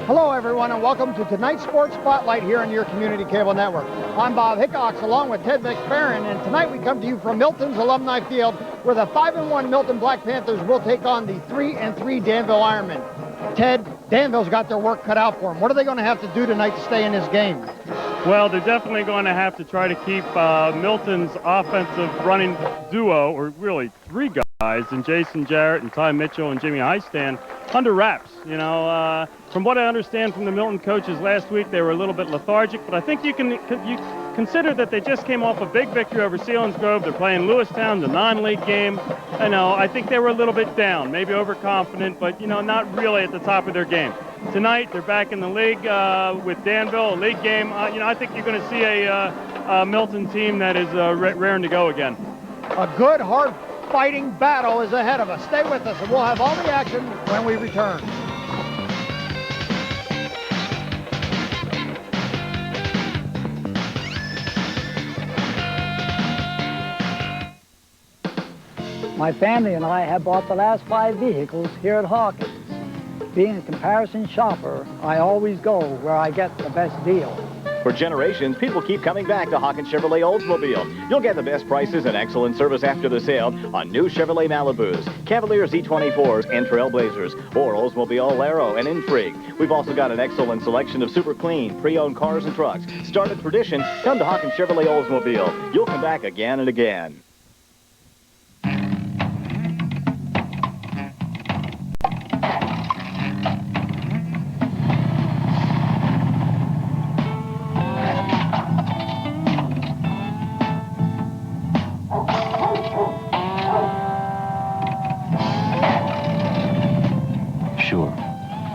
Hello, everyone, and welcome to tonight's Sports Spotlight here on your Community Cable Network. I'm Bob Hickox, along with Ted McFerrin, and tonight we come to you from Milton's Alumni Field, where the 5-1 Milton Black Panthers will take on the 3-3 Danville Ironmen. Ted, Danville's got their work cut out for them. What are they going to have to do tonight to stay in this game? Well, they're definitely going to have to try to keep Milton's offensive running duo, or really three guys, and Jason Jarrett and Ty Mitchell and Jimmy Highstand, under wraps. You know, from what I understand from the Milton coaches last week, they were a little bit lethargic, but I think you consider that they just came off a big victory over Selinsgrove. They're playing Lewistown, the non-league game. I think they were a little bit down, maybe overconfident, but, not really at the top of their game. Tonight, they're back in the league with Danville, a league game. I think you're going to see a Milton team that is raring to go again. A good, hard-fighting battle is ahead of us. Stay with us, and we'll have all the action when we return. My family and I have bought the last 5 vehicles here at Hawkins. Being a comparison shopper, I always go where I get the best deal. For generations, people keep coming back to Hawkins Chevrolet Oldsmobile. You'll get the best prices and excellent service after the sale on new Chevrolet Malibus, Cavalier Z24s, and Trailblazers, or Oldsmobile Alero and Intrigue. We've also got an excellent selection of super clean, pre-owned cars and trucks. Start a tradition. Come to Hawkins Chevrolet Oldsmobile. You'll come back again and again.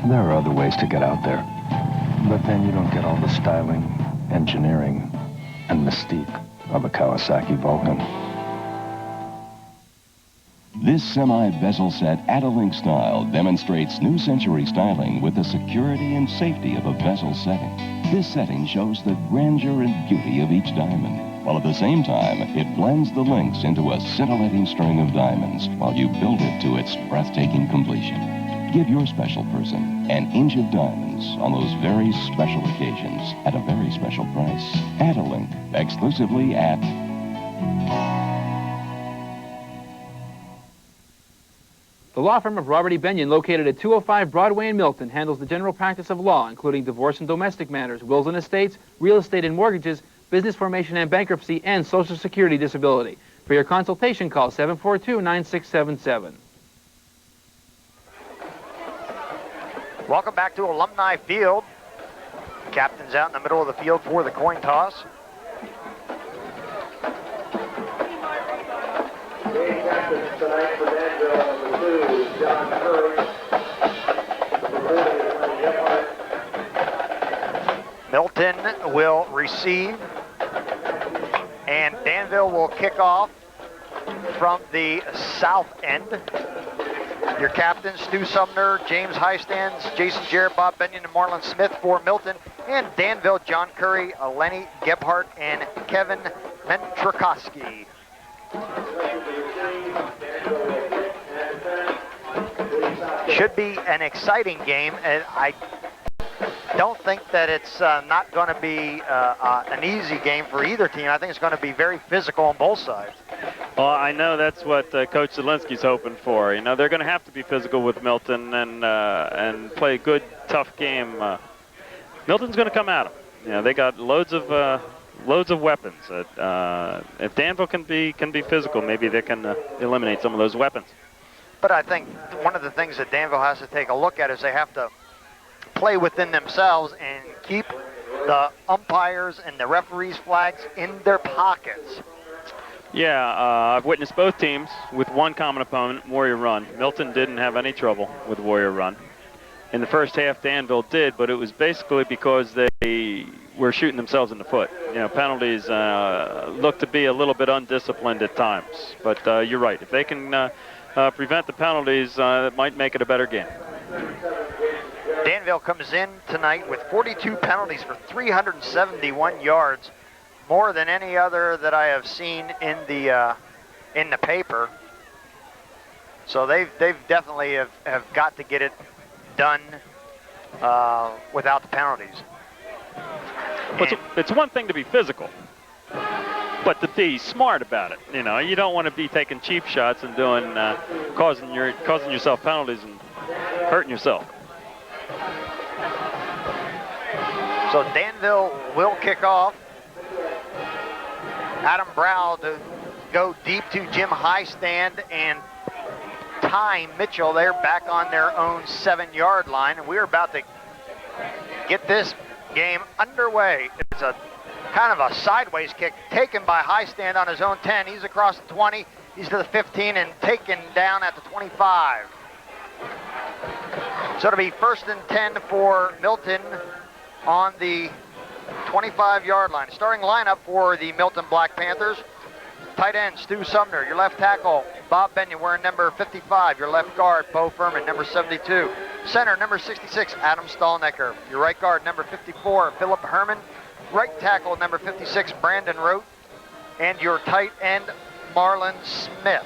There are other ways to get out there, but then you don't get all the styling, engineering, and mystique of a Kawasaki Vulcan. This semi-bezel set Adalink style demonstrates new century styling with the security and safety of a bezel setting. This setting shows the grandeur and beauty of each diamond, while at the same time, it blends the links into a scintillating string of diamonds while you build it to its breathtaking completion. Give your special person an inch of diamonds on those very special occasions at a very special price. Adalink, exclusively at... The law firm of Robert E. Benyon, located at 205 Broadway in Milton, handles the general practice of law, including divorce and domestic matters, wills and estates, real estate and mortgages, business formation and bankruptcy, and Social Security disability. For your consultation, call 742-9677. Welcome back to Alumni Field. Captain's out in the middle of the field for the coin toss. Game captain tonight for Danville, number 2, John Curry. Milton will receive, and Danville will kick off from the south end. Your captains, Stu Sumner, James Highstands, Jason Jarrett, Bob Benyon, and Marlon Smith for Milton. And Danville, John Curry, Lenny Gebhardt, and Kevin Mentrikoski. Should be an exciting game. And I don't think that it's not going to be an easy game for either team. I think it's going to be very physical on both sides. Well, I know that's what Coach Zielinski's hoping for. They're going to have to be physical with Milton and play a good, tough game. Milton's going to come at them. They got loads of weapons. If Danville can be physical, maybe they can eliminate some of those weapons. But I think one of the things that Danville has to take a look at is they have to play within themselves and keep the umpires and the referees' flags in their pockets. Yeah, I've witnessed both teams with one common opponent, Warrior Run. Milton didn't have any trouble with Warrior Run. In the first half, Danville did, but it was basically because they were shooting themselves in the foot. Penalties look to be a little bit undisciplined at times. But you're right. If they can prevent the penalties, it might make it a better game. Danville comes in tonight with 42 penalties for 371 yards. More than any other that I have seen in the paper. So they've definitely have got to get it done without the penalties. Well, it's one thing to be physical, but to be smart about it. You know, you don't want to be taking cheap shots and doing causing yourself penalties and hurting yourself. So Danville will kick off. Adam Brow to go deep to Jim Highstand and Ty Mitchell. They're back on their own 7-yard line, and we're about to get this game underway. It's a kind of a sideways kick taken by Highstand on his own 10. He's across the 20. He's to the 15 and taken down at the 25. So it'll be 1st and 10 for Milton on the 25-yard line. Starting lineup for the Milton Black Panthers. Tight end, Stu Sumner. Your left tackle, Bob Benyon, wearing number 55. Your left guard, Bo Furman, number 72. Center, number 66, Adam Stallnecker. Your right guard, number 54, Philip Herman. Right tackle, number 56, Brandon Rote. And your tight end, Marlon Smith.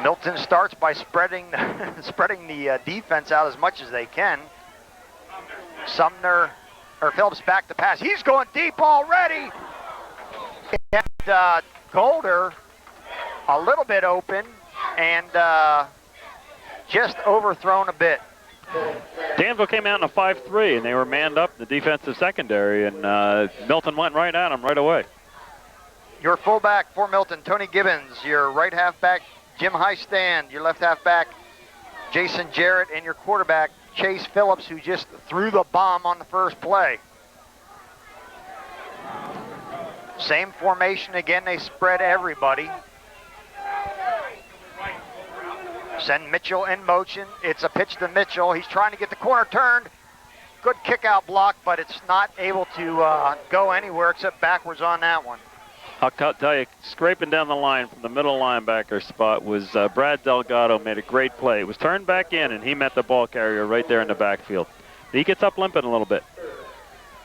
Milton starts by spreading the defense out as much as they can. Phillips back to pass. He's going deep already. And Golder a little bit open and just overthrown a bit. Danville came out in a 5-3, and they were manned up in the defensive secondary, and Milton went right at him right away. Your fullback for Milton, Tony Gibbons. Your right halfback, Jim Highstand. Your left halfback, Jason Jarrett. And your quarterback, Chase Phillips, who just threw the bomb on the first play. Same formation again. They spread everybody. Send Mitchell in motion. It's a pitch to Mitchell. He's trying to get the corner turned. Good kick out block, but it's not able to go anywhere except backwards on that one. I'll tell you, scraping down the line from the middle linebacker spot was Brad Delgado. Made a great play. It was turned back in, and he met the ball carrier right there in the backfield. He gets up limping a little bit.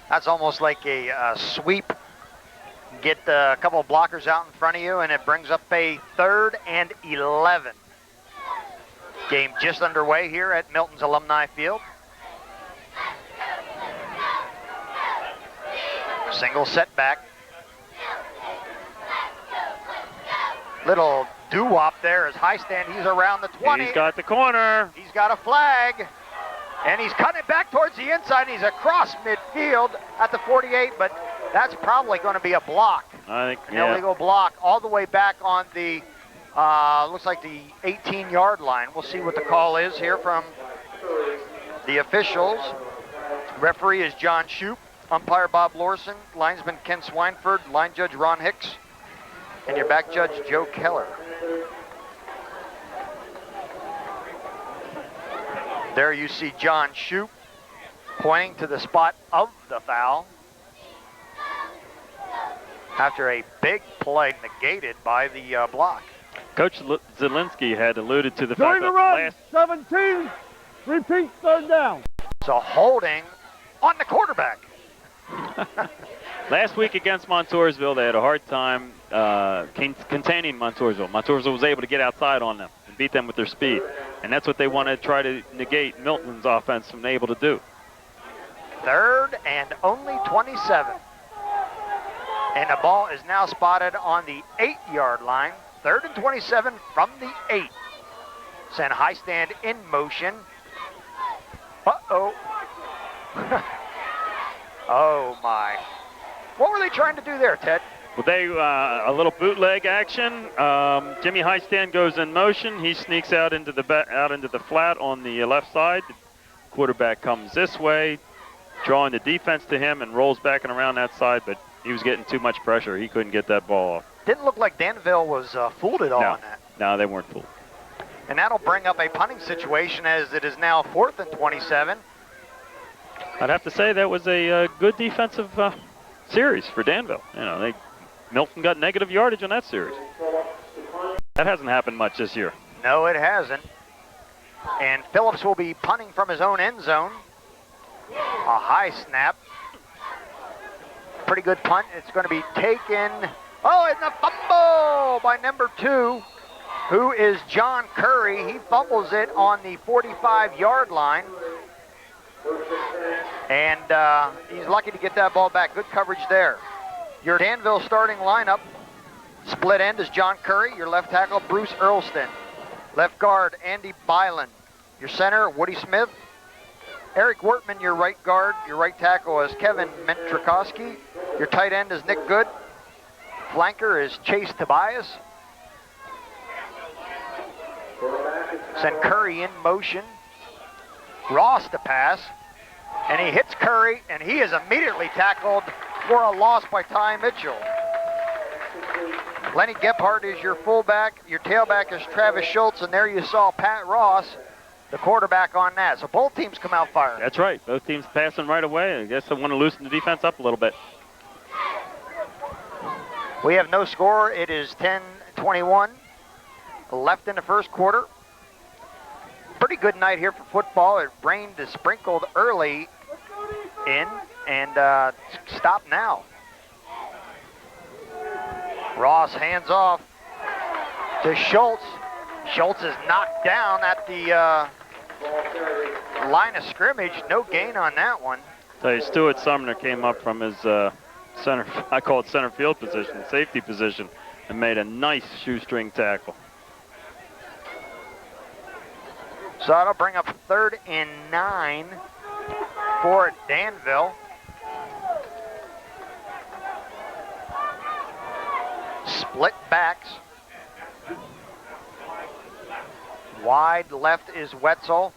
That's almost like a sweep. Get a couple of blockers out in front of you, and it brings up a 3rd and 11. Game just underway here at Milton's Alumni Field. Single setback. Little doo-wop there as Highstand. He's around the 20. He's got the corner. He's got a flag. And he's cutting it back towards the inside. He's across midfield at the 48, but that's probably going to be a block. I think, An illegal block all the way back on the, looks like the 18-yard line. We'll see what the call is here from the officials. Referee is John Shoup. Umpire Bob Lorson. Linesman Ken Swineford. Line judge Ron Hicks. And your back judge Joe Keller. There you see John Shoup pointing to the spot of the foul after a big play negated by the block. Coach Zielinski had alluded to the Going fact to run, 17, repeat 3rd down. So holding on the quarterback. Last week against Montoursville, they had a hard time containing Montoursville. Montoursville was able to get outside on them and beat them with their speed. And that's what they want to try to negate Milton's offense from able to do. 3rd and only 27. And the ball is now spotted on the 8-yard line. 3rd and 27 from the 8. Send Highstand in motion. Uh-oh. Oh, my. What were they trying to do there, Ted? Well, they a little bootleg action. Jimmy Highstand goes in motion. He sneaks out into the flat on the left side. The quarterback comes this way, drawing the defense to him and rolls back and around that side, but he was getting too much pressure. He couldn't get that ball off. Didn't look like Danville was fooled at all on that. No, they weren't fooled. And that'll bring up a punting situation as it is now 4th and 27. I'd have to say that was a good defensive series for Danville. You know, Milton got negative yardage on that series. That hasn't happened much this year. No, it hasn't. And Phillips will be punting from his own end zone. A high snap. Pretty good punt. It's going to be taken. Oh, and the fumble by number 2. who is John Curry. He fumbles it on the 45-yard line. And he's lucky to get that ball back. Good coverage there. Your Danville starting lineup. Split end is John Curry. Your left tackle, Bruce Earlston. Left guard, Andy Byland. Your center, Woody Smith. Eric Wortman, your right guard. Your right tackle is Kevin Mentrikowski. Your tight end is Nick Good. Flanker is Chase Tobias. Send Curry in motion. Ross to pass. And he hits Curry, and he is immediately tackled for a loss by Ty Mitchell. Lenny Gephardt is your fullback. Your tailback is Travis Schultz, and there you saw Pat Ross, the quarterback on that. So both teams come out firing. That's right. Both teams passing right away. I guess they want to loosen the defense up a little bit. We have no score. It is 10-21 left in the first quarter. Pretty good night here for football. It rained and sprinkled early in and stopped now. Ross hands off to Schultz. Schultz is knocked down at the line of scrimmage. No gain on that one. So Stuart Sumner came up from his center, I call it center field position, safety position, and made a nice shoestring tackle. So that'll bring up 3rd and 9 for Danville. Split backs. Wide left is Wetzel.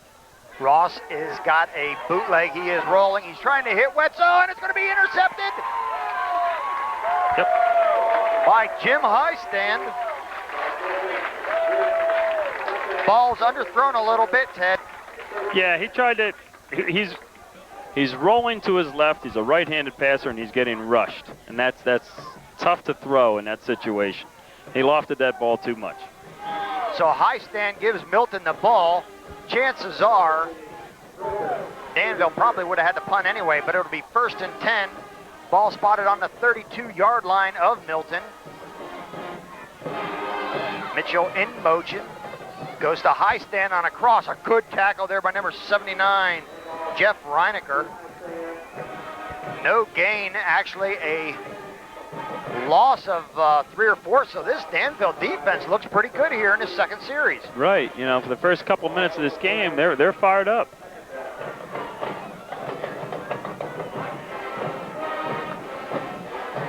Ross has got a bootleg. He is rolling. He's trying to hit Wetzel, and it's going to be intercepted. Yep. By Jim Highstand. Ball's underthrown a little bit, Ted. Yeah, he tried to. He's rolling to his left. He's a right-handed passer, and he's getting rushed, and that's tough to throw in that situation. He lofted that ball too much. So Highstand gives Milton the ball. Chances are Danville probably would have had to punt anyway, but it'll be 1st and 10. Ball spotted on the 32-yard line of Milton. Mitchell in motion. Goes to Highstand on a cross. A good tackle there by number 79, Jeff Reinecker. No gain, actually a loss of 3 or 4. So this Danville defense looks pretty good here in the second series. Right. You know, for the first couple minutes of this game, they're fired up.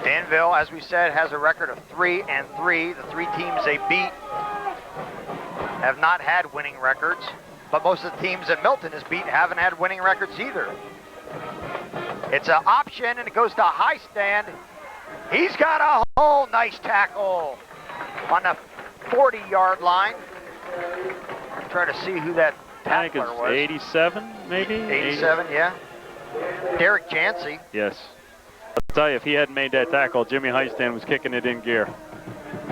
Danville, as we said, has a record of 3-3. The 3 teams they beat have not had winning records, but most of the teams that Milton has beat haven't had winning records either. It's an option, and it goes to Highstand. He's got a hole. Nice tackle on the 40-yard line. Try to see who that tackler was. 87, maybe? 87, yeah. Derek Jancy. Yes. I'll tell you, if he hadn't made that tackle, Jimmy Highstand was kicking it in gear.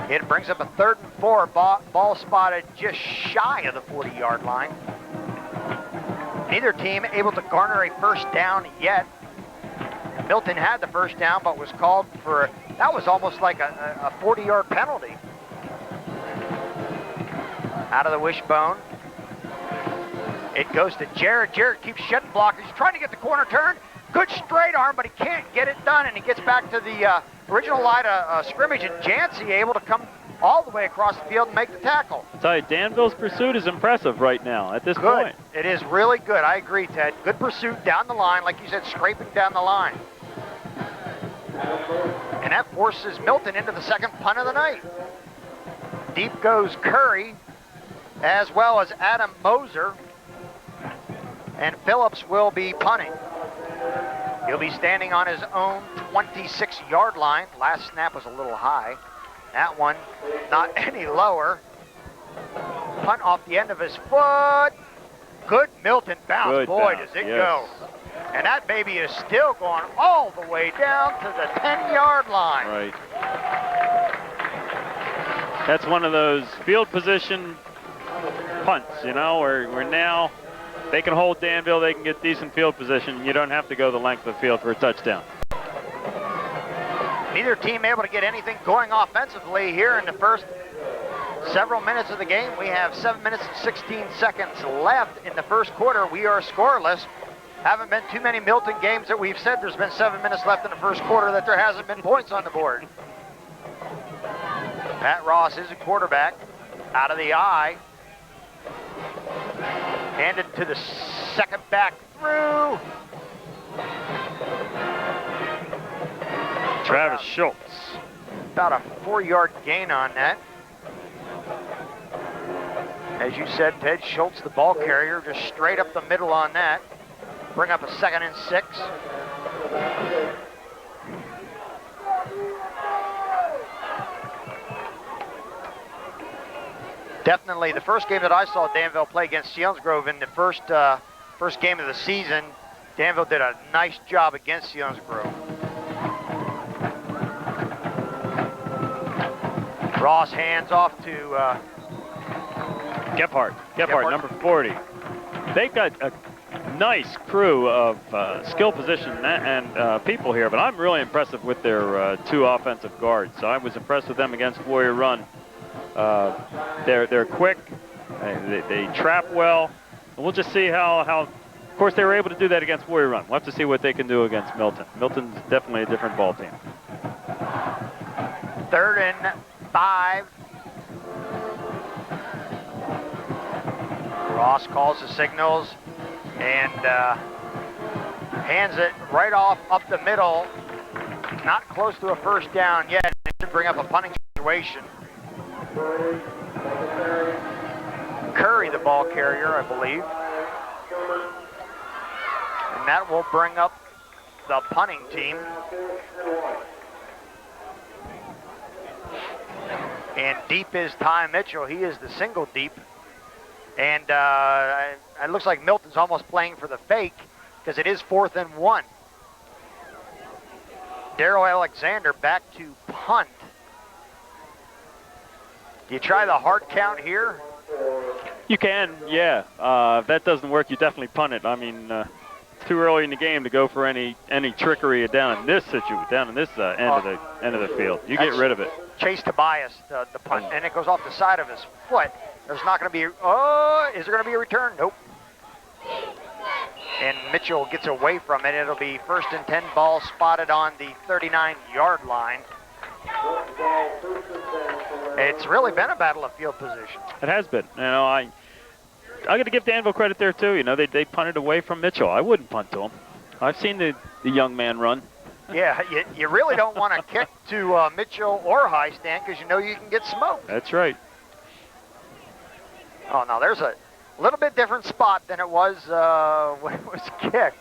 It brings up a 3rd and 4. Ball spotted just shy of the 40-yard line. Neither team able to garner a first down yet. Milton had the first down, but was called for, that was almost like a 40-yard penalty. Out of the wishbone. It goes to Jarrett. Jarrett keeps shedding blockers. He's trying to get the corner turn. Good straight arm, but he can't get it done, and he gets back to the original line of scrimmage, and Jancy able to come all the way across the field and make the tackle. I'll tell you, Danville's pursuit is impressive right now at this point. It is really good. I agree, Ted. Good pursuit down the line, like you said, scraping down the line. And that forces Milton into the second punt of the night. Deep goes Curry, as well as Adam Moser, and Phillips will be punting. He'll be standing on his own 26-yard line. Last snap was a little high. That one not any lower. Punt off the end of his foot. Good Milton bounce. Good boy, bounce. does it Yes. go. And that baby is still going all the way down to the 10-yard line. Right. That's one of those field position punts, you know, where now they can hold Danville, they can get decent field position. You don't have to go the length of the field for a touchdown. Neither team able to get anything going offensively here in the first several minutes of the game. We have 7 minutes and 16 seconds left in the first quarter. We are scoreless. Haven't been too many Milton games that we've said there's been 7 minutes left in the first quarter that there hasn't been points on the board. Pat Ross is a quarterback out of the eye. Handed to the second back through. Travis Schultz. About a 4-yard gain on that. As you said, Ted, Schultz, the ball carrier, just straight up the middle on that. Bring up a 2nd and 6. Definitely the first game that I saw Danville play against Selinsgrove in the first game of the season, Danville did a nice job against Selinsgrove. Ross hands off to Gephardt, number 40. They've got a nice crew of skill position and people here, but I'm really impressive with their 2 offensive guards. So I was impressed with them against Warrior Run. They're quick, they trap well, and we'll just see how, of course, they were able to do that against Warrior Run. We'll have to see what they can do against Milton. Milton's definitely a different ball team. 3rd and 5. Ross calls the signals and hands it right off up the middle. Not close to a first down yet. It should bring up a punting situation. Curry, the ball carrier, I believe. And that will bring up the punting team. And deep is Ty Mitchell. He is the single deep. And it looks like Milton's almost playing for the fake because it is 4th and 1. Daryl Alexander back to punt. Do you try the hard count here? You can, yeah. If that doesn't work, you definitely punt it. I mean, it's too early in the game to go for any trickery down in this end of the field. You get rid of it. Chase Tobias, the punt, and it goes off the side of his foot. There's not going to be, is there going to be a return? Nope. And Mitchell gets away from it. It'll be 1st and 10, ball spotted on the 39-yard line. It's really been a battle of field position. It has been. You know, I got to give Danville credit there too. You know, they punted away from Mitchell. I wouldn't punt to him. I've seen the young man run. Yeah, you really don't want to kick to Mitchell or High Stand because you know you can get smoked. That's right. Oh, no, there's a little bit different spot than it was when it was kicked.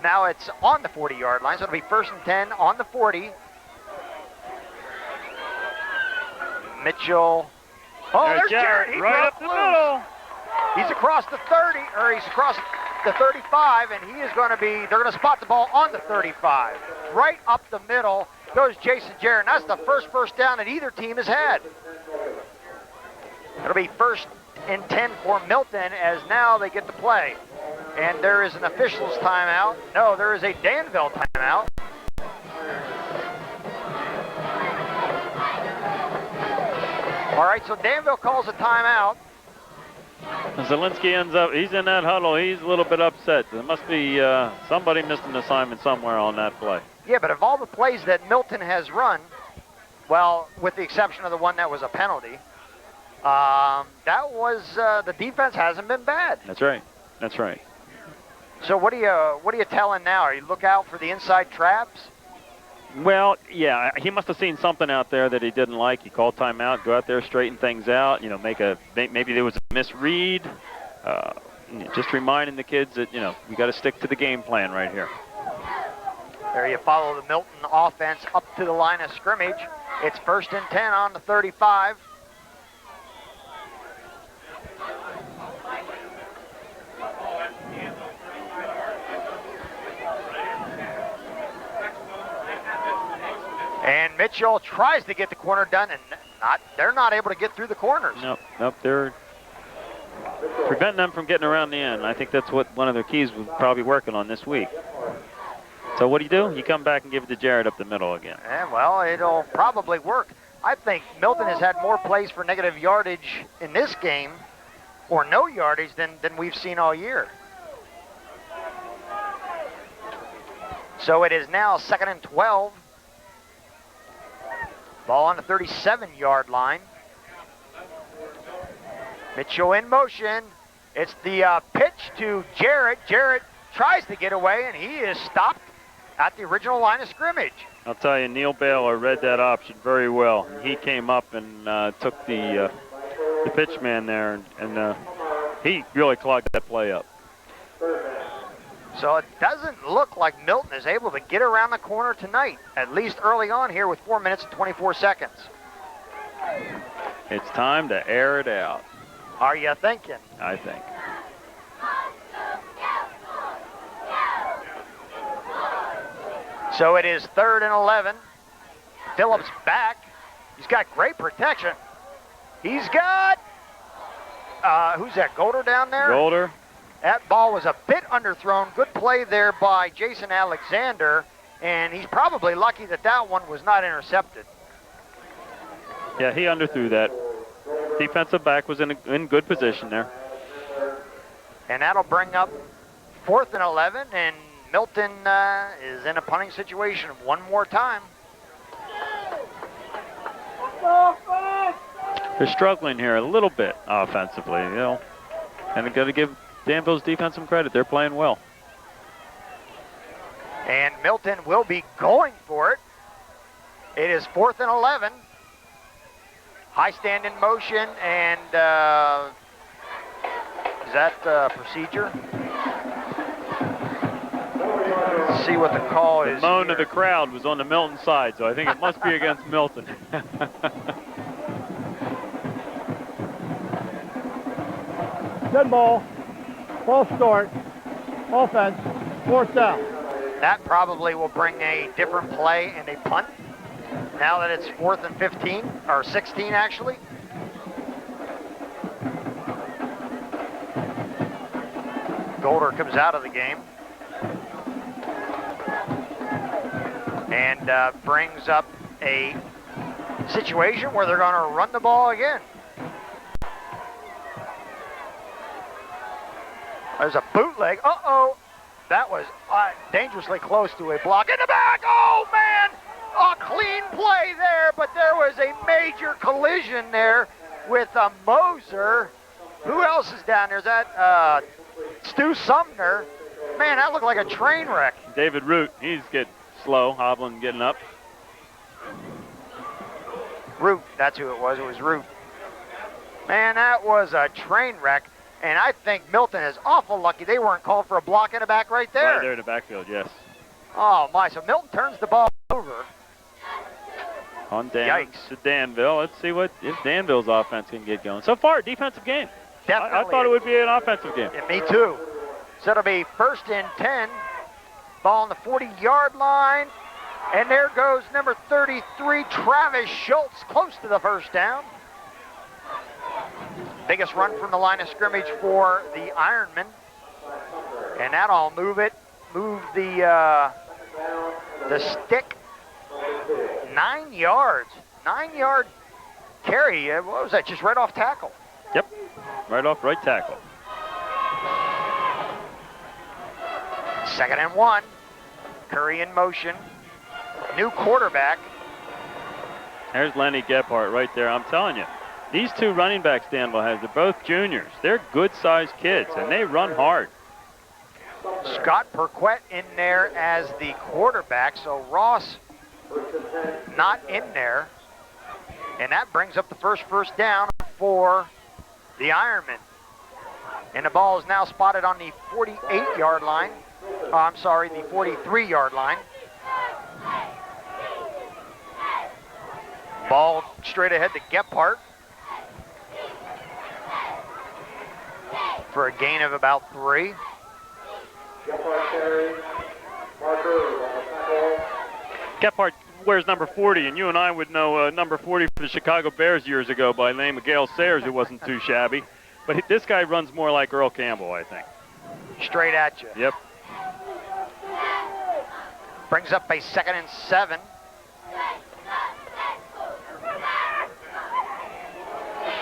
Now it's on the 40-yard line, so it'll be 1st and 10 on the 40. Mitchell. Oh, there's Jarrett. He right up the middle. He's across the 30, or he's across the 35, and he is going to be, they're going to spot the ball on the 35. Right up the middle goes Jason Jarrett. That's the first down that either team has had. It'll be 1st and 10 for Milton as now they get to play. And there is an official's timeout. No, there is a Danville timeout. All right, so Danville calls a timeout. Zielinski ends up, he's in that huddle. He's a little bit upset. There must be somebody missed an assignment somewhere on that play. Yeah, but of all the plays that Milton has run, well, with the exception of the one that was a penalty, that was, the defense hasn't been bad. That's right. That's right. So what are you telling now? Are you look out for the inside traps? Well, yeah, he must have seen something out there that he didn't like. He called timeout, go out there, straighten things out, you know, maybe there was a misread. Just reminding the kids that, you know, we got to stick to the game plan right here. There you follow the Milton offense up to the line of scrimmage. It's 1st and 10 on the 35. And Mitchell tries to get the corner done, and they're not able to get through the corners. Nope, they're preventing them from getting around the end. I think that's what one of their keys was probably working on this week. So what do? You come back and give it to Jarrett up the middle again. And well, it'll probably work. I think Milton has had more plays for negative yardage in this game, or no yardage, than we've seen all year. So it is now 2nd and 12. Ball on the 37-yard line. Mitchell in motion. It's the pitch to Jarrett. Jarrett tries to get away, and he is stopped at the original line of scrimmage. I'll tell you, Neil Baylor read that option very well. He came up and took the pitch man there, and he really clogged that play up. So it doesn't look like Milton is able to get around the corner tonight, at least early on here with 4 minutes and 24 seconds. It's time to air it out. Are you thinking? I think. So it is 3rd and 11. Phillips back. He's got great protection. He's got, who's that, Golder down there? Golder. That ball was a bit underthrown. Good play there by Jason Alexander, and he's probably lucky that that one was not intercepted. Yeah, he underthrew that. Defensive back was in good position there. And that'll bring up 4th and 11, and Milton is in a punting situation one more time. They're struggling here a little bit offensively, you know, and they've got to give Danville's defense some credit. They're playing well. And Milton will be going for it. It is 4th and 11. High stand in motion, and is that procedure? Let's see what the call is. The moan of the crowd was on the Milton side, so I think it must be against Milton. Good ball. False start. Offense. 4th down. That probably will bring a different play and a punt now that it's 4th and 15, or 16 actually. Golder comes out of the game and brings up a situation where they're going to run the ball again. There's a bootleg. Uh-oh. That was dangerously close to a block. In the back. Oh, man. A clean play there, but there was a major collision there with Moser. Who else is down there? Is that Stu Sumner? Man, that looked like a train wreck. David Root, he's getting slow, hobbling, getting up. Root, that's who it was. It was Root. Man, that was a train wreck. And I think Milton is awful lucky they weren't called for a block in the back right there. Right there in the backfield, yes. Oh, my. So Milton turns the ball over. On down to Danville. Let's see if Danville's offense can get going. So far, defensive game. Definitely. I thought it would be an offensive game. Yeah, me too. So it'll be 1st and 10. Ball on the 40-yard line. And there goes number 33, Travis Schultz, close to the first down. Biggest run from the line of scrimmage for the Ironmen. And that'll move the stick 9 yards. 9-yard carry. What was that, just right off tackle? Yep, right off right tackle. 2nd and 1. Curry in motion. New quarterback. There's Lenny Gebhardt right there. I'm telling you, these two running backs Danville has, they're both juniors. They're good-sized kids, and they run hard. Scott Perquette in there as the quarterback, so Ross not in there. And that brings up the first down for the Ironmen. And the ball is now spotted on the 48-yard line. Oh, I'm sorry, the 43-yard line. Ball straight ahead to Gebhardt for a gain of about 3. Gebhardt wears number 40, and you and I would know number 40 for the Chicago Bears years ago by the name of Gale Sayers, who wasn't too shabby. But this guy runs more like Earl Campbell, I think. Straight at you. Yep. Brings up a 2nd and 7.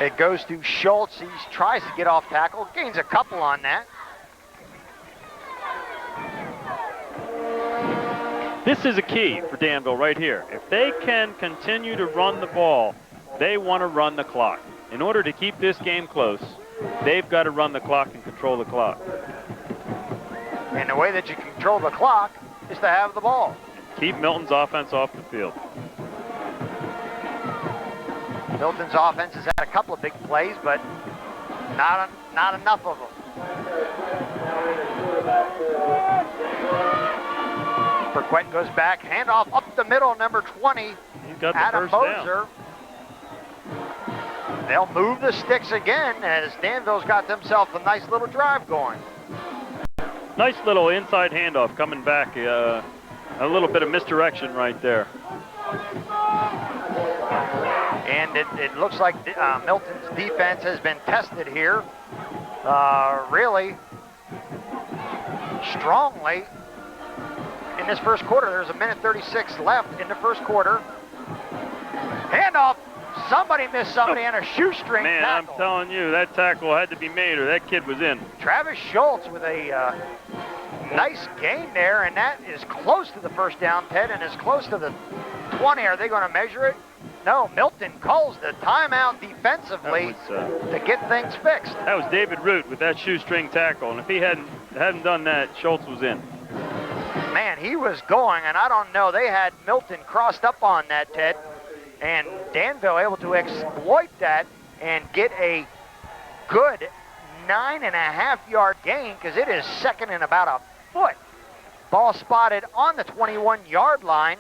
It goes to Schultz. He tries to get off tackle, gains a couple on that. This is a key for Danville right here. If they can continue to run the ball, they want to run the clock. In order to keep this game close, they've got to run the clock and control the clock. And the way that you control the clock is to have the ball. Keep Milton's offense off the field. Milton's offense has had a couple of big plays, but not enough of them. Burquette goes back, handoff up the middle, number 20, He's got the Adam first Moser. They'll move the sticks again as Danville's got themselves a nice little drive going. Nice little inside handoff coming back. A little bit of misdirection right there. And it looks like Milton's defense has been tested here really strongly in this first quarter. There's a minute 36 left in the first quarter. Handoff. Somebody missed somebody on a shoestring Man, tackle. I'm telling you, that tackle had to be made or that kid was in. Travis Schultz with a nice gain there, and that is close to the first down, Ted, and is close to the 20. Are they going to measure it? No, Milton calls the timeout defensively to get things fixed. That was David Root with that shoestring tackle, and if he hadn't done that, Schultz was in. Man, he was going, and I don't know. They had Milton crossed up on that, Ted, and Danville able to exploit that and get a good 9.5-yard gain because it is second and about a foot. Ball spotted on the 21-yard line.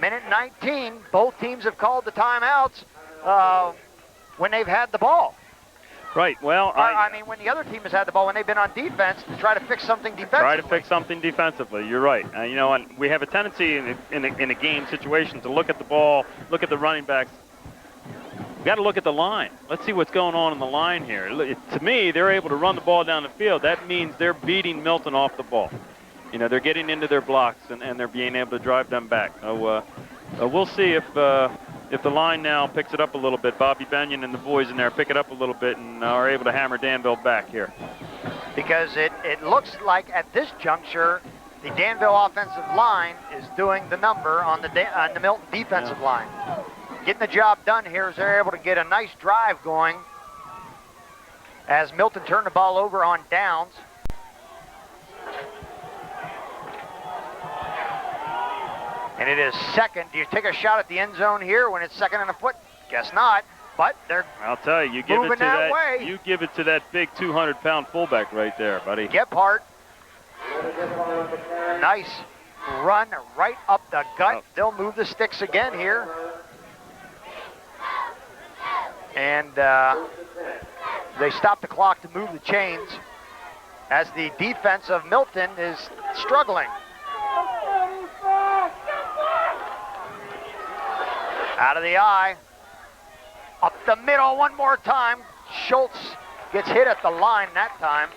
Minute 19, both teams have called the timeouts when they've had the ball. Right, well, I mean, when the other team has had the ball, when they've been on defense to try to fix something defensively. Try to fix something defensively, you're right. You know, and we have a tendency in a game situation to look at the ball, look at the running backs. We've got to look at the line. Let's see what's going on in the line here. To me, they're able to run the ball down the field. That means they're beating Milton off the ball. You know, they're getting into their blocks and they're being able to drive them back. So we'll see if the line now picks it up a little bit. Bobby Benyon and the boys in there pick it up a little bit and are able to hammer Danville back here. Because it looks like at this juncture, the Danville offensive line is doing the number on the Milton defensive line. Getting the job done here as they're able to get a nice drive going as Milton turned the ball over on downs. And it is second. Do you take a shot at the end zone here when it's second and a foot? Guess not. But they're I'll tell you, you give it to that way. You give it to that big 200-pound fullback right there, buddy. Gephardt. Nice run right up the gut. They'll move the sticks again here. And they stop the clock to move the chains as the defense of Milton is struggling. Out of the eye. Up the middle one more time. Schultz gets hit at the line that time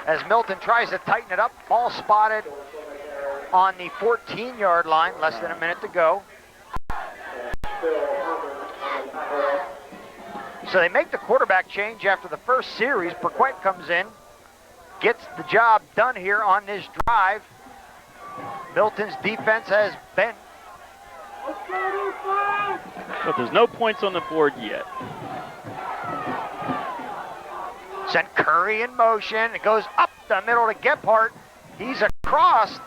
as Milton tries to tighten it up. Ball spotted on the 14-yard line, less than a minute to go. So they make the quarterback change after the first series. Burquette comes in, gets the job done here on this drive. Milton's defense has been. But there's no points on the board yet. Sent Curry in motion. It goes up the middle to Gephardt. He's across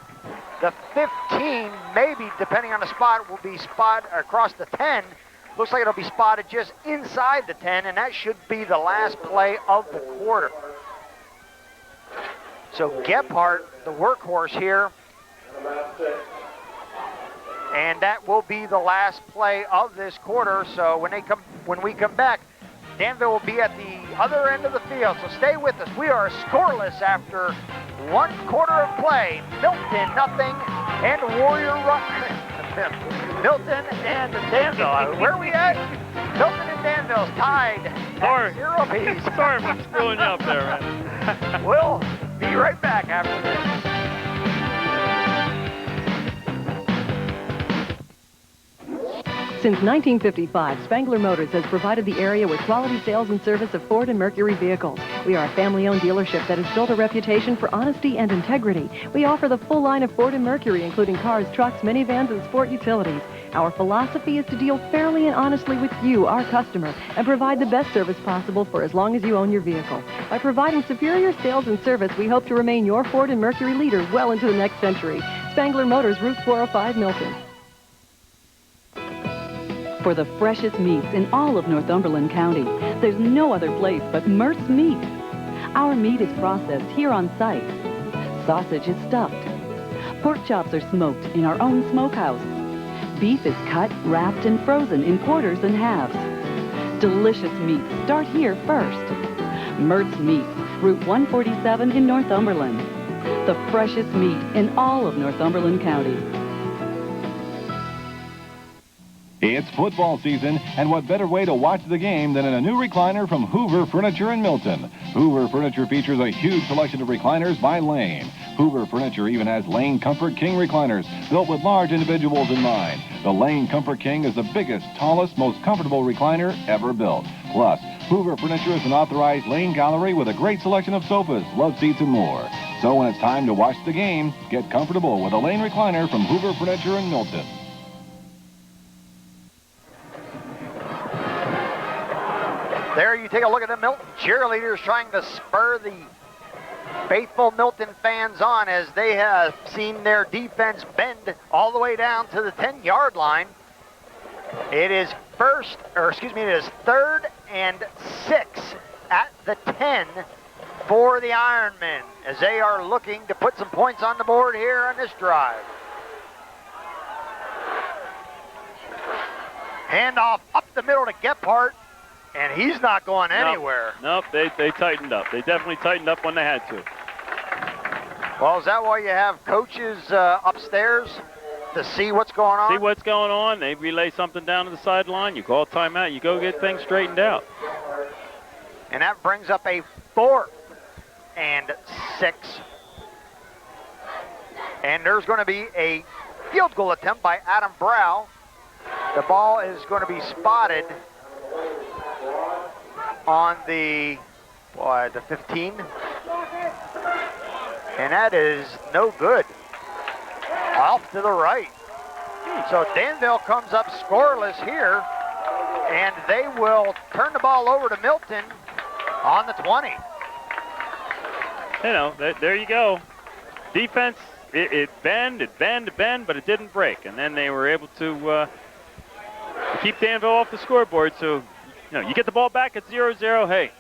the 15, maybe, depending on the spot, will be spotted across the 10. Looks like it'll be spotted just inside the 10, and that should be the last play of the quarter. So Gephardt, the workhorse here, and that will be the last play of this quarter. So when we come back, Danville will be at the other end of the field. So stay with us. We are scoreless after one quarter of play. Milton nothing, and Warrior Milton and Danville. Where are we at? Milton and Danville's tied. Sorry. 0 apiece. Sorry for screwing you up there, man. We'll be right back after this. Since 1955, Spangler Motors has provided the area with quality sales and service of Ford and Mercury vehicles. We are a family-owned dealership that has built a reputation for honesty and integrity. We offer the full line of Ford and Mercury, including cars, trucks, minivans, and sport utilities. Our philosophy is to deal fairly and honestly with you, our customer, and provide the best service possible for as long as you own your vehicle. By providing superior sales and service, we hope to remain your Ford and Mercury leader well into the next century. Spangler Motors, Route 405, Milton. For the freshest meats in all of Northumberland County, there's no other place but Mert's Meat. Our meat is processed here on site. Sausage is stuffed. Pork chops are smoked in our own smokehouse. Beef is cut, wrapped, and frozen in quarters and halves. Delicious meats start here first. Mert's Meat, Route 147 in Northumberland. The freshest meat in all of Northumberland County. It's football season, and what better way to watch the game than in a new recliner from Hoover Furniture in Milton. Hoover Furniture features a huge selection of recliners by Lane. Hoover Furniture even has Lane Comfort King recliners built with large individuals in mind. The Lane Comfort King is the biggest, tallest, most comfortable recliner ever built. Plus, Hoover Furniture is an authorized Lane gallery with a great selection of sofas, love seats, and more. So when it's time to watch the game, get comfortable with a Lane recliner from Hoover Furniture in Milton. There you take a look at the Milton cheerleaders trying to spur the faithful Milton fans on as they have seen their defense bend all the way down to the 10-yard line. It is third and 6 at the 10 for the Ironmen as they are looking to put some points on the board here on this drive. Handoff up the middle to Gephardt. And he's not going anywhere. Nope, they tightened up. They definitely tightened up when they had to. Well, is that why you have coaches upstairs to see what's going on? See what's going on. They relay something down to the sideline. You call timeout. You go get things straightened out. And that brings up a 4th and 6. And there's going to be a field goal attempt by Adam Brow. The ball is going to be spotted on the 15. And that is no good. Off to the right. So Danville comes up scoreless here, and they will turn the ball over to Milton on the 20. You know, there you go. Defense, it bend, but it didn't break. And then they were able to keep Danville off the scoreboard. So, you know, you get the ball back at 0-0, hey,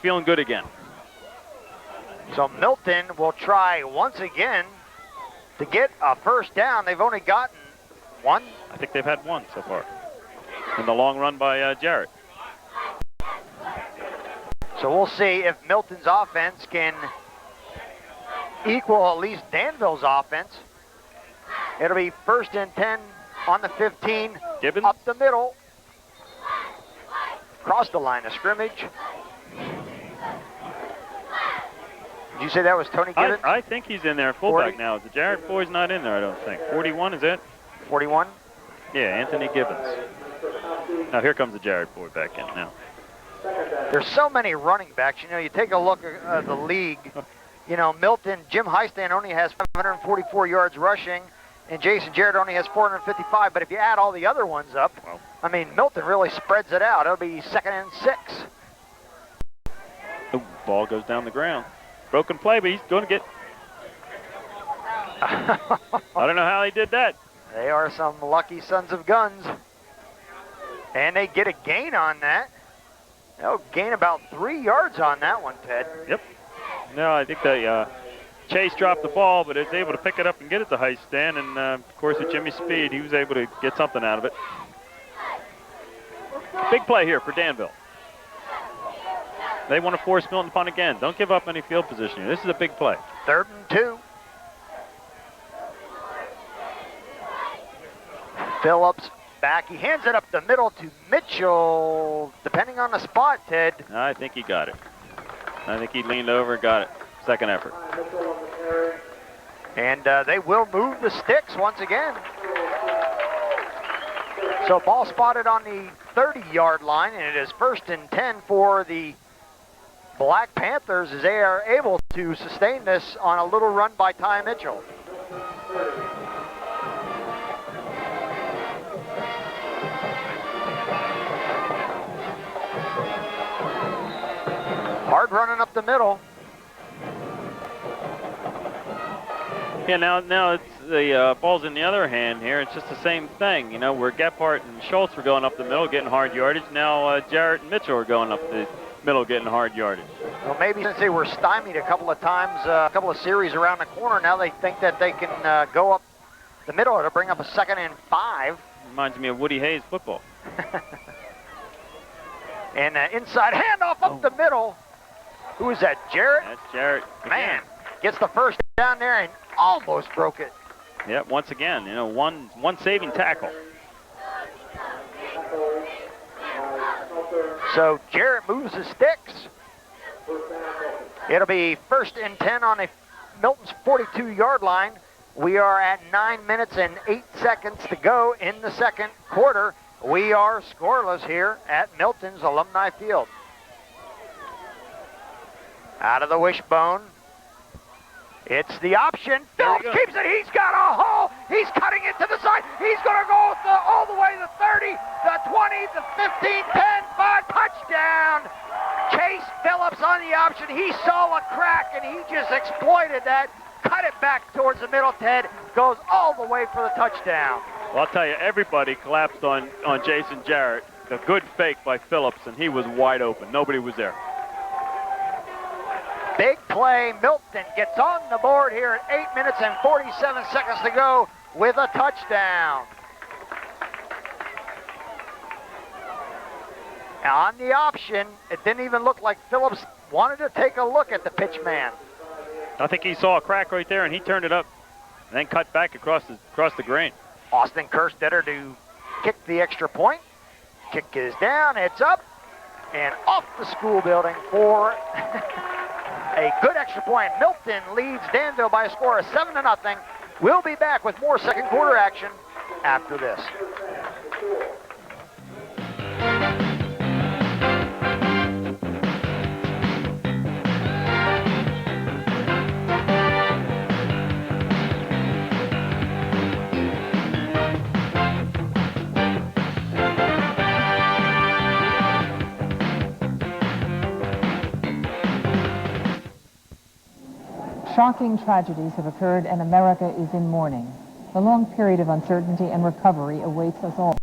feeling good again. So Milton will try once again to get a first down. They've only gotten one. I think they've had one so far in the long run by Jarrett. So we'll see if Milton's offense can equal at least Danville's offense. It'll be 1st and 10 on the 15. Gibbons. Up the middle. Across the line of scrimmage. Did you say that was Tony Gibbons? I think he's in there, fullback now. The Jarrett boy's not in there, I don't think. 41, is it? 41? Yeah, Anthony Gibbons. Now here comes the Jarrett boy back in now. There's so many running backs. You know, you take a look at the league. You know, Milton, Jim Highstand only has 544 yards rushing, and Jason Jarrett only has 455. But if you add all the other ones up, I mean, Milton really spreads it out. It'll be 2nd and 6. The ball goes down the ground. Broken play, but he's going to get... I don't know how he did that. They are some lucky sons of guns. And they get a gain on that. They'll gain about 3 yards on that one, Ted. Yep. No, I think they... Chase dropped the ball, but is able to pick it up and get it to Highstand. And, of course, with Jimmy's speed, he was able to get something out of it. Big play here for Danville. They want to force Milton to punt again. Don't give up any field position here. This is a big play. 3rd and 2. Phillips back. He hands it up the middle to Mitchell. Depending on the spot, Ted. I think he got it. I think he leaned over and got it. Second effort. And they will move the sticks once again. So ball spotted on the 30-yard line, and it is 1st and 10 for the Black Panthers as they are able to sustain this on a little run by Ty Mitchell. Hard running up the middle. Yeah, now it's the ball's in the other hand here. It's just the same thing, you know, where Gephardt and Schultz were going up the middle, getting hard yardage. Now Jarrett and Mitchell are going up the middle, getting hard yardage. Well, maybe since they were stymied a couple of times, a couple of series around the corner, now they think that they can go up the middle to bring up a 2nd and 5. Reminds me of Woody Hayes football. And inside handoff up the middle. Who is that, Jarrett? That's Jarrett. Man, gets the first down there and almost broke it. Yep, once again, you know, one saving tackle. So Jarrett moves his sticks. It'll be 1st and 10 on Milton's 42-yard line. We are at 9 minutes and 8 seconds to go in the second quarter. We are scoreless here at Milton's Alumni Field. Out of the wishbone. It's the option. Phillips keeps it. He's got a hole. He's cutting it to the side. He's going to go all the way to the 30, the 20, the 15, 10, 5, touchdown. Chase Phillips on the option. He saw a crack, and he just exploited that. Cut it back towards the middle. Ted goes all the way for the touchdown. Well, I'll tell you, everybody collapsed on Jason Jarrett. The good fake by Phillips, and he was wide open. Nobody was there. Big play. Milton gets on the board here at 8 minutes and 47 seconds to go with a touchdown. Now on the option, it didn't even look like Phillips wanted to take a look at the pitch man. I think he saw a crack right there, and he turned it up and then cut back across the grain. Austin Kerstetter to kick the extra point. Kick is down, it's up, and off the school building for a good extra point. Milton leads Danville by a score of 7-0. We'll be back with more second quarter action after this. Shocking tragedies have occurred and America is in mourning. A long period of uncertainty and recovery awaits us all.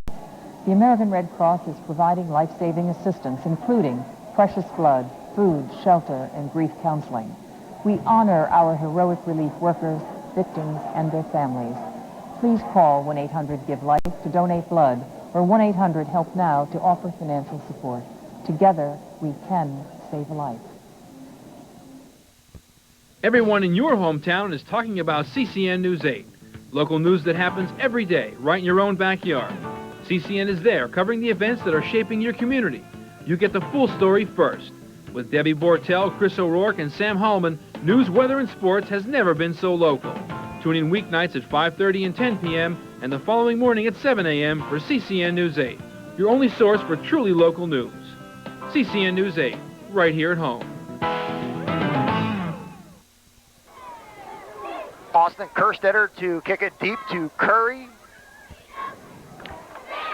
The American Red Cross is providing life-saving assistance, including precious blood, food, shelter, and grief counseling. We honor our heroic relief workers, victims, and their families. Please call 1-800-GIVE-LIFE to donate blood or 1-800-HELP-NOW to offer financial support. Together, we can save a life. Everyone in your hometown is talking about CCN News 8. Local news that happens every day, right in your own backyard. CCN is there, covering the events that are shaping your community. You get the full story first. With Debbie Bortel, Chris O'Rourke, and Sam Holman, news, weather, and sports has never been so local. Tune in weeknights at 5:30 and 10 p.m. and the following morning at 7 a.m. for CCN News 8, your only source for truly local news. CCN News 8, right here at home. Austin Kerstetter to kick it deep to Curry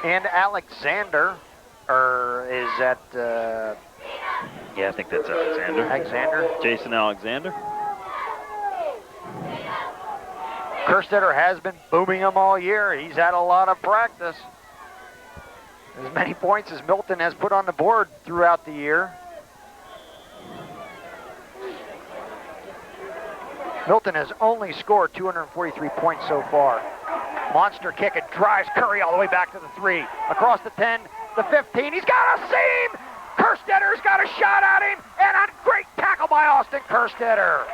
and Alexander, or is that... Yeah, I think that's Alexander. Jason Alexander. Kerstetter has been booming him all year. He's had a lot of practice. As many points as Milton has put on the board throughout the year. Milton has only scored 243 points so far. Monster kick, it drives Curry all the way back to the 3. Across the 10, the 15, he's got a seam! Kerstetter's got a shot at him, and a great tackle by Austin Kerstetter.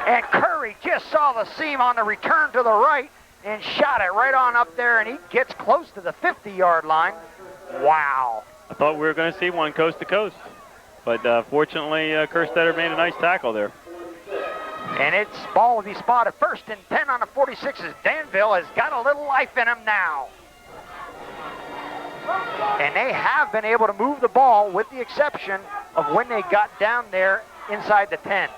And Curry just saw the seam on the return to the right and shot it right on up there, and he gets close to the 50-yard line. Wow. I thought we were going to see one coast to coast, but fortunately, Kerstetter made a nice tackle there. And its ball will be spotted 1st and 10 on the 46 as Danville has got a little life in him now. And they have been able to move the ball with the exception of when they got down there inside the 10.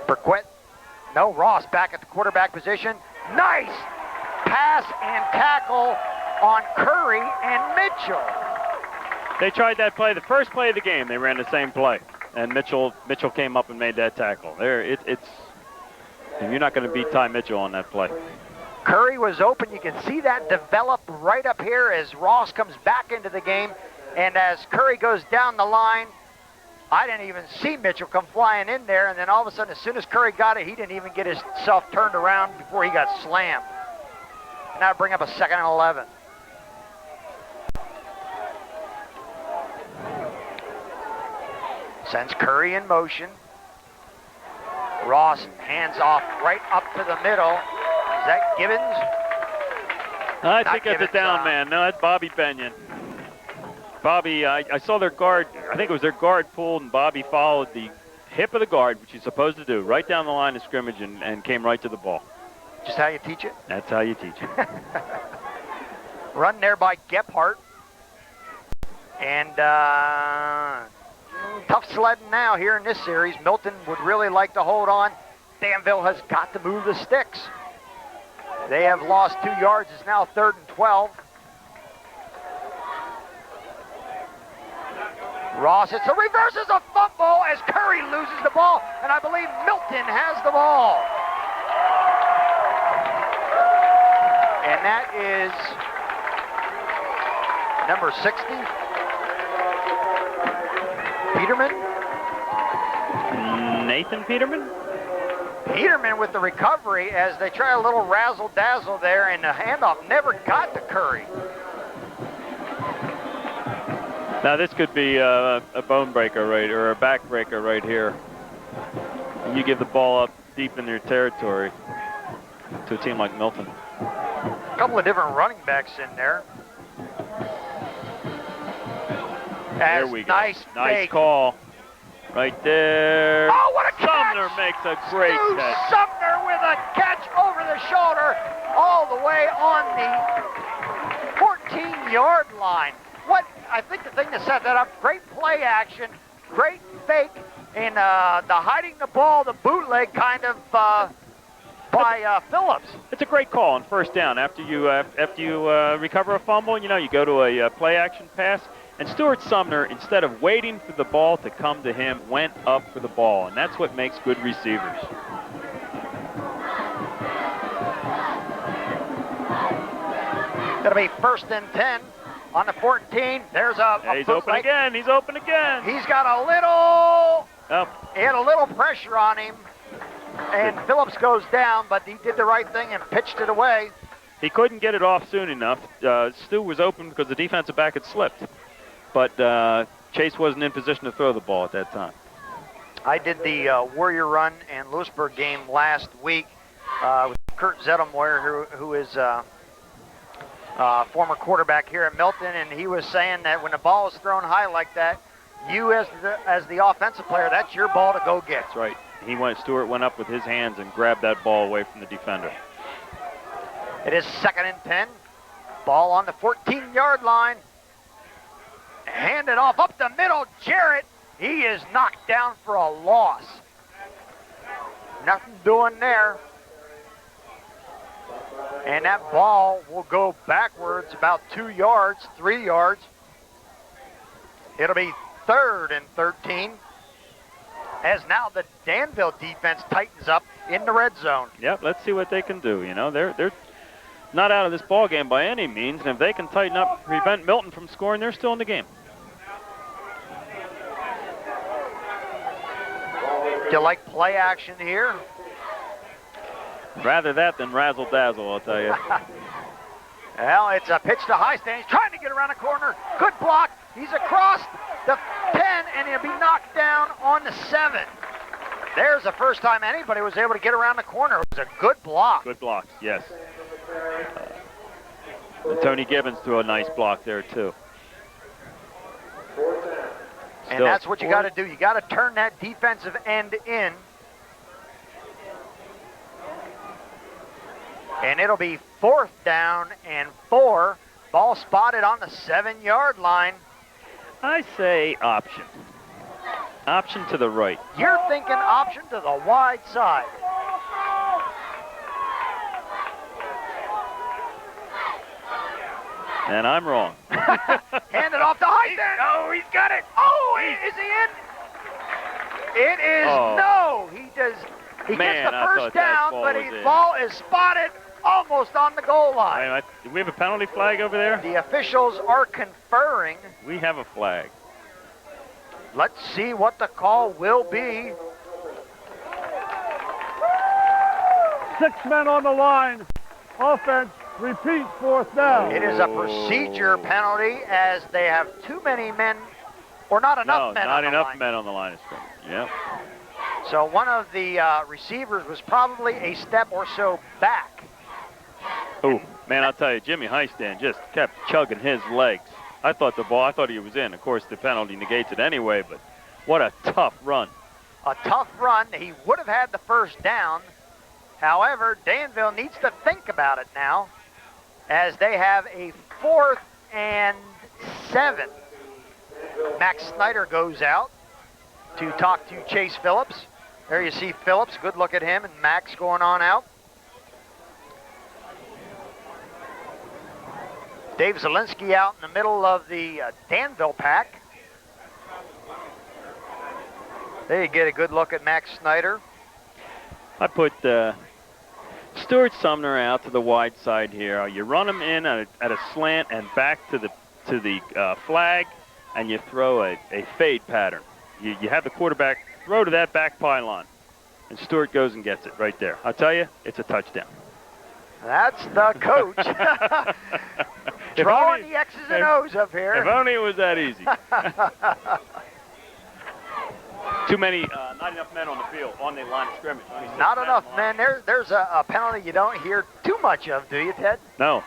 Burquette, no, Ross back at the quarterback position. Nice pass and tackle on Curry and Mitchell. They tried that play, the first play of the game, they ran the same play. And Mitchell came up and made that tackle. And you're not going to beat Ty Mitchell on that play. Curry was open. You can see that develop right up here as Ross comes back into the game. And as Curry goes down the line, I didn't even see Mitchell come flying in there. And then all of a sudden, as soon as Curry got it, he didn't even get himself turned around before he got slammed. And now bring up a 2nd and 11. Sends Curry in motion. Ross hands off right up to the middle. Is that Gibbons? I think that's a down man. No, that's Bobby Benyon. Bobby, I saw their guard, I think it was their guard pulled, and Bobby followed the hip of the guard, which he's supposed to do, right down the line of scrimmage and came right to the ball. Just how you teach it? That's how you teach it. Run there by Gephardt. And tough sledding now here in this series. Milton would really like to hold on. Danville has got to move the sticks. They have lost 2 yards. It's now 3rd and 12. Ross, it's a reverse, it's a fumble as Curry loses the ball, and I believe Milton has the ball. And that is number 60, Peterman. Nathan Peterman? Peterman with the recovery as they try a little razzle-dazzle there, and the handoff never got to Curry. Now this could be a bone breaker or a back breaker right here. And you give the ball up deep in their territory to a team like Milton. A couple of different running backs in there. There we go. Nice call. Right there. Oh, what a catch! Sumner makes a great catch. Sumner with a catch over the shoulder all the way on the 14-yard line. I think the thing that set that up, great play action, great fake, and the hiding the ball, the bootleg kind of by Phillips. It's a great call on 1st down. After you recover a fumble, you go to a play action pass. And Stuart Sumner, instead of waiting for the ball to come to him, went up for the ball. And that's what makes good receivers. It'll be 1st and 10 on the 14. There's he's open again. He's open again. He's got a little... He had a little pressure on him. And Phillips goes down, but he did the right thing and pitched it away. He couldn't get it off soon enough. Stu was open because the defensive back had slipped. But Chase wasn't in position to throw the ball at that time. I did the Warrior Run and Lewisburg game last week with Kurt Zettelmoyer, who is former quarterback here at Milton, and he was saying that when the ball is thrown high like that, you as the offensive player, that's your ball to go get. That's right. Stewart went up with his hands and grabbed that ball away from the defender. It is 2nd and 10. Ball on the 14-yard line. Handed off up the middle. Jarrett, he is knocked down for a loss. Nothing doing there. And that ball will go backwards about 2 yards, 3 yards. It'll be 3rd and 13. As now the Danville defense tightens up in the red zone. Yep, let's see what they can do. They're not out of this ball game by any means, and if they can tighten up, prevent Milton from scoring, they're still in the game. Do you like play action here? Rather that than razzle-dazzle, I'll tell you. Well, it's a pitch to Highstand. He's trying to get around the corner. Good block. He's across the 10, and he'll be knocked down on the 7. There's the first time anybody was able to get around the corner. It was a good block. Good block, yes. And Tony Gibbons threw a nice block there, too. And that's what you got to do. You got to turn that defensive end in. And it'll be 4th down and 4. Ball spotted on the 7-yard line. I say option. Option to the right. You're thinking option to the wide side. And I'm wrong. Hand it off to Heisen. Oh, he's got it. Oh, is he in? It is no. He gets the first down, but his ball is spotted almost on the goal line. Wait, do we have a penalty flag over there? The officials are conferring. We have a flag. Let's see what the call will be. 6 men on the line. Offense, repeat, 4th down. It is a procedure penalty as they have too many men, or not enough men on the line. Not enough men on the line of scrimmage. Yep. So one of the receivers was probably a step or so back. Oh, man, I'll tell you, Jimmy Highstand just kept chugging his legs. I thought he was in. Of course, the penalty negates it anyway, but what a tough run. A tough run. He would have had the first down. However, Danville needs to think about it now as they have a 4th and 7. Max Snyder goes out to talk to Chase Phillips. There you see Phillips. Good look at him, and Max going on out. Dave Zielinski out in the middle of the Danville pack. There you get a good look at Max Snyder. I put Stuart Sumner out to the wide side here. You run him in at a slant and back to the flag, and you throw a fade pattern. You have the quarterback throw to that back pylon, and Stuart goes and gets it right there. I'll tell you, it's a touchdown. That's the coach. Drawing the X's and O's up here. If only it was that easy. Too many, not enough men on the field, on the line of scrimmage. Not enough men. There's a penalty you don't hear too much of, do you, Ted? No.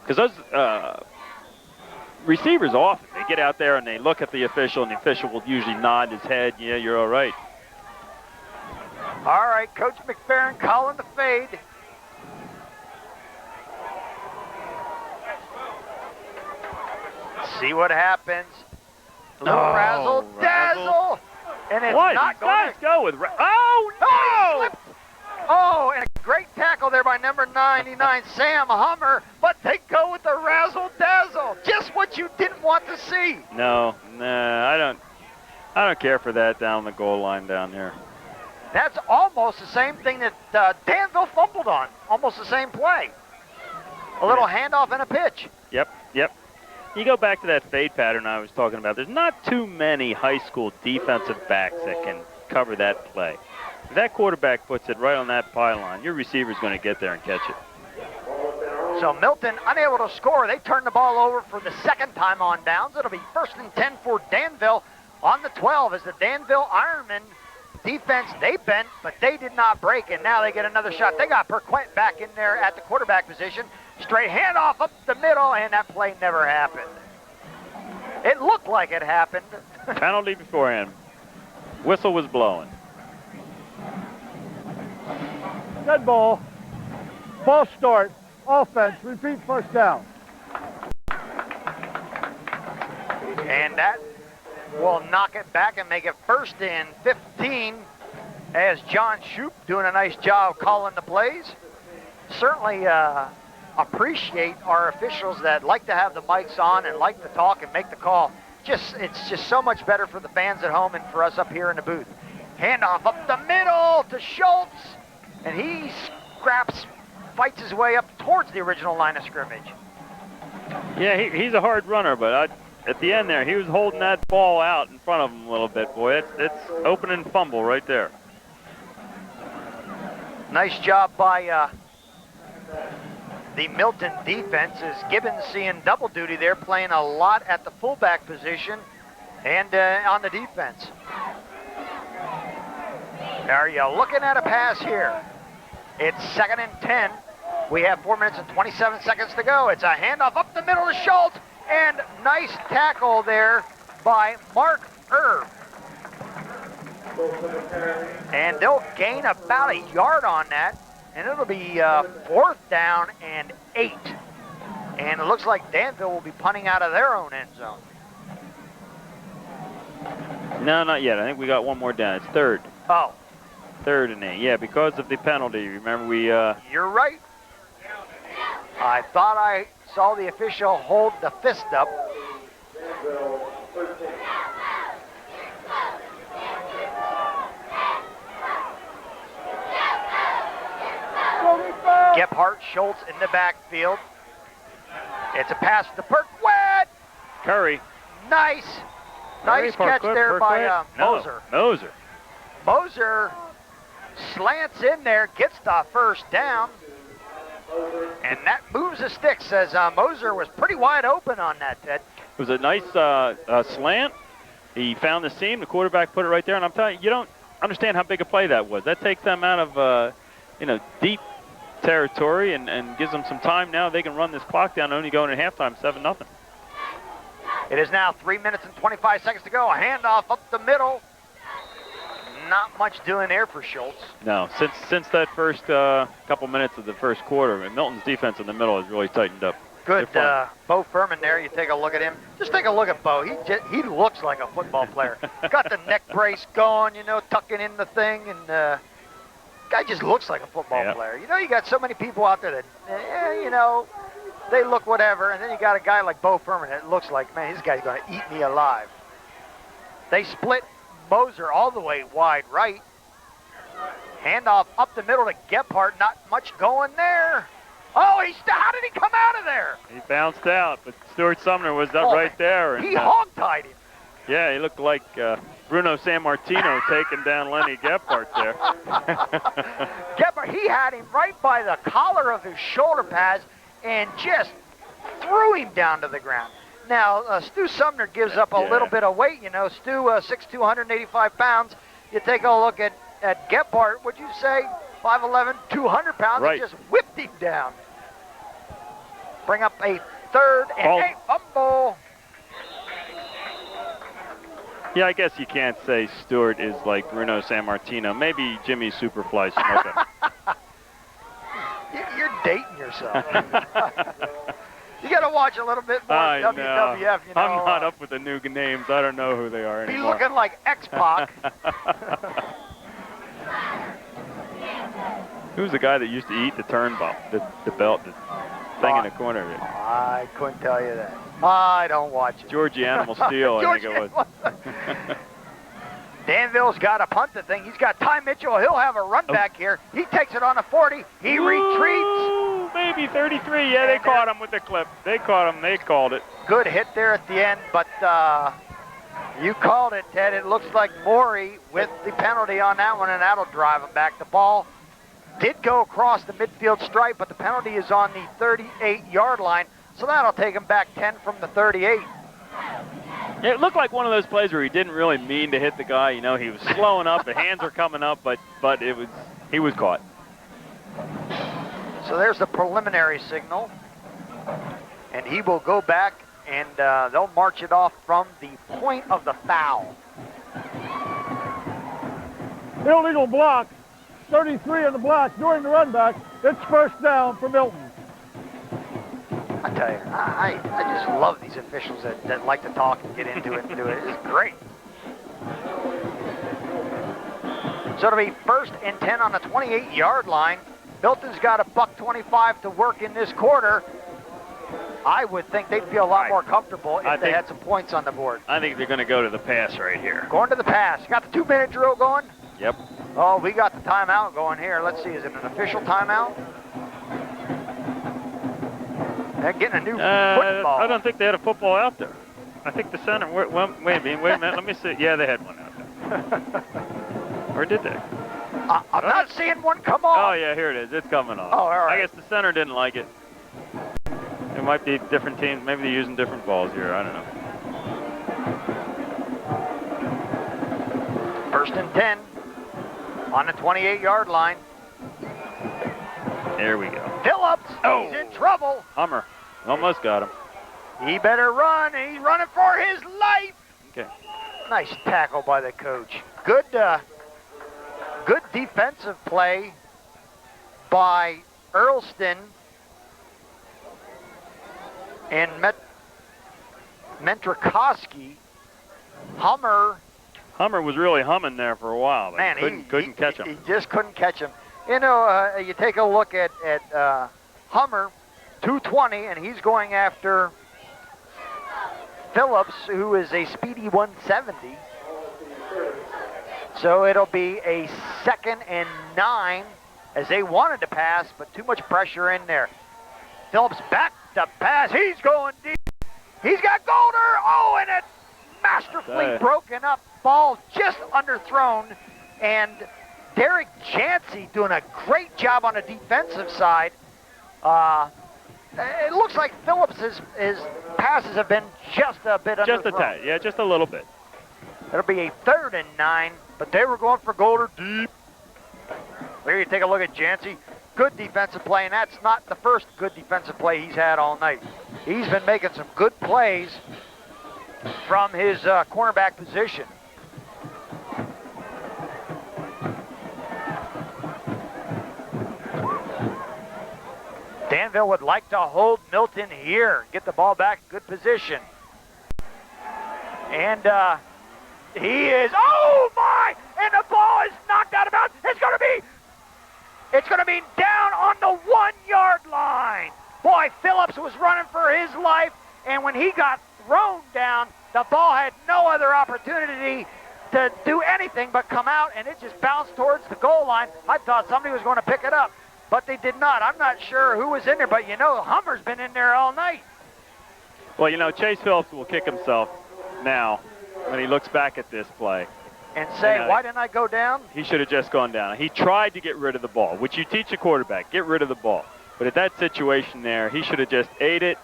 Because those receivers often, they get out there and they look at the official, and the official will usually nod his head, yeah, you're all right. All right, Coach McFerrin calling the fade. See what happens. A little razzle dazzle, and it's not going to go with. Oh no! Oh, and a great tackle there by number 99, Sam Hummer. But they go with the razzle dazzle, just what you didn't want to see. No, I don't care for that down the goal line down there. That's almost the same thing that Danville fumbled on. Almost the same play. A little handoff and a pitch. Yep. You go back to that fade pattern I was talking about. There's not too many high school defensive backs that can cover that play. If that quarterback puts it right on that pylon, your receiver's going to get there and catch it. So Milton unable to score. They turn the ball over for the second time on downs. It'll be 1st and 10 for Danville on the 12 as the Danville Ironmen defense, they bent, but they did not break, and now they get another shot. They got Perquent back in there at the quarterback position. Straight handoff up the middle, and that play never happened. It looked like it happened. Penalty beforehand. Whistle was blowing. Dead ball. False start. Offense. Repeat, 1st down. And that will knock it back and make it 1st and 15 as John Shoup doing a nice job calling the plays. Certainly appreciate our officials that like to have the mics on and like to talk and make the call. It's just so much better for the fans at home and for us up here in the booth. Handoff up the middle to Schultz, and he fights his way up towards the original line of scrimmage. Yeah, he's a hard runner, but at the end there, he was holding that ball out in front of him a little bit. Boy, it's open and fumble right there. Nice job by the Milton defense as Gibbons seeing double duty there, playing a lot at the fullback position and on the defense. Are you looking at a pass here? It's 2nd and 10. We have 4 minutes and 27 seconds to go. It's a handoff up the middle to Schultz, and nice tackle there by Mark Erb. And they'll gain about a yard on that. and it'll be 4th down and 8. And it looks like Danville will be punting out of their own end zone. No, not yet. I think we got one more down. It's 3rd. Oh. 3rd and 8. Yeah, because of the penalty. Remember, we... You're right. I thought I saw the official hold the fist up. Gephardt, Schultz in the backfield. It's a pass to Perquette. Curry. Nice. Nice catch there by Moser. Moser. Moser slants in there, gets the 1st down. And that moves the sticks, as Moser was pretty wide open on that, Ted. It was a nice slant. He found the seam. The quarterback put it right there. And I'm telling you, you don't understand how big a play that was. That takes them out of, deep territory and gives them some time now. They can run this clock down, only going at halftime, 7-0. It is now 3 minutes and 25 seconds to go. A handoff up the middle. Not much doing there for Schultz. No, since that first couple minutes of the first quarter, Milton's defense in the middle has really tightened up. Good, Bo Furman there. You take a look at him. Just take a look at Bo. He looks like a football player. Got the neck brace going, tucking in the thing, and guy just looks like a football player. You got so many people out there that, they look whatever, and then you got a guy like Bo Furman that looks like, man, this guy's going to eat me alive. They split Moser all the way wide right. Handoff up the middle to Gephardt. Not much going there. Oh, how did he come out of there? He bounced out, but Stuart Sumner was up right there. And, he hog-tied him. Yeah, he looked like Bruno Sammartino taking down Lenny Gephardt there. Gephardt, he had him right by the collar of his shoulder pads and just threw him down to the ground. Now, Stu Sumner gives up a little bit of weight. Stu, 6'2", 185 pounds. You take a look at Gephardt, would you say 5'11", 200 pounds, right. And just whipped him down. Bring up a 3rd and 8 fumble. Yeah, I guess you can't say Stewart is like Bruno Sammartino. Maybe Jimmy Superfly Smoka. You're dating yourself. You got to watch a little bit more WWF. I'm not up with the new names. I don't know who they are anymore. Be looking like X-Pac. Who's the guy that used to eat the turnbuckle, the belt, the thing in the corner of it? I couldn't tell you that. I don't watch it. Georgie Animal Steel, I think it was. Danville's got to punt the thing. He's got Ty Mitchell. He'll have a run back here. He takes it on a 40. He retreats. Maybe 33. Yeah, they caught him with the clip. They caught him. They called it. Good hit there at the end, but you called it, Ted. It looks like Morey with the penalty on that one, and that'll drive him back. The ball did go across the midfield stripe, but the penalty is on the 38-yard line, so that'll take him back 10 from the 38. It looked like one of those plays where he didn't really mean to hit the guy. He was slowing up. The hands were coming up, but he was caught. So there's the preliminary signal, and he will go back, and they'll march it off from the point of the foul. Illegal block, 33 on the block during the run back. It's 1st down for Milton. I tell you, I just love these officials that like to talk and get into it and do it. It's great. So it'll be 1st and 10 on the 28-yard line. Milton's got a $1.25 to work in this quarter. I would think they'd feel a lot more comfortable if they had some points on the board. I think they're going to go to the pass right here. Going to the pass. You got the 2-minute drill going? Yep. Oh, we got the timeout going here. Let's see, is it an official timeout? They're getting a new football. I don't think they had a football out there. I think the center, wait a minute, let me see. Yeah, they had one out there. Or did they? I'm not seeing one come off. Oh, yeah, here it is. It's coming off. Oh, all right. I guess the center didn't like it. It might be different teams. Maybe they're using different balls here. I don't know. 1st and 10 on the 28-yard line. There we go. Phillips, he's in trouble. Hummer. Almost got him. He better run. He's running for his life. Okay. Nice tackle by the coach. Good defensive play by Earlston and Mentrikoski. Hummer was really humming there for a while. But man, couldn't catch him. He just couldn't catch him. You know, you take a look at Hummer, 220, and he's going after Phillips, who is a speedy 170. So it'll be a 2nd and 9, as they wanted to pass, but too much pressure in there. Phillips back to pass. He's going deep. He's got Golder. Oh, and it masterfully broken up. Ball just underthrown. And Derek Jancy doing a great job on the defensive side. It looks like Phillips' his passes have been just a bit underthrown. Just a tad, yeah, just a little bit. It'll be a 3rd and 9, but they were going for Golder deep. There you take a look at Jancy. Good defensive play, and that's not the first good defensive play he's had all night. He's been making some good plays from his cornerback position. Danville would like to hold Milton here, get the ball back in good position. And he is, oh my! And the ball is knocked out of bounds. It's going to be down on the 1-yard line. Boy, Phillips was running for his life, and when he got thrown down, the ball had no other opportunity to do anything but come out, and it just bounced towards the goal line. I thought somebody was going to pick it up, but they did not. I'm not sure who was in there, but you know, Hummer's been in there all night. Well, you know, Chase Phillips will kick himself now when he looks back at this play. And say, why didn't I go down? He should have just gone down. He tried to get rid of the ball, which you teach a quarterback, get rid of the ball. But at that situation there, he should have just ate it.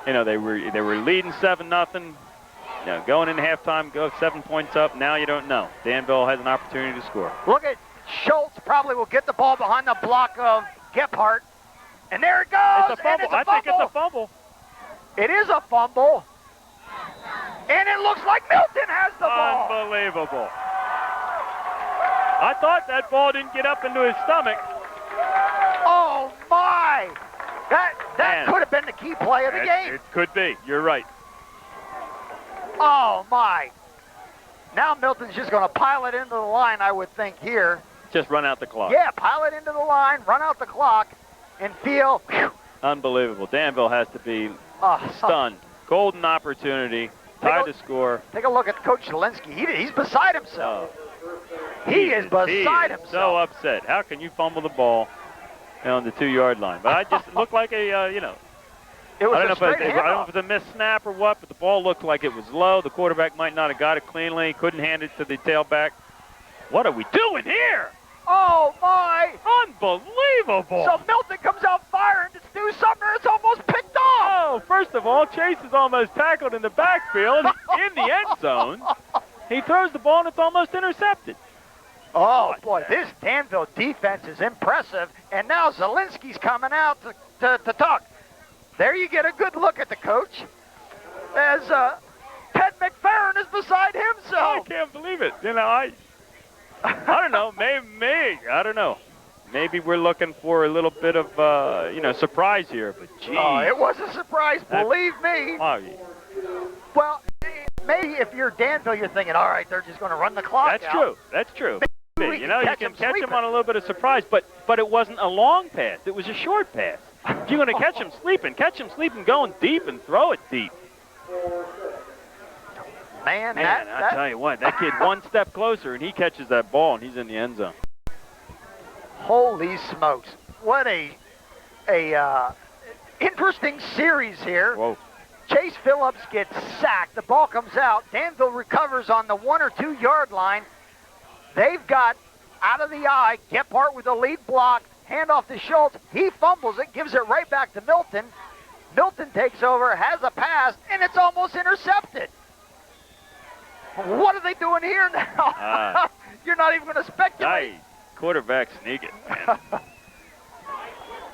You know, they were leading 7-0. You know, going into halftime, go 7 points up. Now you don't know. Danville has an opportunity to score. Look at Schultz, probably will get the ball behind the block of Gephardt. And there it goes. It's a fumble. I think it's a fumble. It is a fumble. And it looks like Milton has the ball. Unbelievable. I thought that ball didn't get up into his stomach. Oh, my. That could have been the key play of the game. It could be. You're right. Oh, my. Now Milton's just going to pile it into the line, I would think, here. Just run out the clock. Yeah, pile it into the line, run out the clock, and feel. Whew. Unbelievable. Danville has to be stunned. Golden opportunity. Tied to score. Take a look at Coach Zielinski. He's beside himself. He is beside himself. So upset. How can you fumble the ball on the 2-yard line? But I just looked like a, you know. It was I don't know if a it's a missed snap or what, but the ball looked like it was low. The quarterback might not have got it cleanly. Couldn't hand it to the tailback. What are we doing here? Oh, my. Unbelievable. So Milton comes out firing to do something, it's almost picked off. Oh, first of all, Chase is almost tackled in the backfield in the end zone. He throws the ball, and it's almost intercepted. Oh, boy, this Danville defense is impressive. And now Zielinski's coming out to talk. There you get a good look at the coach as Ted McFerrin is beside himself. I can't believe it. You know, I don't know. Maybe I don't know. Maybe we're looking for a little bit of, you know, surprise here. But geez. Oh, it was a surprise, believe me. Oh, well, maybe if you're Danville, you're thinking, all right, they're just going to run the clock out. That's true. That's true. Maybe you know, you can catch him on a little bit of surprise, but it wasn't a long pass. It was a short pass. If you're going to catch him sleeping, going deep and throw it deep. Man, I tell you what, that kid one step closer and he catches that ball and he's in the end zone. Holy smokes! What a interesting series here. Whoa. Chase Phillips gets sacked. The ball comes out. Danville recovers on the 1 or 2 yard line. They've got out of the eye. Gephardt with the lead block. Handoff to Schultz. He fumbles it, gives it right back to Milton. Milton takes over, has a pass, and it's almost intercepted. What are they doing here now? You're not even going to speculate. Quarterback sneaking, man.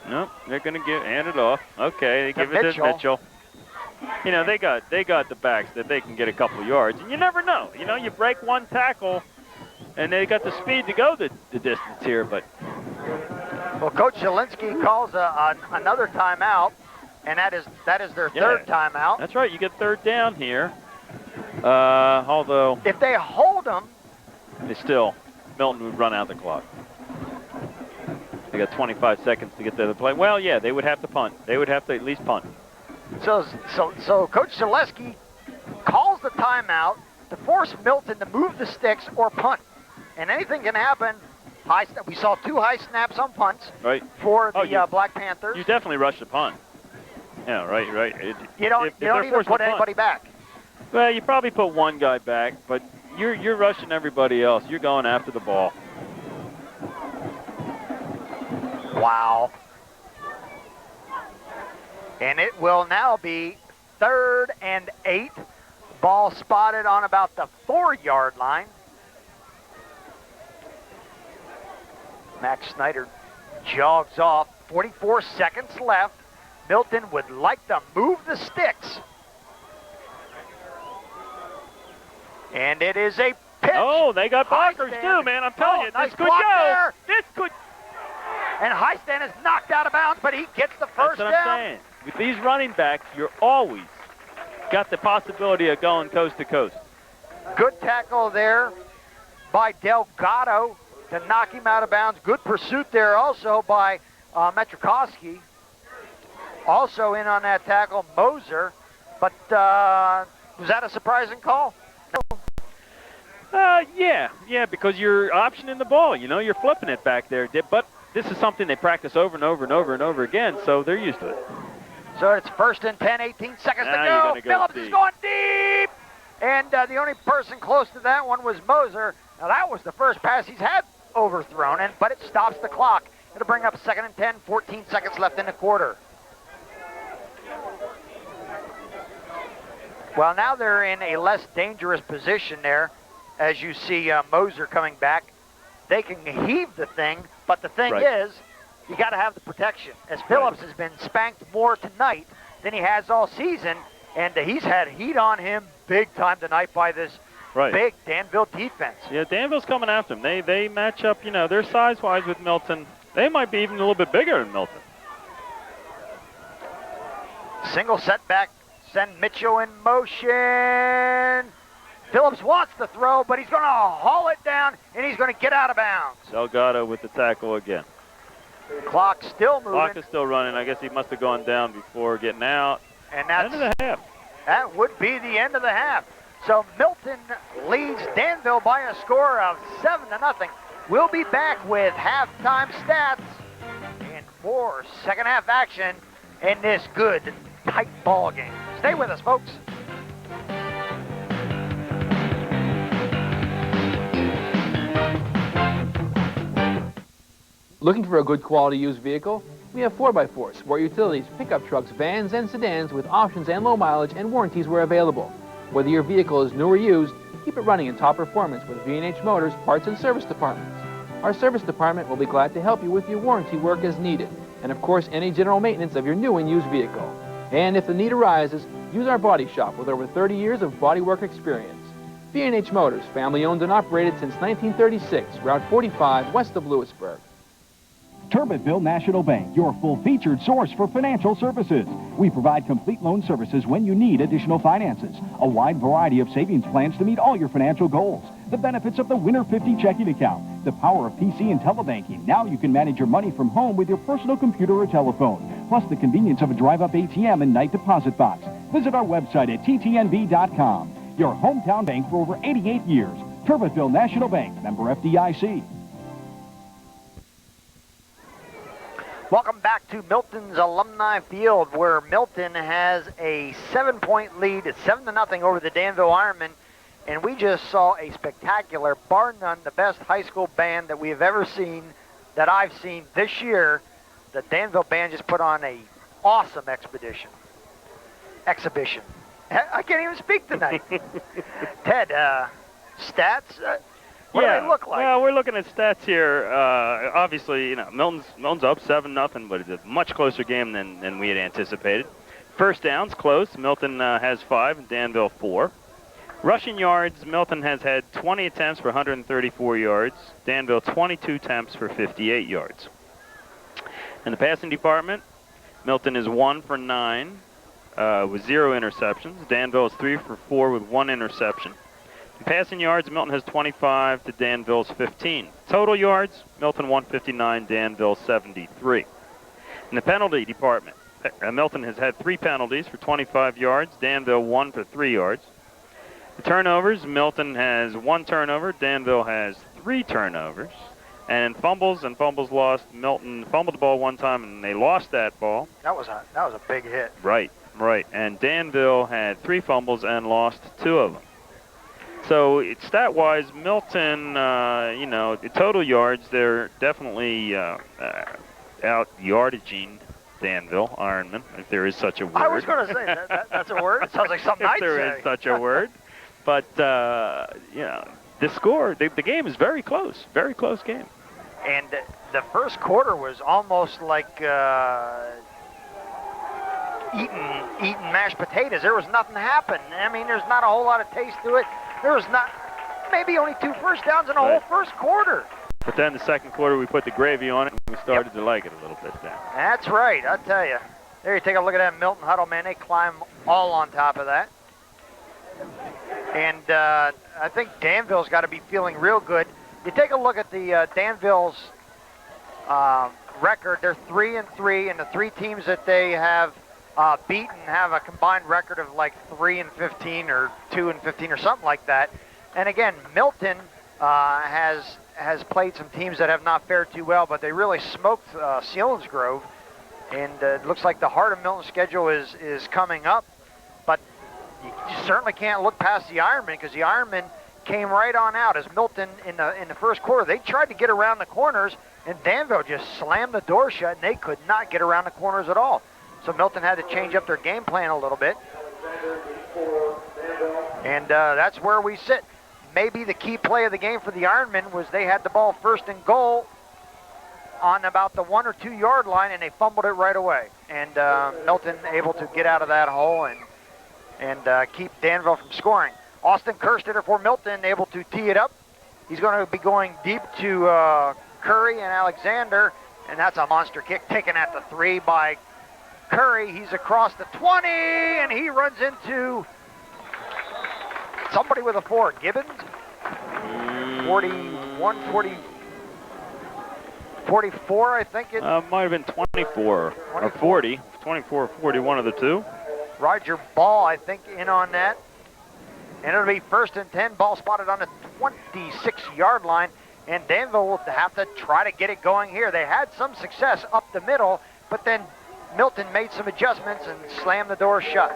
Nope, they're going to hand it off. Okay, they give it to Mitchell. You know, they got the backs that they can get a couple of yards, and you never know. You know, you break one tackle, and they got the speed to go the distance here, but Well, Coach Zielinski calls another timeout, and that is their third timeout. That's right. You get third down here. Although if they hold them, Milton would run out the clock. They got 25 seconds to get to the play. Well, yeah, they would have to punt. They would have to at least punt. So Coach Zaleski calls the timeout to force Milton to move the sticks or punt, and anything can happen. We saw 2 high snaps on punts for the Black Panthers. You definitely rush the punt. Yeah, right. You don't even put anybody back. Well, you probably put one guy back, but you're rushing everybody else. You're going after the ball. Wow. And it will now be 3rd and 8. Ball spotted on about the 4-yard line. Max Snyder jogs off. 44 seconds left. Milton would like to move the sticks. And it is a pitch. Oh, they got blockers too, man. I'm telling you, nice this could block go. There. This could. And Highstand is knocked out of bounds, but he gets the first down. That's what I'm saying. With these running backs, you're always got the possibility of going coast to coast. Good tackle there by Delgado to knock him out of bounds. Good pursuit there also by Metrikowski. Also in on that tackle, Moser. But was that a surprising call? Yeah, because you're optioning the ball. You know, you're flipping it back there. But this is something they practice over and over and over and over again, so they're used to it. So it's 1st and 10, 18 seconds Now to go. Phillips is going deep. And the only person close to that one was Moser. Now that was the first pass he's had overthrown, but it stops the clock. It'll bring up 2nd and 10, 14 seconds left in the quarter. Well, now they're in a less dangerous position there. As you see Moser coming back. They can heave the thing, but the thing is, you got to have the protection. As Phillips has been spanked more tonight than he has all season, and he's had heat on him big time tonight by this big Danville defense. Yeah, Danville's coming after him. They match up, you know, they're size-wise with Milton. They might be even a little bit bigger than Milton. Single setback, send Mitchell in motion. Phillips wants to throw, but he's going to haul it down, and he's going to get out of bounds. Delgado with the tackle again. Clock still moving. Clock is still running. I guess he must have gone down before getting out. And that's end of the half. That would be the end of the half. So Milton leads Danville by a score of 7-0. We'll be back with halftime stats and more second half action in this good, tight ball game. Stay with us, folks. Looking for a good quality used vehicle? We have 4x4s, sport utilities, pickup trucks, vans, and sedans with options and low mileage and warranties where available. Whether your vehicle is new or used, keep it running in top performance with V&H Motors Parts and Service Departments. Our service department will be glad to help you with your warranty work as needed, and of course any general maintenance of your new and used vehicle. And if the need arises, use our body shop with over 30 years of bodywork experience. V&H Motors, family owned and operated since 1936, Route 45, west of Lewisburg. Turbottville National Bank, your full-featured source for financial services. We provide complete loan services when you need additional finances. A wide variety of savings plans to meet all your financial goals. The benefits of the Winter 50 checking account. The power of PC and telebanking. Now you can manage your money from home with your personal computer or telephone. Plus the convenience of a drive-up ATM and night deposit box. Visit our website at ttnb.com. Your hometown bank for over 88 years. Turbottville National Bank, member FDIC. Welcome back to Milton's Alumni Field, where Milton has a 7-point lead at 7-0 over the Danville Ironmen. And we just saw a spectacular, bar none, the best high school band that we have ever seen, that I've seen this year. The Danville band just put on a awesome exhibition. I can't even speak tonight. Ted, stats? What do they look like? Well, we're looking at stats here. Obviously, you know, Milton's up 7-0, but it's a much closer game than we had anticipated. First downs, close. Milton has 5 and Danville 4. Rushing yards, Milton has had 20 attempts for 134 yards. Danville 22 attempts for 58 yards. In the passing department, Milton is 1 for 9 with 0 interceptions. Danville is 3 for 4 with 1 interception. In passing yards, Milton has 25 to Danville's 15. Total yards, Milton 159, Danville 73. In the penalty department, Milton has had 3 penalties for 25 yards, Danville 1 for 3 yards. The turnovers, Milton has 1 turnover, Danville has 3 turnovers. And in fumbles and fumbles lost, Milton fumbled the ball 1 time and they lost that ball. That was a big hit. Right. And Danville had 3 fumbles and lost 2 of them. So stat-wise, Milton, the total yards, they're definitely out-yardaging Danville, Ironmen, if there is such a word. I was going to say, that's a word. It sounds like something I'd say. If there is such a word. But, the score, the game is very close game. And the first quarter was almost like eating mashed potatoes. There was nothing happening. I mean, there's not a whole lot of taste to it. There was maybe only 2 first downs in the whole first quarter. But then the second quarter, we put the gravy on it, and we started to like it a little bit then. That's right, I'll tell you. There you take a look at that Milton huddle, man. They climb all on top of that. And I think Danville's got to be feeling real good. You take a look at the Danville's record. They're 3-3, and the 3 teams that they have beaten have a combined record of like 3-15 or 2-15 or something like that. And again, Milton has played some teams that have not fared too well, but they really smoked Selinsgrove. And it looks like the heart of Milton's schedule is coming up. But you certainly can't look past the Ironmen, because the Ironmen came right on out. As Milton in the first quarter, they tried to get around the corners, and Danville just slammed the door shut, and they could not get around the corners at all. So Milton had to change up their game plan a little bit. And that's where we sit. Maybe the key play of the game for the Ironmen was they had the ball 1st and goal on about the 1 or 2 yard line, and they fumbled it right away. And Milton able to get out of that hole and keep Danville from scoring. Austin Kerstetter for Milton, able to tee it up. He's going to be going deep to Curry and Alexander, and that's a monster kick taken at the 3 by Curry. He's across the 20, and he runs into somebody with a 4. Gibbons? 41, 40, 44, I think it might have been 24 or 40. 24 or 40, one of the 2. Roger Ball, I think, in on that. And it'll be 1st and 10. Ball spotted on the 26-yard line. And Danville will have to try to get it going here. They had some success up the middle, but then Milton made some adjustments and slammed the door shut.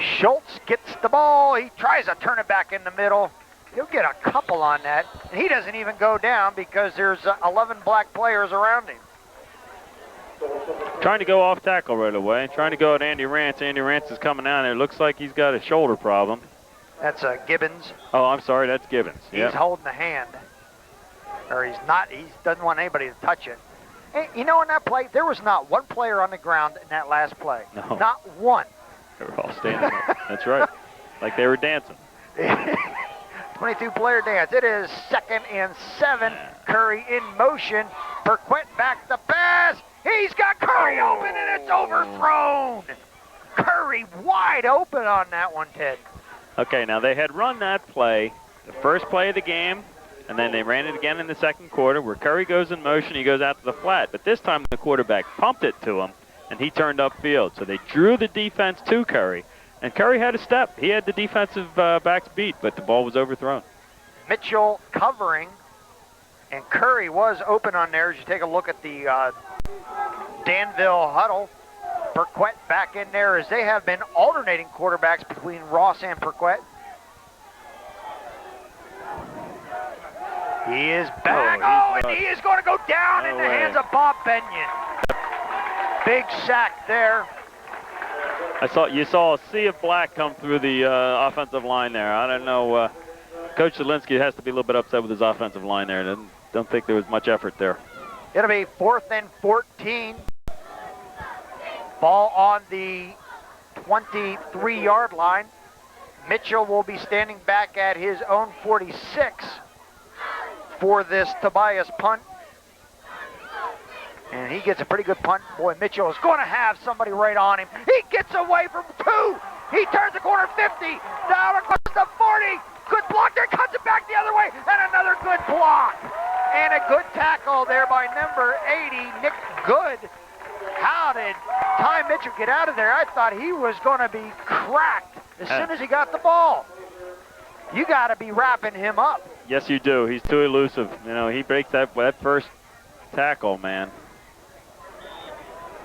Schultz gets the ball. He tries to turn it back in the middle. He'll get a couple on that. And he doesn't even go down because there's 11 black players around him. Trying to go off tackle right away. Trying to go at Andy Rance. Andy Rance is coming down there. Looks like he's got a shoulder problem. That's Gibbons. Oh, I'm sorry. That's Gibbons. He's holding the hand. Or he's not. He doesn't want anybody to touch it. And, you know, in that play, there was not one player on the ground in that last play. No. Not one. They were all standing up. That's right. Like they were dancing. 22-player dance. It is 2nd and 7. Curry in motion. Burquette back the pass. He's got Curry open, and it's overthrown. Curry wide open on that one, Ted. Okay, now they had run that play, the first play of the game, and then they ran it again in the second quarter where Curry goes in motion, he goes out to the flat. But this time the quarterback pumped it to him, and he turned upfield. So they drew the defense to Curry, and Curry had a step. He had the defensive backs beat, but the ball was overthrown. Mitchell covering, and Curry was open on there. As you take a look at the Danville huddle, Burquette back in there as they have been alternating quarterbacks between Ross and Burquette. He is back. And he is going to go down in the hands of Bob Benyon. Big sack there. You saw a sea of black come through the offensive line there. I don't know. Coach Zielinski has to be a little bit upset with his offensive line there. Don't think there was much effort there. It'll be 4th and 14. Ball on the 23-yard line. Mitchell will be standing back at his own 46. for this Tobias punt. And he gets a pretty good punt. Boy, Mitchell is going to have somebody right on him. He gets away from 2. He turns the corner 50, down across the 40. Good block there, cuts it back the other way, and another good block. And a good tackle there by number 80, Nick Good. How did Ty Mitchell get out of there? I thought he was going to be cracked as soon as he got the ball. You got to be wrapping him up. Yes, you do. He's too elusive. You know, he breaks that first tackle, man.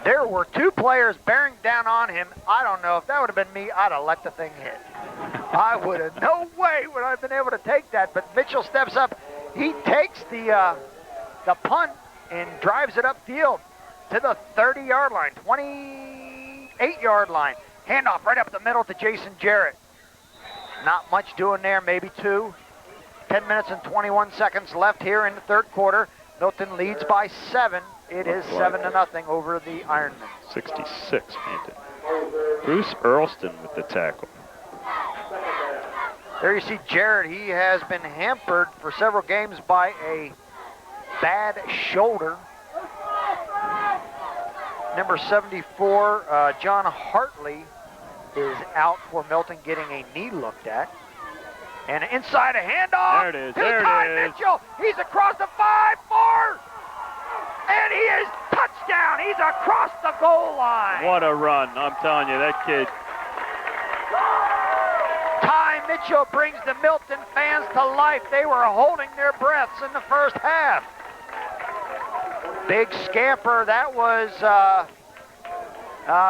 There were 2 players bearing down on him. I don't know. If that would have been me, I'd have let the thing hit. I would have. No way would I have been able to take that. But Mitchell steps up. He takes the punt and drives it upfield to the 30-yard line, 28-yard line. Handoff right up the middle to Jason Jarrett. Not much doing there, maybe 2. 10 minutes and 21 seconds left here in the third quarter. Milton leads by 7. It is 7-0 over the Ironmen. 66, Milton. Bruce Earlston with the tackle. There you see Jarrett. He has been hampered for several games by a bad shoulder. Number 74, John Hartley, is out for Milton, getting a knee looked at. And inside a handoff. There it is. To There Ty it is. Mitchell. He's across the 5-4. And he is touchdown. He's across the goal line. What a run. I'm telling you, that kid. Ty Mitchell brings the Milton fans to life. They were holding their breaths in the first half. Big scamper. That was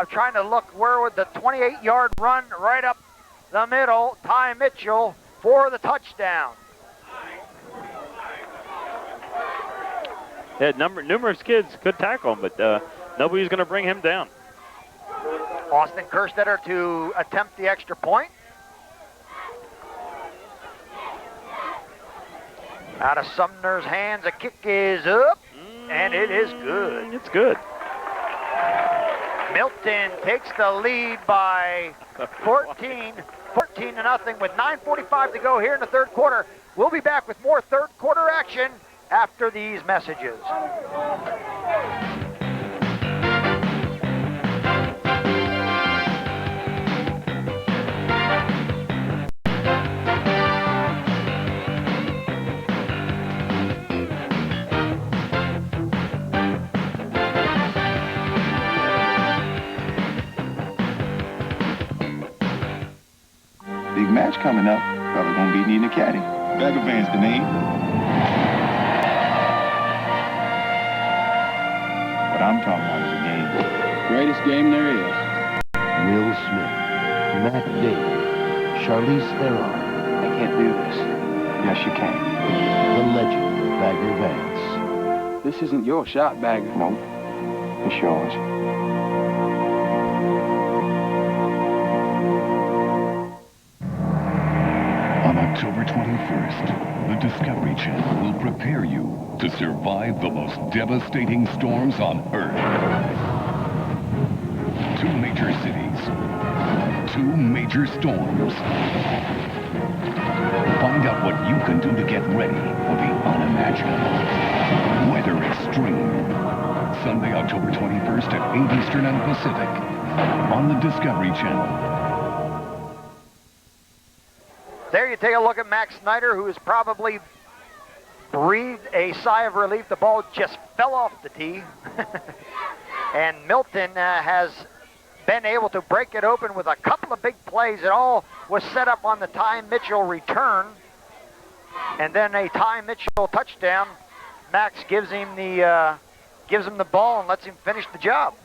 trying to look where would the 28-yard run right up the middle. Ty Mitchell for the touchdown. Had numerous kids could tackle him, but nobody's going to bring him down. Austin Kerstetter to attempt the extra point. Out of Sumner's hands, a kick is up, and it is good. It's good. Milton takes the lead by 14-0 with 9:45 to go here in the third quarter. We'll be back with more third quarter action after these messages. Big match coming up. Probably gonna be needing a caddy. Bag of Vans, Deneen. What I'm talking about is a game. Greatest game there is. Will Smith, Matt Damon, Charlize Theron. I can't do this. Yes, you can. The legend, Bagger Vance. This isn't your shot, Bagger. Nope. It's yours. On October 21st, the Discovery Channel will prepare you to survive the most devastating storms on Earth. 2 major cities, 2 major storms. Find out what you can do to get ready for the unimaginable. Weather Extreme. Sunday, October 21st at 8 Eastern and Pacific on the Discovery Channel. There you take a look at Max Snyder, who has probably breathed a sigh of relief. The ball just fell off the tee. And Milton has been able to break it open with a couple of big plays. It all was set up on the Ty Mitchell return. And then a Ty Mitchell touchdown. Max gives him the ball and lets him finish the job.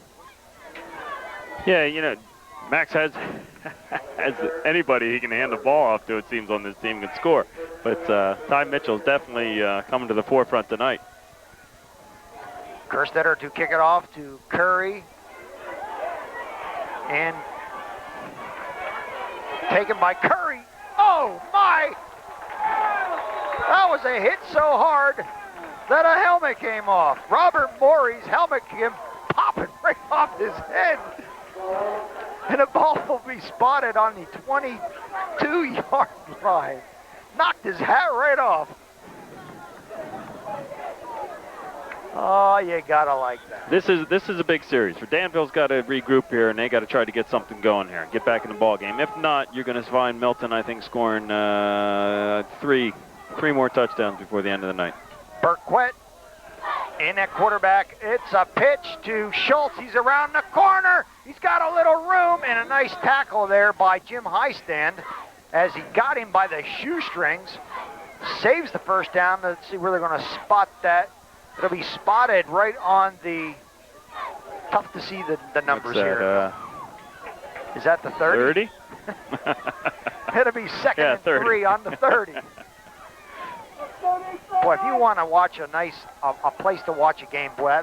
Yeah, you know, Max has anybody he can hand the ball off to, it seems, on this team can score. But Ty Mitchell's definitely coming to the forefront tonight. Kerstetter to kick it off to Curry. And taken by Curry. Oh, my! That was a hit so hard that a helmet came off. Robert Morey's helmet came popping right off his head. And the ball will be spotted on the 22-yard line. Knocked his hat right off. Oh, you gotta like that. This is a big series. For Danville's got to regroup here, and they got to try to get something going here, get back in the ball game. If not, you're going to find Milton, I think, scoring three more touchdowns before the end of the night. Burquette in at quarterback. It's a pitch to Schultz. He's around the corner. He's got a little room, and a nice tackle there by Jim Highstand as he got him by the shoestrings. Saves the first down. Let's see where they're going to spot that. It'll be spotted right on the, tough to see the numbers here. Is that the 30? 30? It'll be second and 3 on the 30. Boy, if you want to watch a place to watch a game, boy,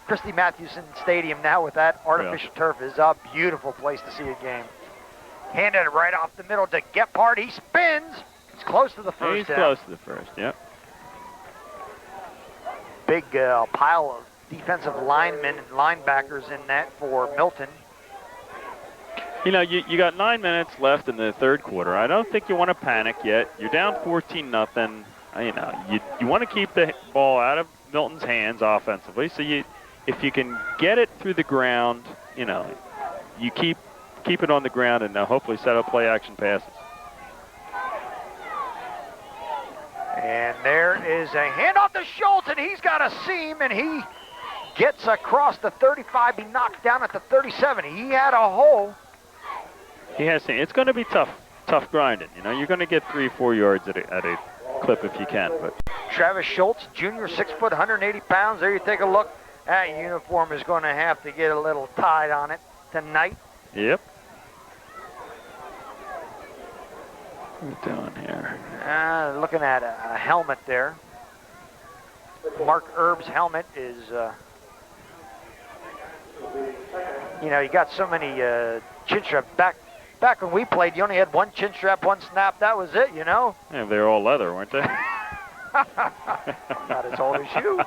Christy Mathewson Stadium now with that artificial turf is a beautiful place to see a game. Handed it right off the middle to Gephardt. He spins. He's close to the first He's down. close to the first, yep. Big pile of defensive linemen and linebackers in that for Milton. You know, you got 9 minutes left in the third quarter. I don't think you want to panic yet. You're down 14-0. You know, you want to keep the ball out of Milton's hands offensively. So if you can get it through the ground, you know, you keep it on the ground and hopefully set up play action passes. And there is a handoff to Schultz, and he's got a seam, and he gets across the 35. He knocked down at the 37. He had a hole. He has seen. It's going to be tough grinding. You know, you're going to get 3-4 yards at a clip if you can. But Travis Schultz, junior, 6 foot, 180 pounds. There you take a look. That uniform is going to have to get a little tied on it tonight. Yep. What are we doing here? Looking at a helmet there. Mark Erb's helmet is, you know, you got so many chin straps. Back when we played, you only had one chin strap, one snap. That was it, you know? Yeah, they were all leather, weren't they? Not as old as you.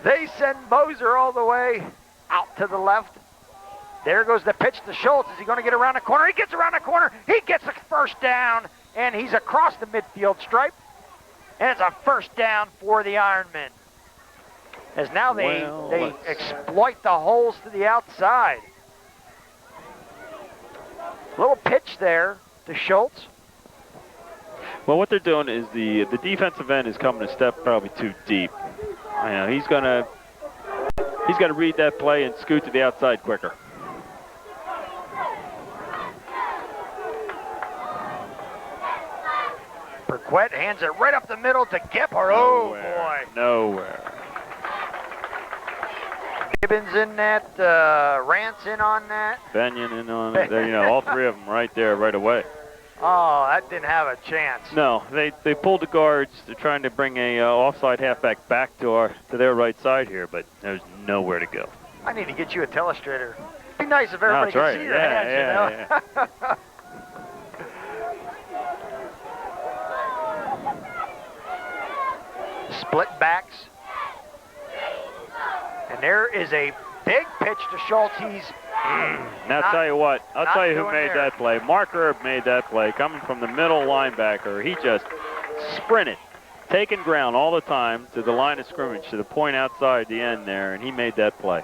They send Moser all the way out to the left. There goes the pitch to Schultz. Is he going to get around the corner? He gets around the corner. He gets the first down, and he's across the midfield stripe. And it's a first down for the Ironmen. As now they exploit the holes to the outside. Little pitch there to Schultz. Well, what they're doing is the defensive end is coming a step probably too deep. You know, he's got to read that play and scoot to the outside quicker. Burquette hands it right up the middle to Gephardt. Oh, boy. Nowhere. Gibbons in that, Rance in on that. Benyon in on it. You know, all three of them right there right away. Oh, that didn't have a chance. No, they pulled the guards. They're trying to bring a offside halfback back to their right side here, but there's nowhere to go. I need to get you a telestrator. It'd be nice if everybody could see your hands, you know? Yeah. Split backs. And there is a big pitch to Schultz. He's now I'll tell you what. I'll tell you who made that play. Mark Erb made that play. Coming from the middle linebacker, he just sprinted, taking ground all the time to the line of scrimmage, to the point outside the end there, and he made that play.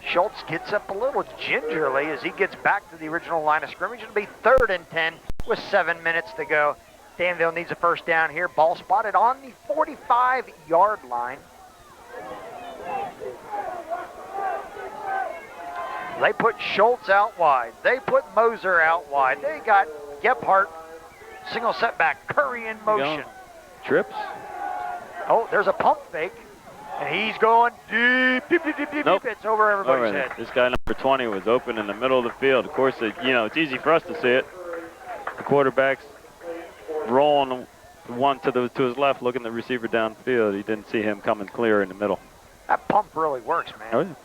Schultz gets up a little gingerly as he gets back to the original line of scrimmage. It'll be 3rd and 10 with 7 minutes to go. Danville needs a first down here. Ball spotted on the 45-yard line. They put Schultz out wide. They put Moser out wide. They got Gephardt, single setback, Curry in motion. Trips. Oh, there's a pump fake, and he's going deep, deep. Nope. It's over everybody's head. This guy number 20 was open in the middle of the field. Of course, it's easy for us to see it. The quarterback's rolling one to his left, looking the receiver downfield. He didn't see him coming clear in the middle. That pump really works, man. Oh, yeah.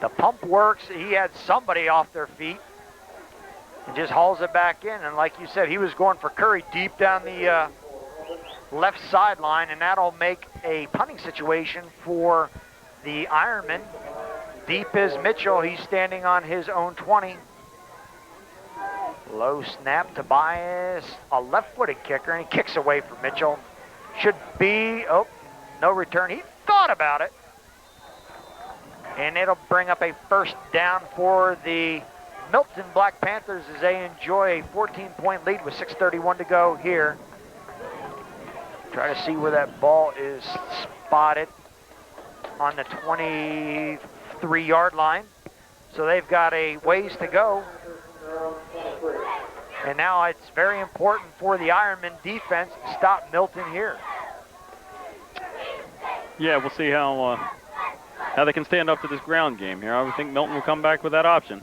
The pump works. He had somebody off their feet and just hauls it back in. And like you said, he was going for Curry deep down the left sideline, and that'll make a punting situation for the Ironmen. Deep is Mitchell. He's standing on his own 20. Low snap, Tobias, a left-footed kicker, and he kicks away from Mitchell. Should be, oh, no return. He thought about it. And it'll bring up a first down for the Milton Black Panthers as they enjoy a 14-point lead with 6:31 to go here. Try to see where that ball is spotted on the 23-yard line. So they've got a ways to go. And now it's very important for the Ironmen defense to stop Milton here. Yeah, we'll see how they can stand up to this ground game here. I would think Milton will come back with that option.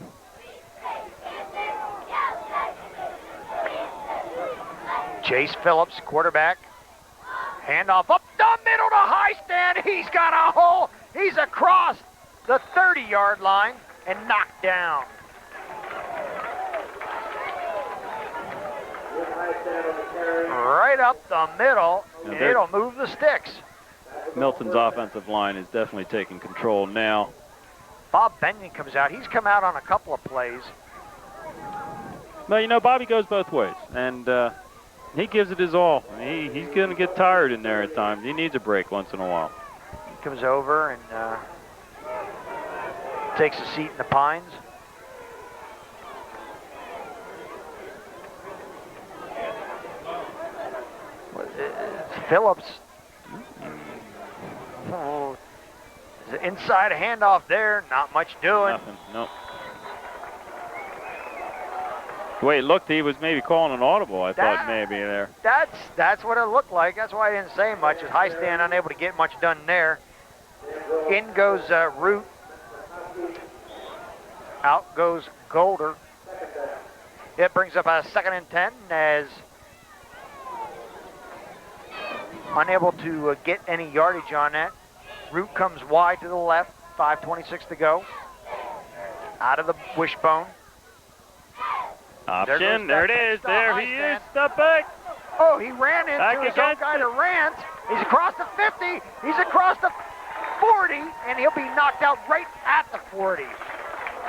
Chase Phillips, quarterback. Handoff up the middle to Highstand. He's got a hole. He's across the 30-yard line and knocked down. Right up the middle, and it'll move the sticks. Milton's offensive line is definitely taking control now. Bob Benyon comes out. He's come out on a couple of plays. Well, you know, Bobby goes both ways, and he gives it his all. He's going to get tired in there at times. He needs a break once in a while. He comes over and takes a seat in the pines. Phillips. Oh, the inside handoff there. Not much doing. Nothing. Nope. The way it looked, he was maybe calling an audible. I thought maybe there. That's what it looked like. That's why I didn't say much. As Highstand unable to get much done there. In goes Root. Out goes Golder. It brings up a 2nd and 10 as unable to get any yardage on that. Root comes wide to the left. 5:26 to go. Out of the wishbone. Option, there it is, there he is, step back. Oh, he ran into his own guy to Rant. He's across the 50, he's across the 40, and he'll be knocked out right at the 40.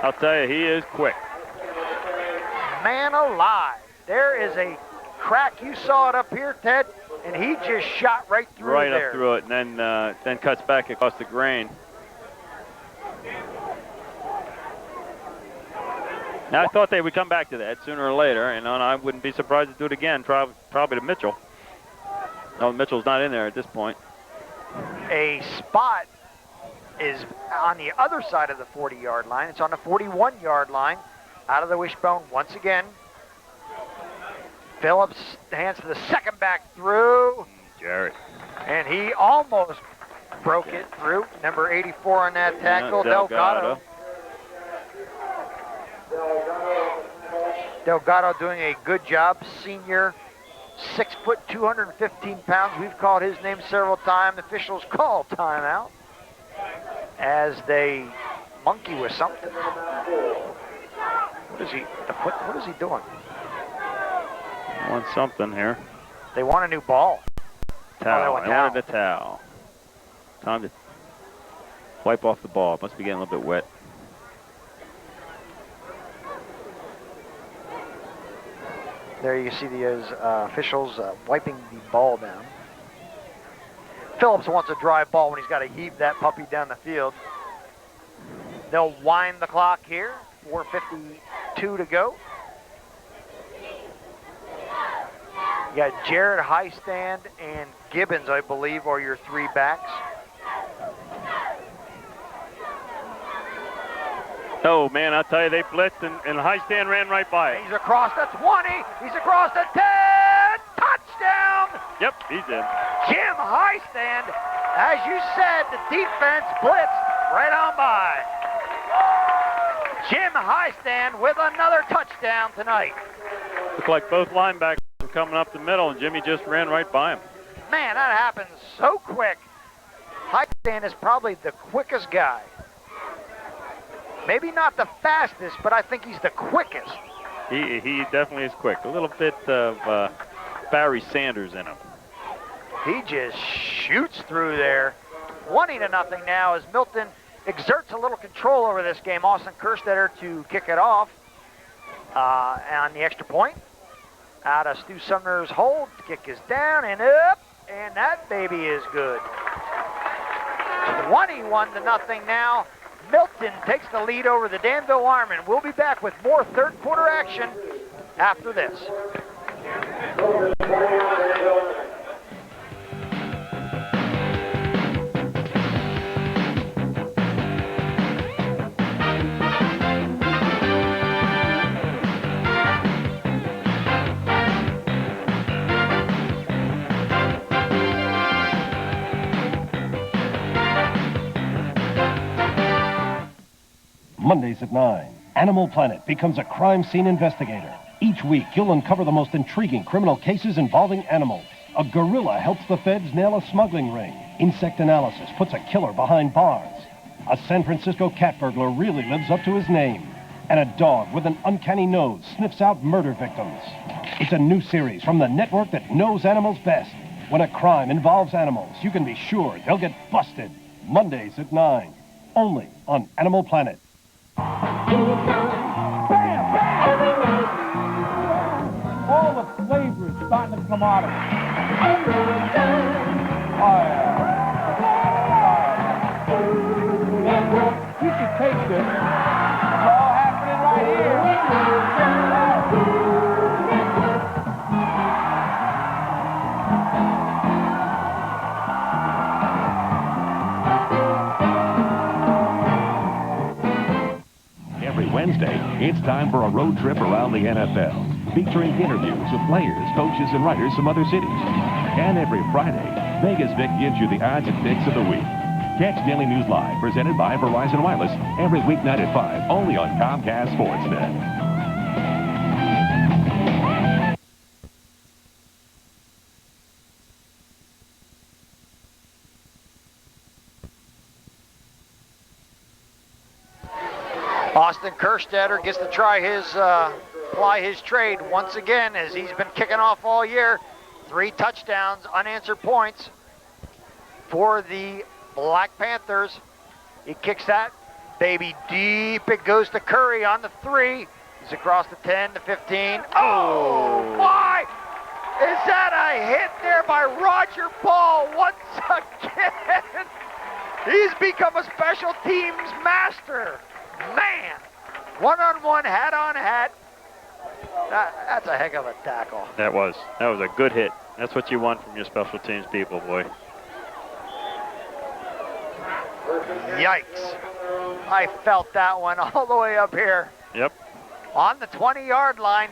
I'll tell you, he is quick. Man alive, there is a crack. You saw it up here, Ted, and he just shot right through there. Right up through it, and then cuts back across the grain. Now, I thought they would come back to that sooner or later, and I wouldn't be surprised to do it again, probably to Mitchell. No, Mitchell's not in there at this point. A spot is on the other side of the 40-yard line. It's on the 41-yard line. Out of the wishbone once again. Phillips hands to the second back through. Jarrett. And he almost broke it through. Number 84 on that tackle, Delgado. Delgado doing a good job. Senior, 6 foot, 215 pounds. We've called his name several times. Officials call timeout as they monkey with something. What is he? What is he doing? Want something here. They want a new ball. Towel. I wanted a towel. Time to wipe off the ball. It must be getting a little bit wet. There you see the officials wiping the ball down. Phillips wants a dry ball when he's got to heave that puppy down the field. They'll wind the clock here. 4:52 to go. You got Jared, Highstand, and Gibbons, I believe, are your 3 backs. Oh, man, I'll tell you, they blitzed, and Highstand ran right by it. He's across the 20. He's across the 10. Touchdown! Yep, he's in. Jim Highstand, as you said, the defense blitzed right on by. Jim Highstand with another touchdown tonight. Looked like both linebackers were coming up the middle, and Jimmy just ran right by him. Man, that happens so quick. Highstand is probably the quickest guy. Maybe not the fastest, but I think he's the quickest. He definitely is quick. A little bit of Barry Sanders in him. He just shoots through there. 20-0 now as Milton exerts a little control over this game. Austin Kerstetter to kick it off. on the extra point. Out of Stu Sumner's hold. Kick is down and up, and that baby is good. 21-0 now. Milton takes the lead over the Danville Ironmen. We'll be back with more third quarter action after this. Mondays at 9, Animal Planet becomes a crime scene investigator. Each week, you'll uncover the most intriguing criminal cases involving animals. A gorilla helps the feds nail a smuggling ring. Insect analysis puts a killer behind bars. A San Francisco cat burglar really lives up to his name. And a dog with an uncanny nose sniffs out murder victims. It's a new series from the network that knows animals best. When a crime involves animals, you can be sure they'll get busted. Mondays at 9, only on Animal Planet. All the flavor is starting to come out of it. Oh, yeah. You should taste this. It's all happening right here. Every Wednesday, it's time for a road trip around the NFL, featuring interviews with players, coaches, and writers from other cities. And every Friday, Vegas Vic gives you the odds and picks of the week. Catch Daily News Live, presented by Verizon Wireless, every weeknight at 5, only on Comcast Sportsnet. Austin Kerstetter gets to try his, ply his trade once again as he's been kicking off all year. 3 touchdowns, unanswered points for the Black Panthers. He kicks that baby deep. It goes to Curry on the 3. He's across the 10, the 15. Oh, my! Is that a hit there by Roger Ball once again? He's become a special teams master. Man, one-on-one, hat-on-hat. That's a heck of a tackle. That was a good hit. That's what you want from your special teams people, boy. Yikes. I felt that one all the way up here. Yep. On the 20-yard line,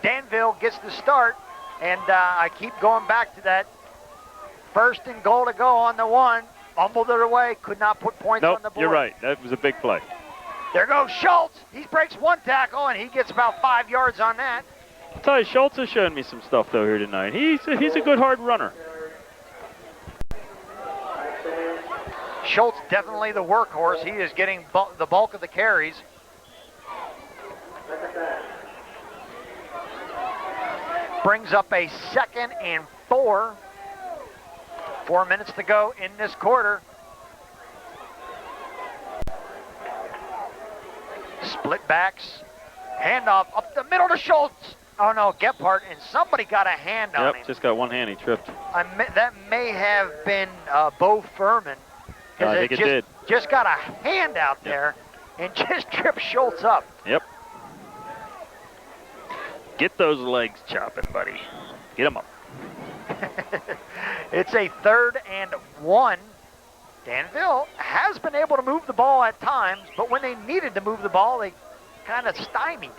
Danville gets the start, and I keep going back to that 1st and goal to go on the 1. Fumbled it away, could not put points on the board. You're right. That was a big play. There goes Schultz. He breaks 1 tackle, and he gets about 5 yards on that. I'll tell you, Schultz has shown me some stuff, though, here tonight. He's a good hard runner. Schultz definitely the workhorse. He is getting the bulk of the carries. Brings up a 2nd and 4. 4 minutes to go in this quarter. Split backs. Handoff up the middle to Schultz. Oh, no, Gephardt, and somebody got a hand on him. Yep, just got one hand. He tripped. That may have been Bo Furman. I think it did. Just got a hand out there and just tripped Schultz up. Yep. Get those legs chopping, buddy. Get them up. It's a 3rd and 1. Danville has been able to move the ball at times, but when they needed to move the ball, they kind of stymied.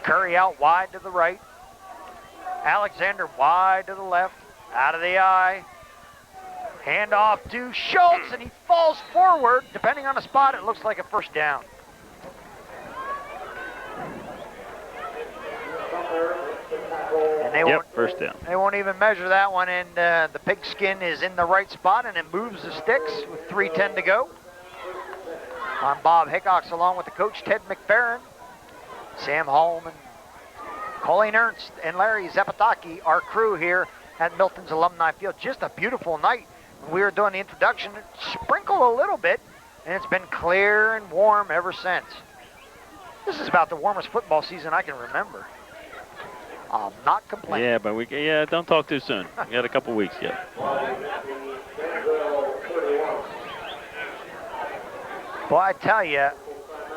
Curry out wide to the right. Alexander wide to the left. Out of the eye. Hand off to Schultz, and he falls forward. Depending on the spot, it looks like a 1st down. And first down. They won't even measure that one, and the pigskin is in the right spot, and it moves the sticks with 3:10 to go. I'm Bob Hickox, along with the coach, Ted McFerrin, Sam Holman, Colleen Ernst, and Larry Zapataki, our crew here at Milton's Alumni Field. Just a beautiful night. We were doing the introduction. It sprinkled a little bit, and it's been clear and warm ever since. This is about the warmest football season I can remember. I'm not complaining. Yeah, but don't talk too soon. We got a couple weeks yet. Boy, I tell you,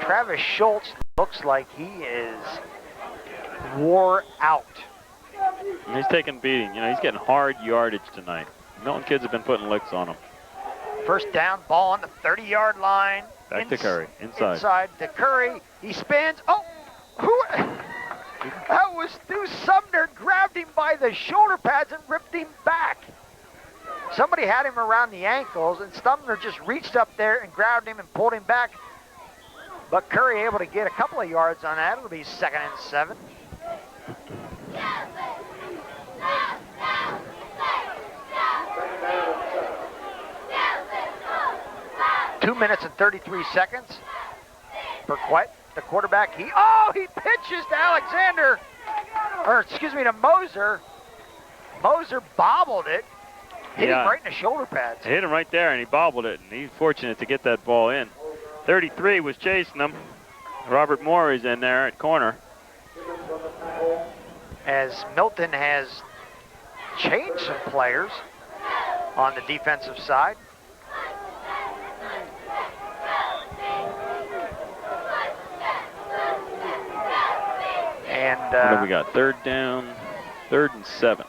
Travis Schultz looks like he is wore out. And he's taking beating. You know, he's getting hard yardage tonight. Milton kids have been putting licks on him. First down, ball on the 30-yard line. Back to Curry, inside. Inside to Curry. He spins. Oh, that was Stu Sumner, grabbed him by the shoulder pads and ripped him back. Somebody had him around the ankles, and Sumner just reached up there and grabbed him and pulled him back. But Curry able to get a couple of yards on that. It'll be 2nd and 7. Two minutes and 33 seconds. Burquette, the quarterback, he pitches to Alexander, or excuse me, to Moser. Moser bobbled it, hit him right in the shoulder pads. Hit him right there, and he bobbled it, and he's fortunate to get that ball in. 33 was chasing him. Robert Moore is in there at corner. As Milton has changed some players on the defensive side. And what do we got? 3rd down, 3rd and 7.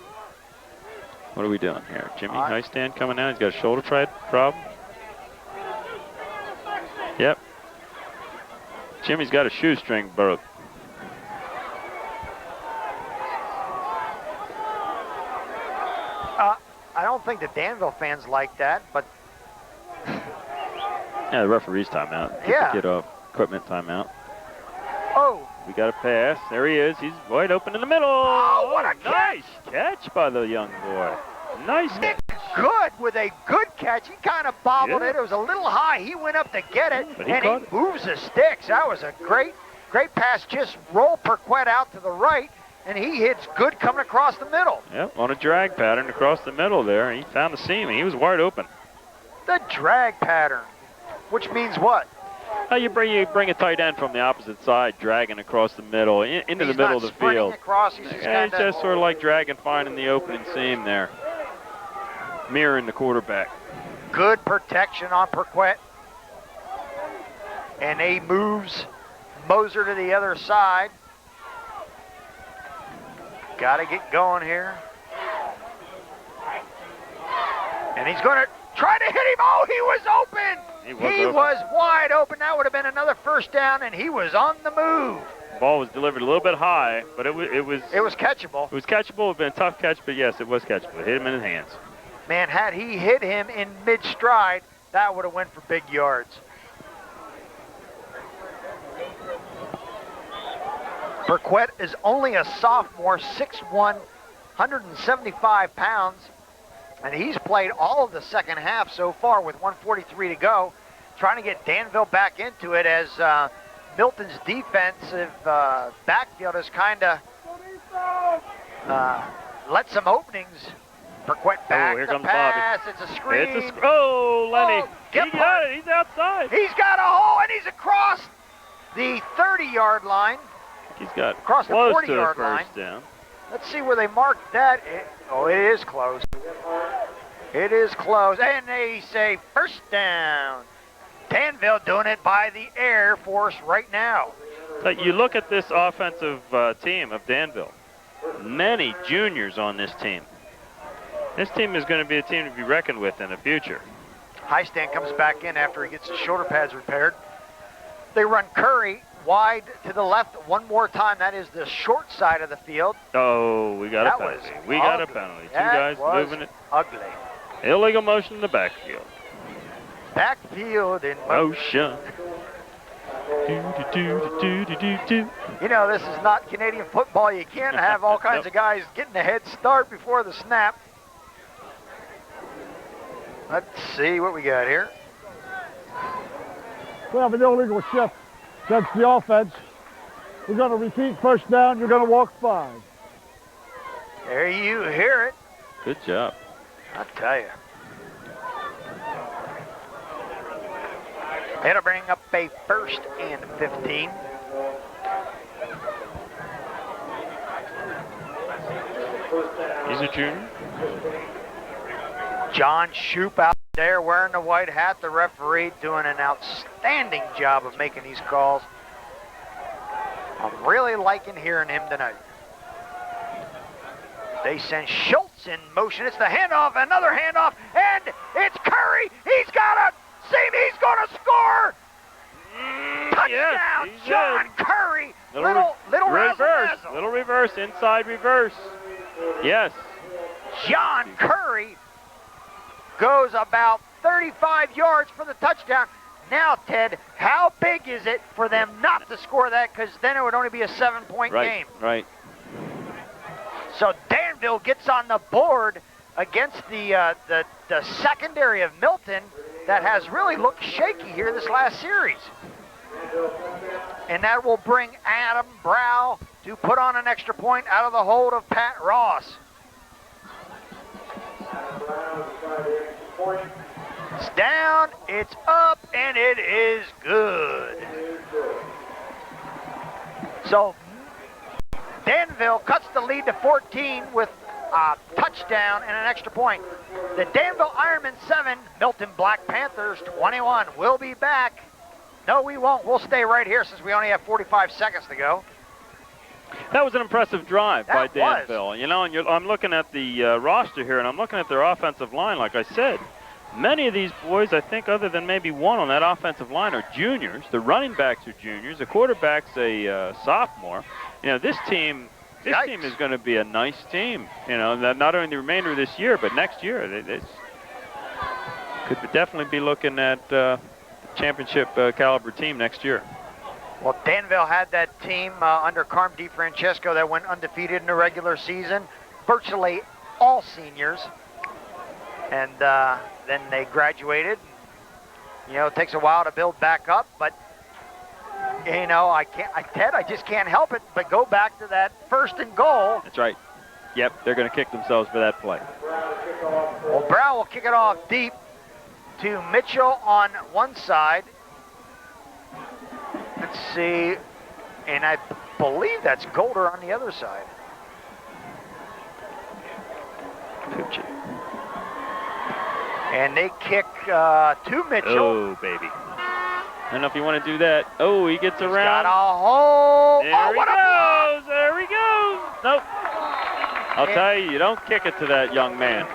What are we doing here? Jimmy Highstand coming out. He's got a shoulder problem. Yep. Jimmy's got a shoestring broke. I don't think the Danville fans like that, but yeah, the referee's timeout. Yeah. Get off equipment timeout. Oh. We got a pass. There he is. He's wide open in the middle. Oh, what a nice catch by the young boy. Nice catch. Good with a good catch. He kind of bobbled it. It was a little high. He went up to get it, and he moves the sticks. That was a great pass. Just roll Burquette out to the right, and he hits good coming across the middle. Yep, on a drag pattern across the middle there. He found the seam, and he was wide open. The drag pattern, which means what? You bring a tight end from the opposite side, dragging across the middle, into the middle of the field. Across, he's just sort of like dragging, finding the opening seam there. Mirroring the quarterback. Good protection on Burquette. And he moves Moser to the other side. Got to get going here. And he's going to try to hit him. Oh, he was open. He was wide open. That would have been another 1st down, and he was on the move. Ball was delivered a little bit high, but it was catchable. It was catchable. It would have been a tough catch, but yes, it was catchable. It hit him in his hands. Man, had he hit him in mid-stride, that would have went for big yards. Burquette is only a sophomore, 6'1", 175 pounds, and he's played all of the second half so far with 1:43 to go, trying to get Danville back into it as Milton's defensive backfield has kind of let some openings. Burquette back here the comes pass. Bobby. It's a screen. Lenny. He got it. He's outside. He's got a hole, and he's across the 30-yard line. He's got across the close 40-yard to line. first down. Let's see where they marked that. It is close. It is close. And they say 1st down. Danville doing it by the Air Force right now. You look at this offensive team of Danville. Many juniors on this team. This team is going to be a team to be reckoned with in the future. Highstand comes back in after he gets his shoulder pads repaired. They run Curry wide to the left one more time. That is the short side of the field. Oh, we got a penalty. We got a penalty. Two guys moving it. Ugly. Illegal motion in the backfield. Backfield in motion. You know, this is not Canadian football. You can't have all kinds of guys getting a head start before the snap. Let's see what we got here. We have an illegal shift against the offense. We're going to repeat 1st down. You're going to walk 5. There you hear it. Good job. I'll tell you. It'll bring up a 1st and 15. He's a junior. John Shoup out there wearing the white hat, the referee doing an outstanding job of making these calls. I'm really liking hearing him tonight. They send Schultz in motion. It's the handoff, another handoff, and it's Curry. He's got a seam. He's going to score. Touchdown, yes, John Curry. Little reverse. razzle-dazzle. Little reverse, inside reverse. Yes. John Curry goes about 35 yards for the touchdown. Now, Ted, how big is it for them not to score that? Because then it would only be a 7-point game. Right. So Danville gets on the board against the secondary of Milton that has really looked shaky here this last series. And that will bring Adam Brow to put on an extra point out of the hold of Pat Ross. It's down, it's up, and it is good. So Danville cuts the lead to 14 with a touchdown and an extra point. The Danville Ironmen 7, Milton Black Panthers 21. We'll be back. No, we won't. We'll stay right here since we only have 45 seconds to go. That was an impressive drive by That Danville. was. You know, and I'm looking at the roster here, and I'm looking at their offensive line. Like I said, many of these boys, I think, other than maybe one on that offensive line, are juniors. The running backs are juniors. The quarterback's a sophomore. You know, this team is going to be a nice team. You know, not only the remainder of this year, but next year. They could definitely be looking at championship caliber team next year. Well, Danville had that team under Carm DiFrancesco that went undefeated in the regular season, virtually all seniors. And then they graduated. You know, it takes a while to build back up, but you know, Ted, I just can't help it but go back to that 1st and goal. That's right. Yep, they're going to kick themselves for that play. Well, Brown will kick it off deep to Mitchell on one side. Let's see, and I believe that's Golder on the other side. Pucci. And they kick to Mitchell. Oh, baby. I don't know if you want to do that. Oh, he gets around. Got a hole. There he goes. There he goes. Nope. I'll tell you, you don't kick it to that young man.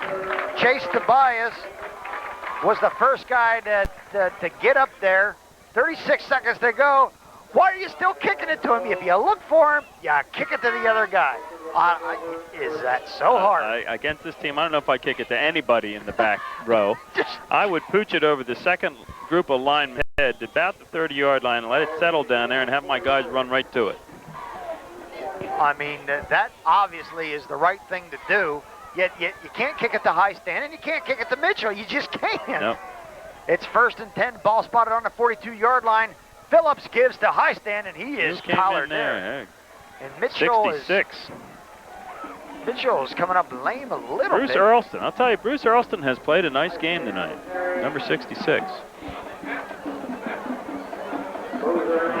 Chase Tobias was the first guy to get up there. 36 seconds to go. Why are you still kicking it to him? If you look for him, yeah, kick it to the other guy. Is that so hard? Against this team, I don't know if I kick it to anybody in the back row. I would pooch it over the second group of linemen head to about the 30-yard line and let it settle down there and have my guys run right to it. I mean, that obviously is the right thing to do. Yet you can't kick it to High Stand, and you can't kick it to Mitchell. You just can't. Nope. It's 1st and 10, ball spotted on the 42-yard line. Phillips gives to High Stand, and he is collared there. And Mitchell 66. Mitchell is coming up lame a little bit. Bruce Earlston. I'll tell you, Bruce Earlston has played a nice game tonight. Number 66.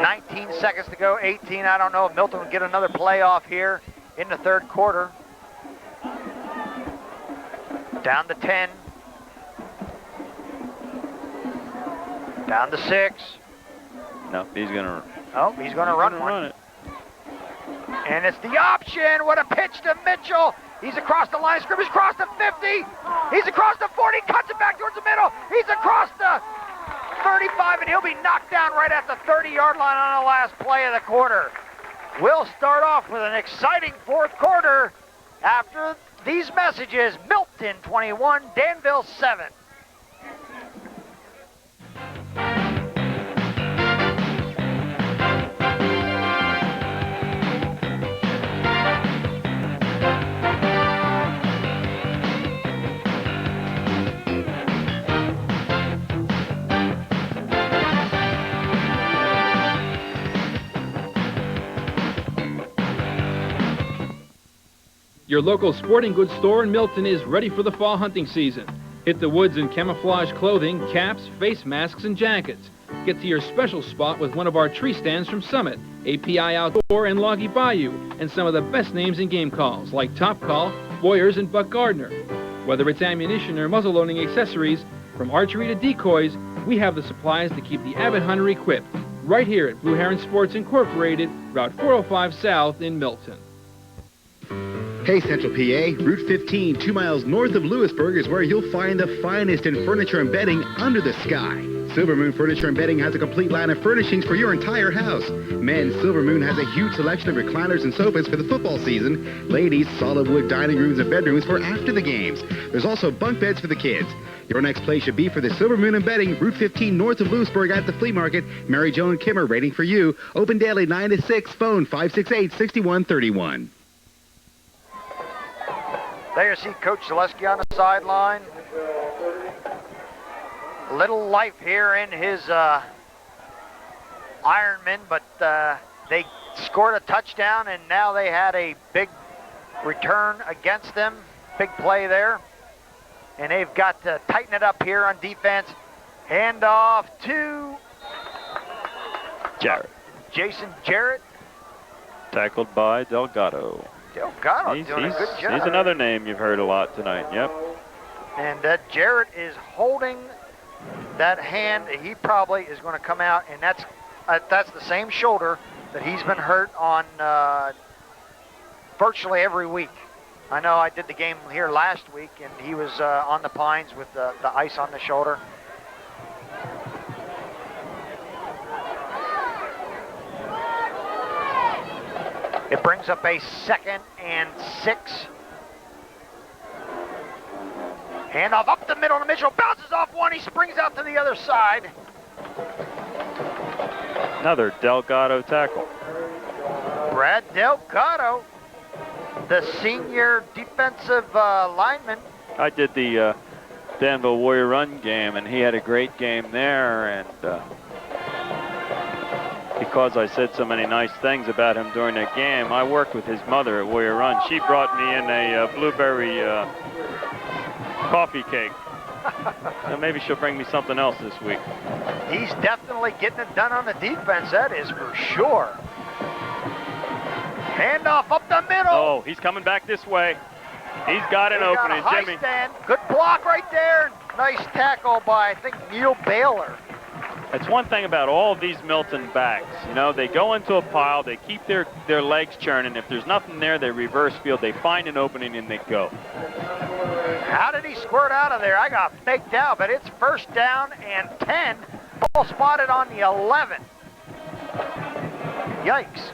19 seconds to go, 18. I don't know if Milton will get another playoff here in the 3rd quarter. Down to 10. Down to 6. No, he's going to. Oh, he's going to run it. And it's the option. What a pitch to Mitchell. He's across the line of scrimmage, across the 50. He's across the 40, cuts it back towards the middle. He's across the 35, and he'll be knocked down right at the 30-yard line on the last play of the quarter. We'll start off with an exciting 4th quarter after these messages. Milton 21, Danville 7. Your local sporting goods store in Milton is ready for the fall hunting season. Hit the woods in camouflage clothing, caps, face masks, and jackets. Get to your special spot with one of our tree stands from Summit, API Outdoor, and Loggy Bayou, and some of the best names in game calls like Top Call, Boyers and Buck Gardner. Whether it's ammunition or muzzle-loading accessories, from archery to decoys, we have the supplies to keep the avid hunter equipped, right here at Blue Heron Sports Incorporated, Route 405 South in Milton. Hey Central PA, Route 15, 2 miles north of Lewisburg is where you'll find the finest in furniture and bedding under the sky. Silver Moon Furniture and Bedding has a complete line of furnishings for your entire house. Men, Silver Moon has a huge selection of recliners and sofas for the football season. Ladies, solid wood dining rooms and bedrooms for after the games. There's also bunk beds for the kids. Your next place should be for the Silver Moon and Bedding, Route 15 north of Lewisburg at the flea market. Mary Jo and Kimmer waiting for you. Open daily 9 to 6, phone 568-6131. There you see Coach Zaleski on the sideline. Little life here in his Ironmen, but they scored a touchdown, and now they had a big return against them. Big play there. And they've got to tighten it up here on defense. Hand off to Jarrett. Jason Jarrett. Tackled by Delgado. Delgado doing a good job. He's another name you've heard a lot tonight, yep. And Jarrett is holding that hand. He probably is going to come out, and that's the same shoulder that he's been hurt on virtually every week. I know I did the game here last week, and he was on the Pines with the ice on the shoulder. It brings up a 2nd and 6. Handoff up the middle, and Mitchell bounces off one. He springs out to the other side. Another Delgado tackle. Brad Delgado, the senior defensive lineman. I did the Danville Warrior Run game, and he had a great game there. And because I said so many nice things about him during that game, I worked with his mother at Warrior Run. She brought me in a blueberry coffee cake. So maybe she'll bring me something else this week. He's definitely getting it done on the defense, that is for sure. Handoff up the middle. Oh, he's coming back this way. He's got an opening, got a high Jimmy. Stand. Good block right there. Nice tackle by, I think, Neil Baylor. That's one thing about all of these Milton backs. You know, they go into a pile, they keep their legs churning. If there's nothing there, they reverse field. They find an opening and they go. How did he squirt out of there? I got faked out, but it's 1st down and 10. Ball spotted on the 11. Yikes.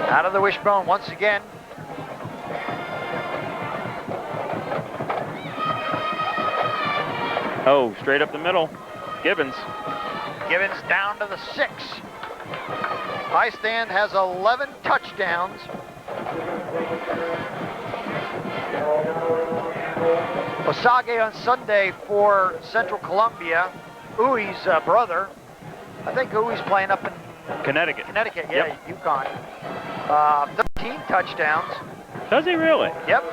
Out of the wishbone once again. Oh, straight up the middle. Gibbons. Gibbons down to the 6. High Stand has 11 touchdowns. Osage on Sunday for Central Columbia. Uwe's brother. I think Uwe's playing up in Connecticut. Connecticut, yeah, Yep. Yukon. 13 touchdowns. Does he really? Yep.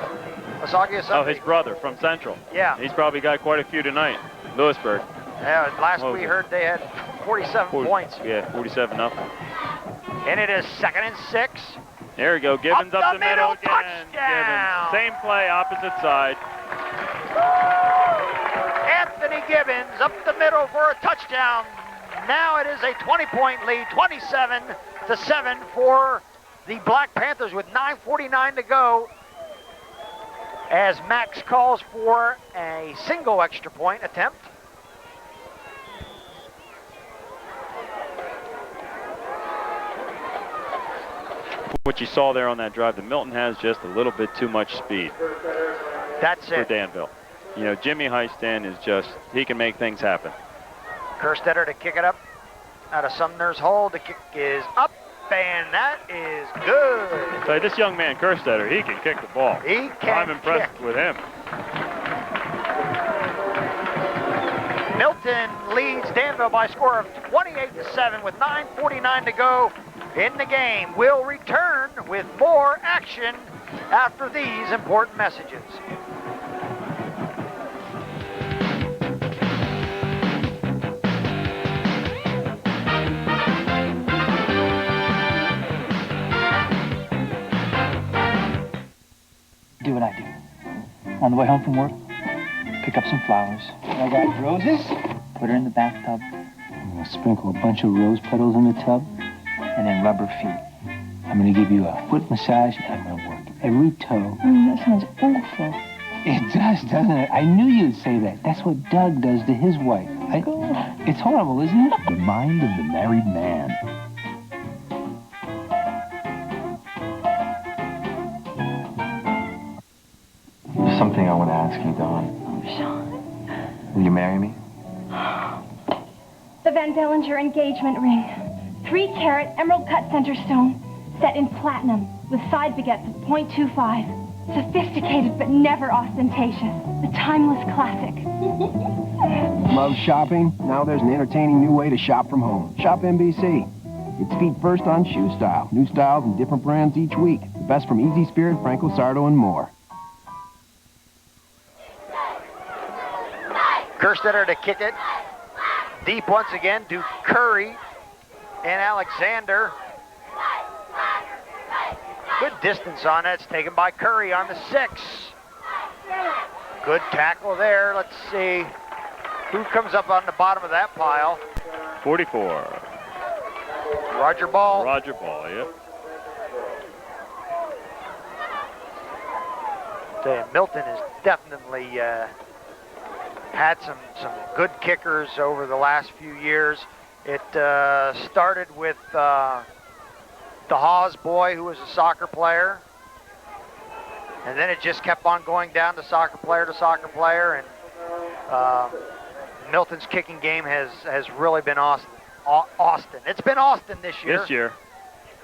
Osage on Sunday. Oh, his brother from Central. Yeah. He's probably got quite a few tonight. Lewisburg. Yeah, last we heard they had 47 points. Yeah, 47-0. And it is 2nd and 6. There we go. Gibbons up the middle again. Touchdown. Gibbons. Same play, opposite side. Anthony Gibbons up the middle for a touchdown. Now it is a 20-point lead, 27-7 for the Black Panthers with 9:49 to go. As Max calls for a single extra point attempt. What you saw there on that drive, the Milton has just a little bit too much speed. That's for Danville. You know, Jimmy Highstand is just, he can make things happen. Kerstetter to kick it up out of Sumner's hole. The kick is up, and that is good. So this young man, Kerstetter, he can kick the ball. He can I'm impressed with him. Milton leads Danville by a score of 28-7 with 9:49 to go in the game. We'll return with more action after these important messages. do what I do. On the way home from work, pick up some flowers. I got roses, put her in the bathtub. I'm gonna sprinkle a bunch of rose petals in the tub, and then rub her feet. I'm gonna give you a foot massage, and I'm gonna work every toe. That sounds awful. It does, doesn't it? I knew you'd say that. That's what Doug does to his wife. It's horrible, isn't it? The mind of the married man. There's something I want to ask you, Dawn. Oh, Sean. Will you marry me? The Van Dellinger engagement ring. 3-carat emerald cut center stone, set in platinum with side baguettes of .25. Sophisticated but never ostentatious. A timeless classic. Love shopping? Now there's an entertaining new way to shop from home. Shop NBC. It's feet first on shoe style. New styles and different brands each week. The best from Easy Spirit, Franco Sardo, and more. Kerstetter to kick it. Deep once again to Curry and Alexander. Good distance on it. It's taken by Curry on the 6. Good tackle there. Let's see who comes up on the bottom of that pile. 44. Roger Ball. Roger Ball, yep. Milton has definitely had some good kickers over the last few years. It started with the Hawes boy, who was a soccer player, and then it just kept on going down to soccer player, and Milton's kicking game has really been Austin. It's been Austin this year. This year.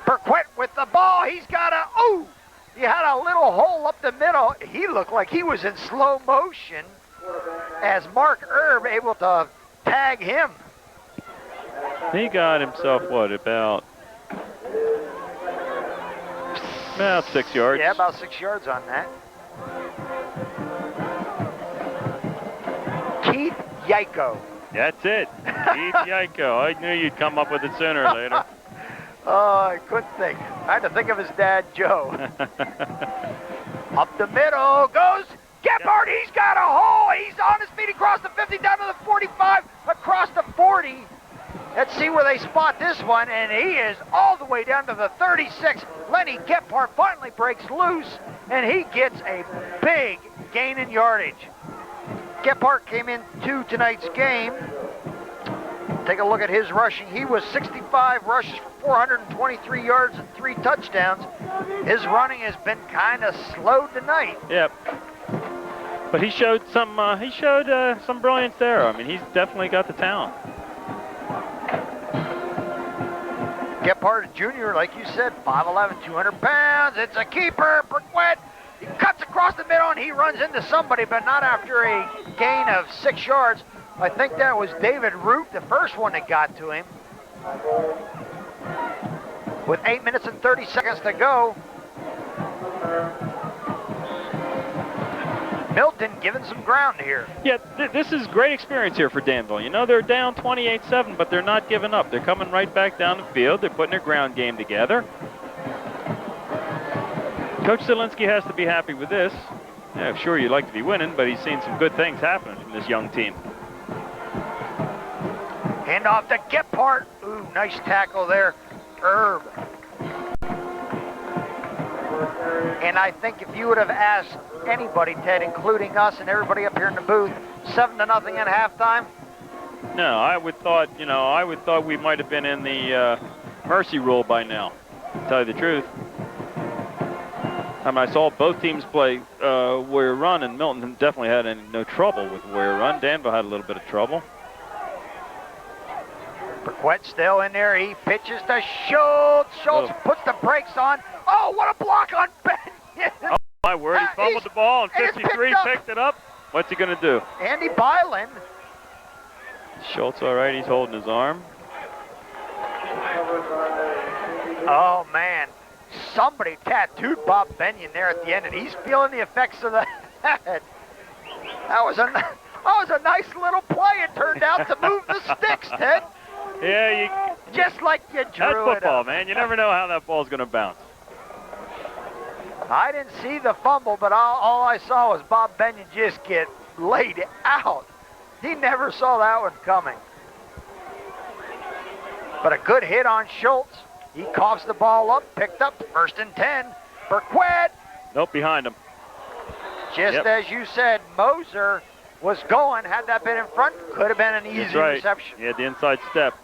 Perquette with the ball. He's got he had a little hole up the middle. He looked like he was in slow motion as Mark Erb able to tag him. He got himself, what, about 6 yards? Yeah, about 6 yards on that. Keith Yako. That's it. Keith Yako. I knew you'd come up with it sooner or later. Oh, I couldn't think. I had to think of his dad, Joe. Up the middle goes Gephardt. He's got a hole. He's on his feet across the 50, down to the 45, across the 40. Let's see where they spot this one, and he is all the way down to the 36. Lenny Gephardt finally breaks loose, and he gets a big gain in yardage. Gephardt came into tonight's game. Take a look at his rushing. He was 65 rushes for 423 yards and 3 touchdowns. His running has been kind of slow tonight. Yep. But he showed some brilliance there. I mean, he's definitely got the talent. Gephardt Jr., like you said, 5'11", 200 pounds. It's a keeper. Perquette. He cuts across the middle and he runs into somebody, but not after a gain of 6 yards. I think that was David Root, the first one that got to him. With 8 minutes and 30 seconds to go. Milton giving some ground here. Yeah, this is great experience here for Danville. You know, they're down 28-7, but they're not giving up. They're coming right back down the field. They're putting their ground game together. Coach Zielinski has to be happy with this. Yeah, sure, you'd like to be winning, but he's seen some good things happening from this young team. Hand off to Gephardt. Ooh, nice tackle there. Erb. And I think if you would have asked anybody, Ted, including us and everybody up here in the booth, 7-0 at halftime. No, I would thought we might have been in the mercy rule by now, to tell you the truth. I mean, I saw both teams play Warrior Run, and Milton definitely had no trouble with Warrior Run. Danville had a little bit of trouble. Perquette still in there. He pitches to Schultz. Schultz puts the brakes on. Oh, what a block on Benyon. Oh, my word. He fumbled the ball, and 53 picked it up. What's he going to do? Andy Byland. Schultz, all right. He's holding his arm. Oh, man. Somebody tattooed Bob Benyon there at the end, and he's feeling the effects of that. That was a nice little play. It turned out to move the sticks, Ted. Yeah, just like you drew that's football, it up. Man. You never know how that ball's going to bounce. I didn't see the fumble, but all I saw was Bob Benyon just get laid out. He never saw that one coming. But a good hit on Schultz. He coughs the ball up, picked up 1st and 10. Burquette. Nope, behind him. Just as you said, Moser was going. Had that been in front, could have been an easy reception. He had the inside step.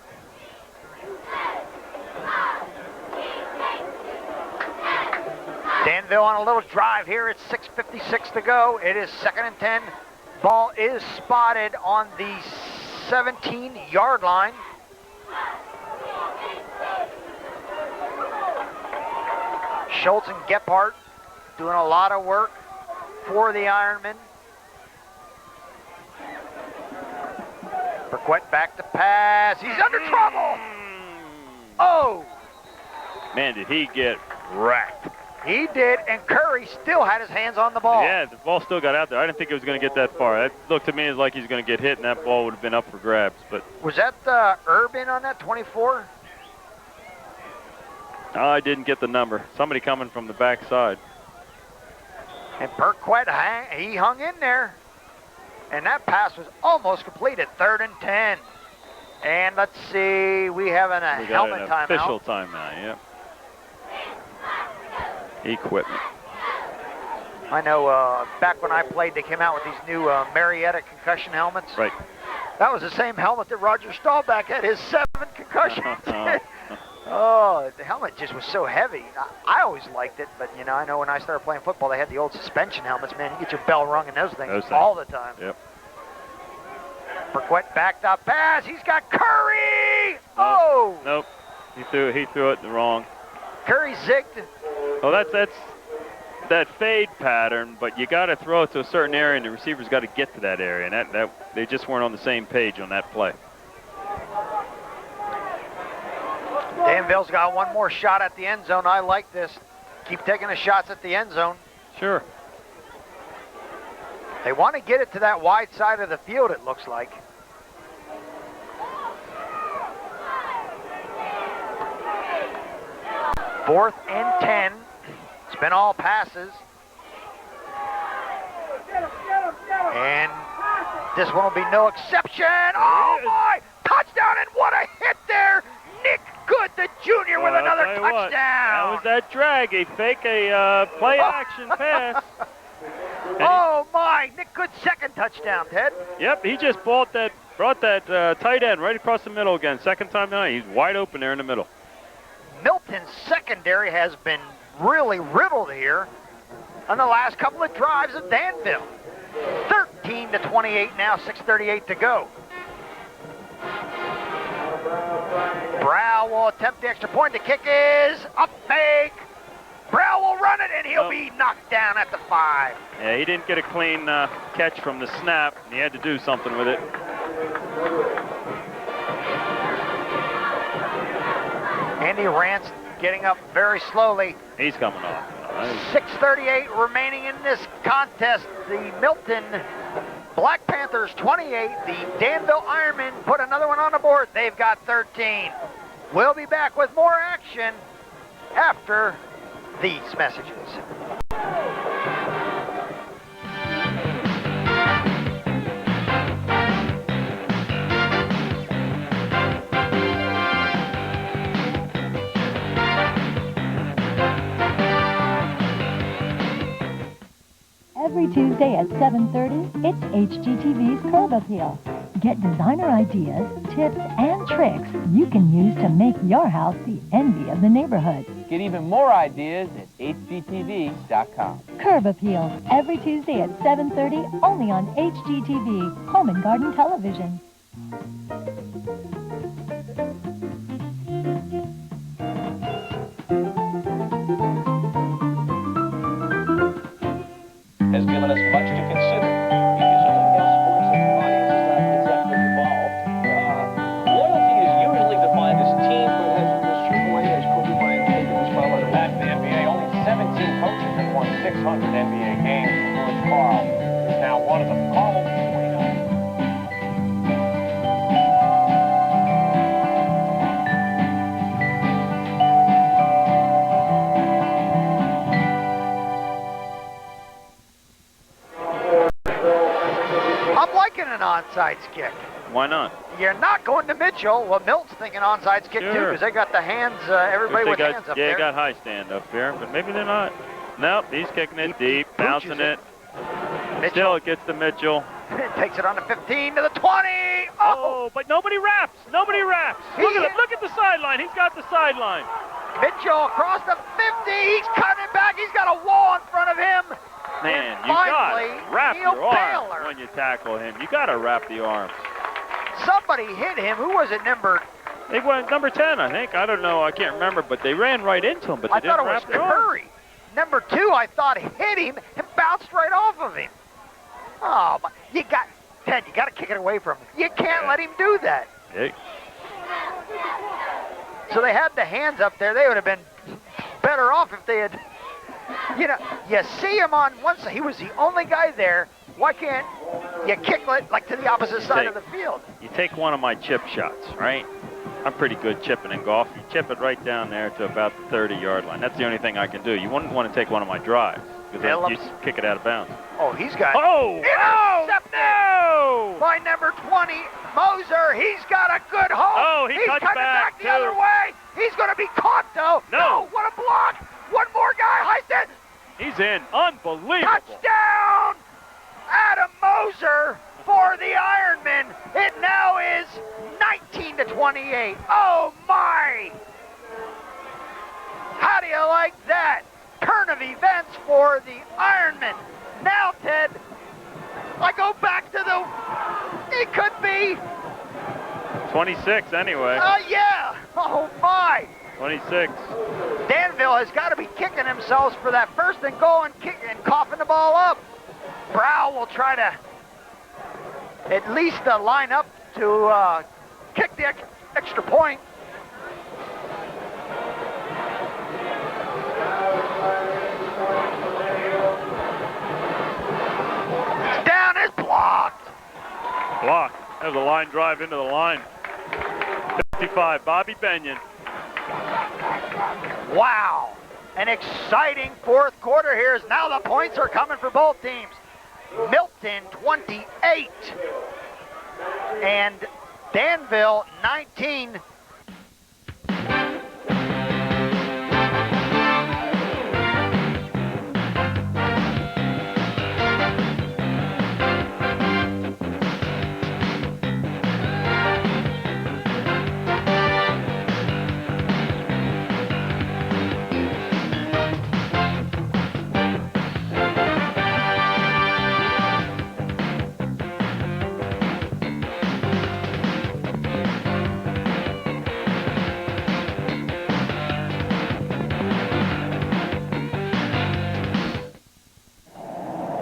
Danville on a little drive here. It's 6:56 to go. It is 2nd and 10. Ball is spotted on the 17-yard line. Schultz and Gephardt doing a lot of work for the Ironmen. Burquette back to pass. He's under trouble. Oh! Man, did he get racked. He did, and Curry still had his hands on the ball. Yeah, the ball still got out there. I didn't think it was going to get that far. That looked to me as like he's going to get hit, and that ball would have been up for grabs. But was that Urban on that 24? I didn't get the number. Somebody coming from the backside. And Burquette, he hung in there. And that pass was almost completed. 3rd and 10. And let's see, we have a helmet timeout. Official timeout, yep. Equipment. I know back when I played, they came out with these new Marietta concussion helmets. Right. That was the same helmet that Roger Staubach had his 7 concussions. Oh, the helmet just was so heavy. I always liked it, but you know, I know when I started playing football, they had the old suspension helmets. Man, you get your bell rung in those things all the time. Yep. Burquette backed up pass. He's got Curry. Oh! Nope. He threw it wrong. Curry zigged. Well, that's that fade pattern, but you got to throw it to a certain area, and the receiver's got to get to that area, and that they just weren't on the same page on that play. Danville's got one more shot at the end zone. I like this. Keep taking the shots at the end zone. Sure. They want to get it to that wide side of the field, it looks like. Fourth and 10. It's been all passes. And this one will be no exception. Oh, my! Touchdown, and what a hit there! Nick Good, the junior, with another touchdown. What, that was that drag. A play-action pass. Oh, my! Nick Good's 2nd touchdown, Ted. Yep, he just brought that tight end right across the middle again. 2nd time tonight. He's wide open there in the middle. Milton's secondary has been really riddled here on the last couple of drives of Danville. 13-28 now, 6:38 to go. Brow will attempt the extra point. The kick is a fake. Brow will run it, and he'll be knocked down at the 5. Yeah, he didn't get a clean catch from the snap. He had to do something with it. Andy Rance getting up very slowly. He's coming off. 6:38 remaining in this contest. The Milton Black Panthers 28. The Danville Ironmen put another one on the board. They've got 13. We'll be back with more action after these messages. Every Tuesday at 7:30, it's HGTV's Curb Appeal. Get designer ideas, tips, and tricks you can use to make your house the envy of the neighborhood. Get even more ideas at hgtv.com. Curb Appeal, every Tuesday at 7:30, only on HGTV, Home and Garden Television. Has given us much to consider. Because of the sports and audiences that involved. Loyalty is usually defined as team, but as Triple A, as Kobe Bryant stated as well as back in the NBA, only 17 coaches have won 600 NBA games. George Karl is now one of them. Karl will be 29. onside kick. Why not? You're not going to Mitchell. Well, Milton's thinking onside kick too, because they got the hands, everybody with hands up there. Yeah, they got high stand up here, but maybe they're not. Nope, he's kicking it deep, bouncing it. Still, it gets to Mitchell. Takes it on the 15 to the 20. Oh, but nobody wraps. Nobody wraps. Look at the sideline. He's got the sideline. Mitchell across the 50. He's cutting back. He's got a wall in front of him. Man, and you got finally, to wrap Neil your arms Baylor. when you tackle him. You got to wrap the arms. Somebody hit him. Who was it, number? They went number 10, I think. I don't know. I can't remember, but they ran right into him, but they didn't wrap their arms. I thought it was Curry. Number 2, I thought, hit him and bounced right off of him. Oh, but Ted, you got to kick it away from him. You can't let him do that. Hey. So they had the hands up there. They would have been better off if they had, you see him on one side. He was the only guy there. Why can't you kick it like to the opposite side of the field? You take one of my chip shots, right? I'm pretty good chipping in golf. You chip it right down there to about the 30-yard line. That's the only thing I can do. You wouldn't want to take one of my drives, because you kick it out of bounds. Oh, he's got intercepted by number 20, Moser. He's got a good hold. Oh, he's cutting back the too. other way. He's going to be caught, though. No, what a block. One more guy. Heisted. He's in. Unbelievable. Touchdown, Adam Moser for the Ironmen. It now is 19-28. Oh, my. How do you like that? Turn of events for the Ironmen. Now, Ted, I go back to it could be 26 anyway. Yeah. Oh, my. 26. Danville has got to be kicking themselves for that first and goal and coughing the ball up. Brow will try to at least line up to kick the extra point. Down is blocked. Blocked. There's a line drive into the line. 55, Bobby Benyon. Wow. An exciting fourth quarter here as now the points are coming for both teams. Milton 28 and Danville 19.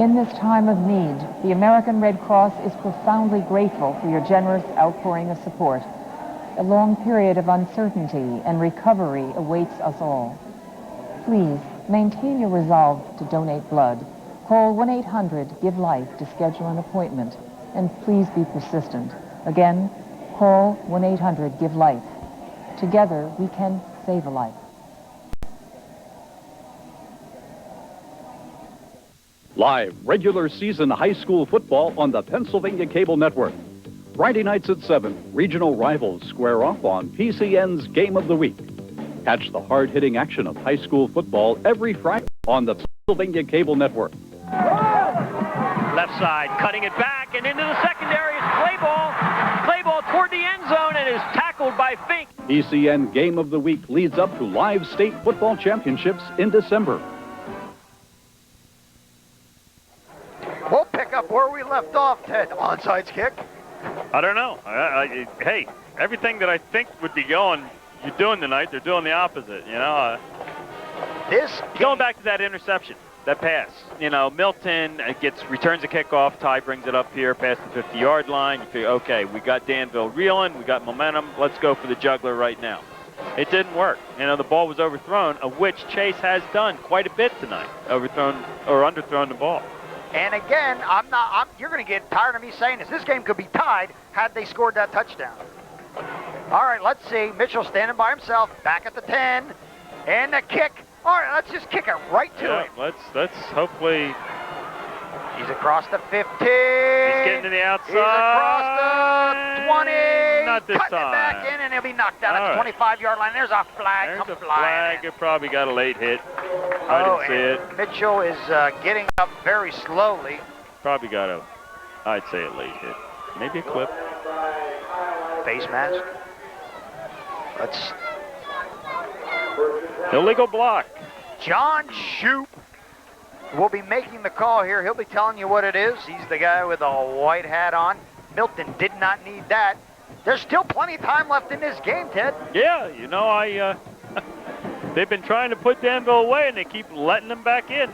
In this time of need, the American Red Cross is profoundly grateful for your generous outpouring of support. A long period of uncertainty and recovery awaits us all. Please maintain your resolve to donate blood. Call 1-800-GIVE-LIFE to schedule an appointment, and please be persistent. Again, call 1-800-GIVE-LIFE. Together, we can save a life. Live regular season high school football on the Pennsylvania Cable Network. Friday nights at 7, regional rivals square off on PCN's Game of the Week. Catch the hard-hitting action of high school football every Friday on the Pennsylvania Cable Network. Left side, cutting it back and into the secondary is play ball. Play ball toward the end zone and is tackled by Fink. PCN Game of the Week leads up to live state football championships in December. We'll pick up where we left off, Ted. Onside kick. I don't know. Hey, everything that I think would be going, you're doing tonight, they're doing the opposite, you know. Going back to that interception, that pass. You know, Milton returns a kickoff, Ty brings it up here past the 50-yard line. You figure, okay, we got Danville reeling, we got momentum, let's go for the juggler right now. It didn't work. You know, the ball was overthrown, of which Chase has done quite a bit tonight, overthrown or underthrown the ball. And again, you're going to get tired of me saying this. This game could be tied had they scored that touchdown. All right, let's see. Mitchell standing by himself, back at the 10, and the kick. All right, let's just kick it right to him. Let's hopefully He's across the 50. He's getting to the outside. He's across the 20. Not this Cutting time. it back in, and he'll be knocked out All at the right. 25-yard line. There's a flag. There's Come a flying flag. It probably got a late hit. I Oh, didn't see and it. Mitchell is getting up very slowly. Probably got a, I'd say a late hit. Maybe a clip. Face mask. Let's. Illegal block. John Shoup will be making the call here. He'll be telling you what it is. He's the guy with the white hat on. Milton did not need that. There's still plenty of time left in this game, Ted. Yeah, you know, they've been trying to put Danville away, and they keep letting them back in.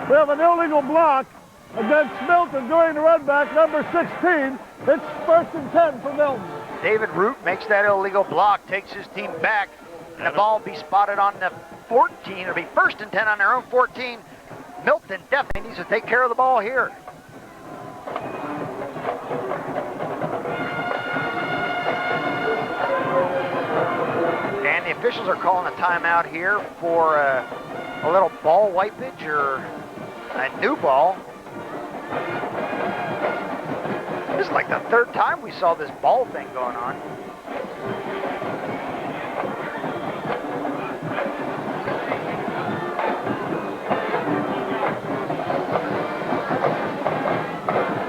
We have an illegal block against Milton doing the run back, number 16. It's 1st and 10 for Milton. David Root makes that illegal block, takes his team back, and the ball will be spotted on the 14. It'll be 1st and 10 on their own 14. Milton definitely needs to take care of the ball here. And the officials are calling a timeout here for a little ball wipage or a new ball. This is like the 3rd time we saw this ball thing going on.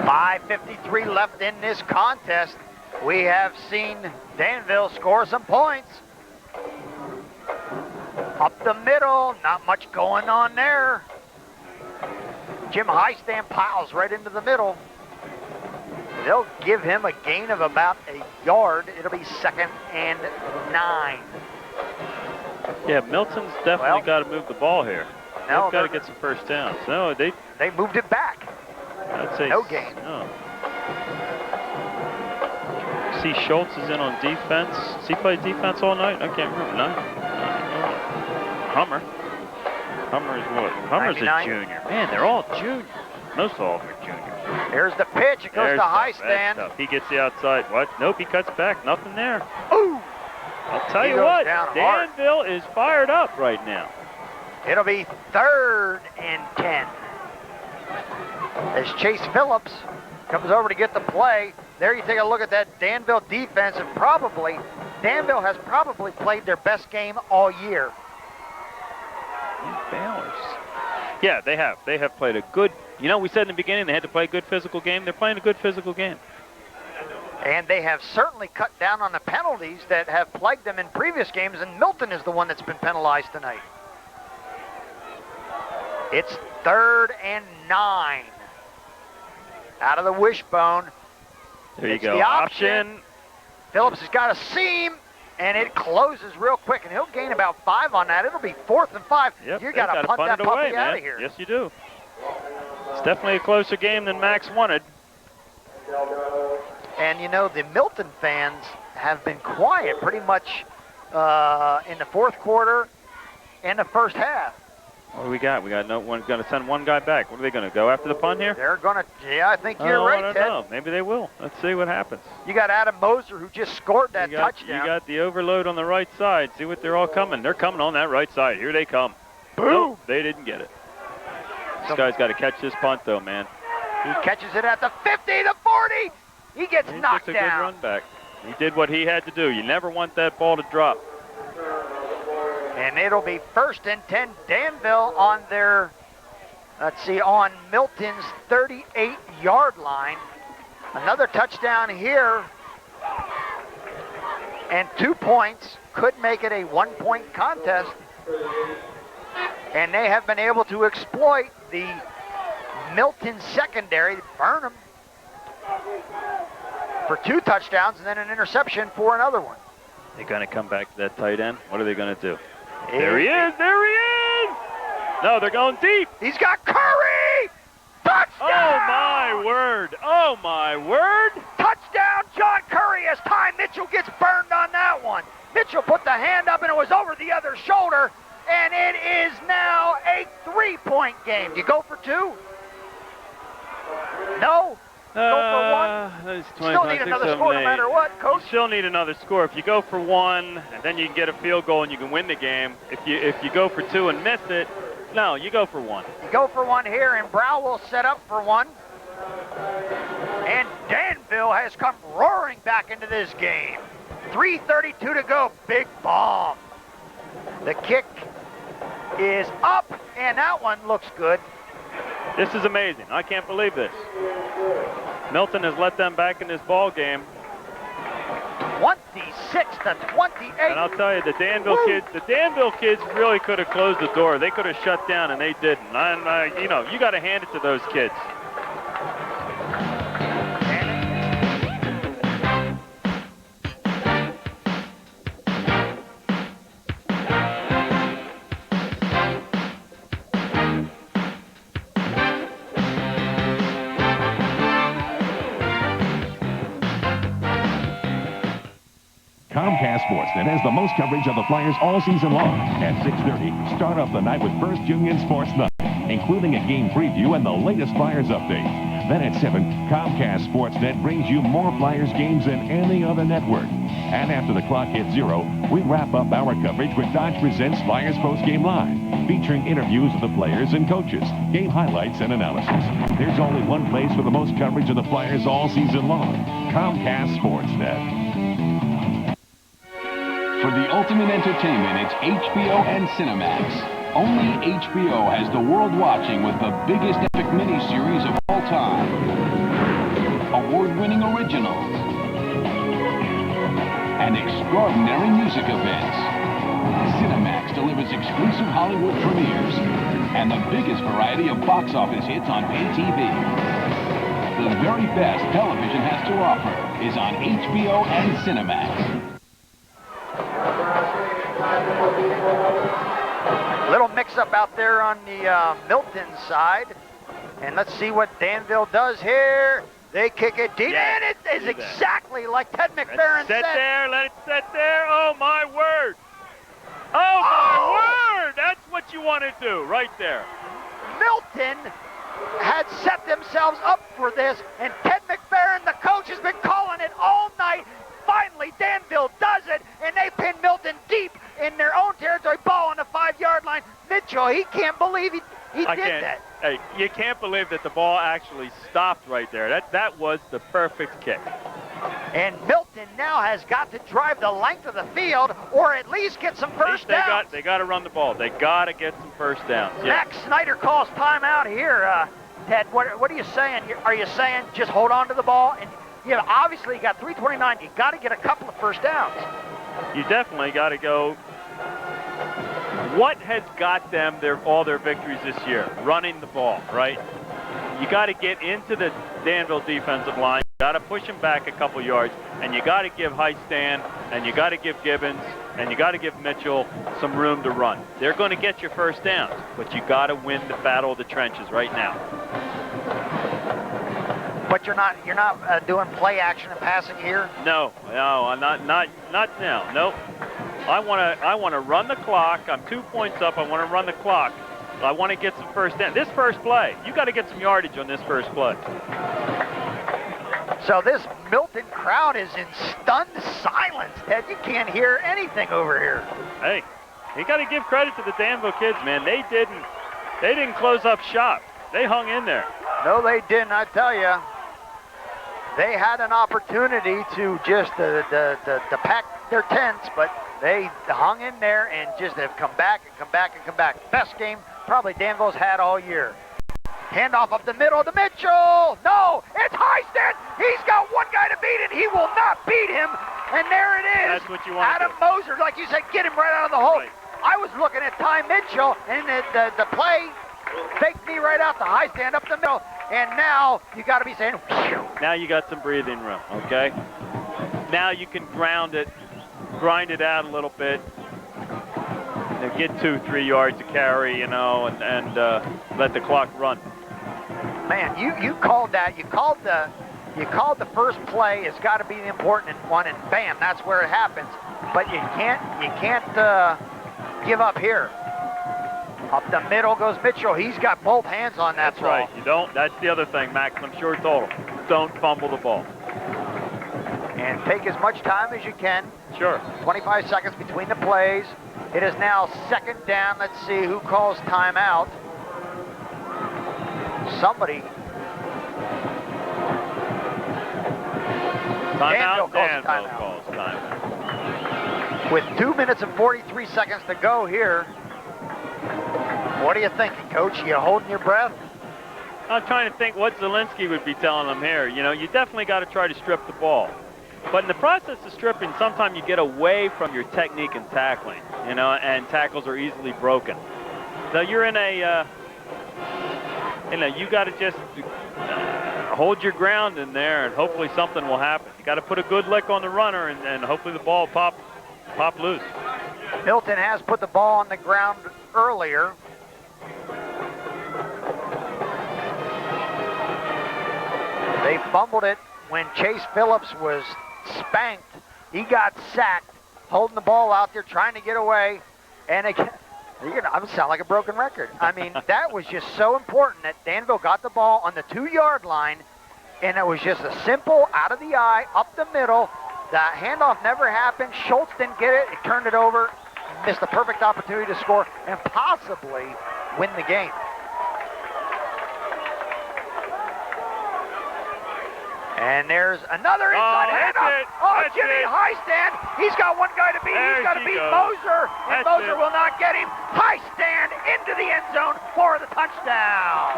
.553 left in this contest. We have seen Danville score some points. Up the middle, not much going on there. Jim Highstand piles right into the middle. They'll give him a gain of about a yard. It'll be 2nd and 9. Yeah, Milton's definitely got to move the ball here. No, They've got to get some first downs. No, they moved it back. I'd say no gain. No. See, Schultz is in on defense. Has he played defense all night? I can't remember. No. Hummer. Hummer is what? Hummer's 99. a junior. Man, they're all juniors. Most all of them are juniors. Here's the pitch. It goes There's to stuff, Highstand. that's stuff. He gets the outside. What? Nope, he cuts back. Nothing there. Ooh! I'll tell He you goes what, down hard. Danville is fired up right now. It'll be 3rd and 10. As Chase Phillips comes over to get the play. There you take a look at that Danville defense, and Danville has probably played their best game all year. Baylor's. Yeah, they have. They have played a good, you know, we said in the beginning they had to play a good physical game. They're playing a good physical game. And they have certainly cut down on the penalties that have plagued them in previous games, and Milton is the one that's been penalized tonight. It's 3rd and 9. Out of the wishbone. There you It's go. the option. Phillips has got a seam, and it closes real quick, and he'll gain about 5 on that. It'll be 4th and 5. Yep, You they got to gotta punt that it away, puppy out man. of here. Yes, you do. It's definitely a closer game than Max wanted. And you know, the Milton fans have been quiet pretty much in the 4th quarter and the 1st half. What do we got? We got no one going to send one guy back. What are they going to go after the punt here? They're going to, yeah, I think you're I right, don't Ted. know. Maybe they will. Let's see what happens. You got Adam Moser who just scored that touchdown. You got the overload on the right side. See what they're all coming. They're coming on that right side. Here they come. Boom! Nope, they didn't get it. This guy's got to catch this punt, though, man. He catches it at the 50, the 40. He gets knocked Just a good down. run back. He did what he had to do. You never want that ball to drop. And it'll be 1st and 10. Danville on their, on Milton's 38-yard line. Another touchdown here. And 2 points could make it a 1-point contest. And they have been able to exploit the Milton secondary, burn them for 2 touchdowns and then an interception for another one. They're going to come back to that tight end. What are they going to do? There he is. There he is. No, they're going deep. He's got Curry. Touchdown. Oh, my word. Oh, my word. Touchdown, John Curry, as Ty Mitchell gets burned on that one. Mitchell put the hand up, and it was over the other shoulder, and it is now a 3-point game. You go for 2? No? Go for 1? Still need another score no matter what, Coach. You still need another score. If you go for 1, and then you can get a field goal and you can win the game. If you go for 2 and miss it, No, you go for one. You go for one here, and Brow will set up for one. And Danville has come roaring back into this game. 3:32 to go. Big bomb. The kick is up, and that one looks good. This is amazing. I can't believe this. Milton has let them back in this ball game. 26-28. And I'll tell you, the Danville kids really could have closed the door. They could have shut down, and they didn't. You know, you got to hand it to those kids. Comcast Sportsnet has the most coverage of the Flyers all season long. At 6:30, start off the night with First Union Sports Night, including a game preview and the latest Flyers update. Then at 7, Comcast Sportsnet brings you more Flyers games than any other network. And after the clock hits 0, we wrap up our coverage with Dodge Presents Flyers Post Game Live, featuring interviews of the players and coaches, game highlights and analysis. There's only one place for the most coverage of the Flyers all season long, Comcast Sportsnet. For the ultimate entertainment, it's HBO and Cinemax. Only HBO has the world watching with the biggest epic miniseries of all time. Award-winning originals. And extraordinary music events. Cinemax delivers exclusive Hollywood premieres and the biggest variety of box office hits on pay TV. The very best television has to offer is on HBO and Cinemax. Little mix-up out there on the Milton side. And let's see what Danville does here. They kick it deep, and it is exactly like Ted McFerrin said. Let it sit there. Oh, my word. Oh, my word. That's what you want to do right there. Milton had set themselves up for this, and Ted McFerrin, the coach, has been calling it all night. Finally, Danville does it, and they pin Milton deep in their own territory, ball on the 5-yard line. Mitchell, he can't believe he did that. Hey, you can't believe that the ball actually stopped right there. That was the perfect kick. And Milton now has got to drive the length of the field, or at least get some first downs. They got to run the ball. They got to get some first downs. Yeah. Max Snyder calls timeout here. Ted, what are you saying? Are you saying just hold on to the ball? And obviously you got 3:29. You got to get a couple of first downs. You definitely got to go. What has got them all their victories this year? Running the ball, right? You got to get into the Danville defensive line. You got to push them back a couple yards, and you got to give Heistan, and you got to give Gibbons, and you got to give Mitchell some room to run. They're going to get your first downs, but you got to win the battle of the trenches right now. But you're not doing play action and passing here? No, I'm not now. Nope. I want to run the clock. I'm 2 points up. I want to run the clock. I want to get some first down. This first play, you got to get some yardage on this first play. So this Milton crowd is in stunned silence, Ted. You can't hear anything over here. Hey, you got to give credit to the Danville kids, man. They didn't close up shop. They hung in there. No, they didn't. I tell you, they had an opportunity to just to pack their tents, but they hung in there and just have come back and come back and come back. Best game probably Danville's had all year. Handoff up the middle to Mitchell. No, it's Heistan. He's got one guy to beat, and he will not beat him. And there it is. That's what you want. Adam Moser, like you said, get him right out of the hole. Right. I was looking at Ty Mitchell, and the play faked me right out to Heistan up the middle. And now you got to be saying, whew. Now you got some breathing room, okay? Now you can grind it out a little bit. Get 2-3 yards to carry, and let the clock run. Man, you called that. You called the first play. It's got to be the important one, and bam, that's where it happens. But you can't give up here. Up the middle goes Mitchell. He's got both hands on that ball. That's right. You don't. That's the other thing, Max. I'm sure told him. Don't fumble the ball. And take as much time as you can. Sure. 25 seconds between the plays. It is now second down. Let's see who calls timeout. Somebody. Danville calls timeout. With 2 minutes and 43 seconds to go here. What are you thinking, Coach? You holding your breath? I'm trying to think what Zielinski would be telling them here. You know, you definitely got to try to strip the ball. But in the process of stripping, sometimes you get away from your technique and tackling, you know, and tackles are easily broken. So you're in a, you got to just hold your ground in there, and hopefully something will happen. You got to put a good lick on the runner, and hopefully the ball pop loose. Milton has put the ball on the ground earlier. They fumbled it when Chase Phillips was spanked. He got sacked, holding the ball out there, trying to get away. And again, I'm gonna sound like a broken record. I mean, that was just so important that Danville got the ball on the 2-yard line, and it was just a simple out of the eye, up the middle. The handoff never happened. Schultz didn't get it. He turned it over, missed a perfect opportunity to score and possibly win the game. And there's another inside handoff. Jimmy Highstand. He's got one guy to beat. He's got to beat Moser. And Moser will not get him. Highstand into the end zone for the touchdown.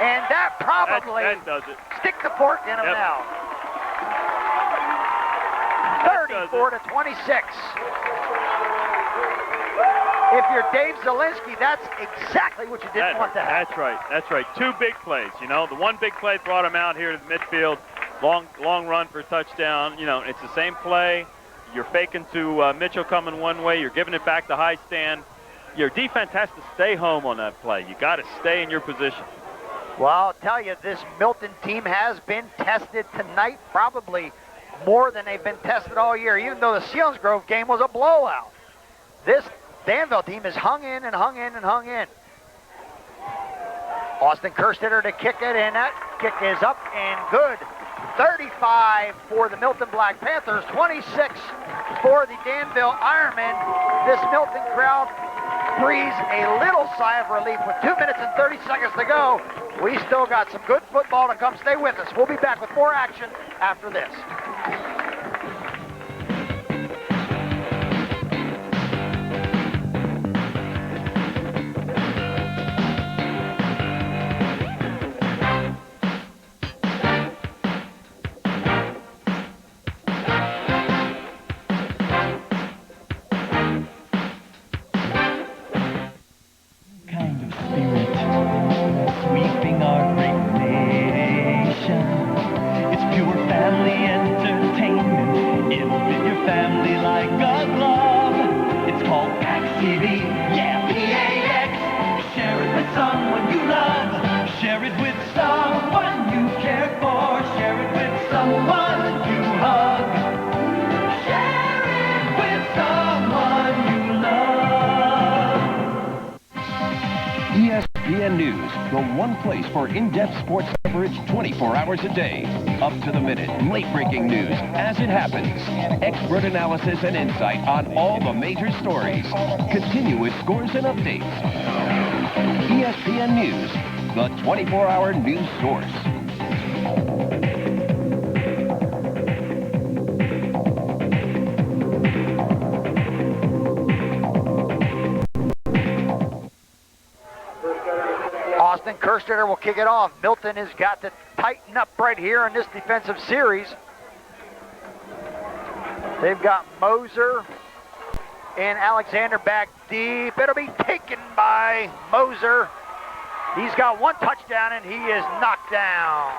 And that probably that does it. Stick the fork in him now. 34-26. If you're Dave Zielinski, that's exactly what you didn't want to have. That's right. That's right. 2 big plays. You know, the one big play brought him out here to the midfield. Long run for a touchdown. You know, it's the same play. You're faking to Mitchell coming one way. You're giving it back to Highstand. Your defense has to stay home on that play. You got to stay in your position. Well, I'll tell you, this Milton team has been tested tonight, probably more than they've been tested all year, even though the Selinsgrove game was a blowout. This Danville team has hung in and hung in and hung in. Austin Kerstetter to kick it, and that kick is up and good. 35 for the Milton Black Panthers, 26 for the Danville Ironmen. This Milton crowd breathes a little sigh of relief with 2 minutes and 30 seconds to go. We still got some good football to come. Stay with us. We'll be back with more action after this. ESPN News, the one place for in-depth sports coverage 24 hours a day. Up to the minute, late-breaking news as it happens. Expert analysis and insight on all the major stories. Continuous scores and updates. ESPN News, the 24-hour news source. Austin Kerstetter will kick it off. Milton has got to tighten up right here in this defensive series. They've got Moser and Alexander back deep. It'll be taken by Moser. He's got one touchdown and he is knocked down.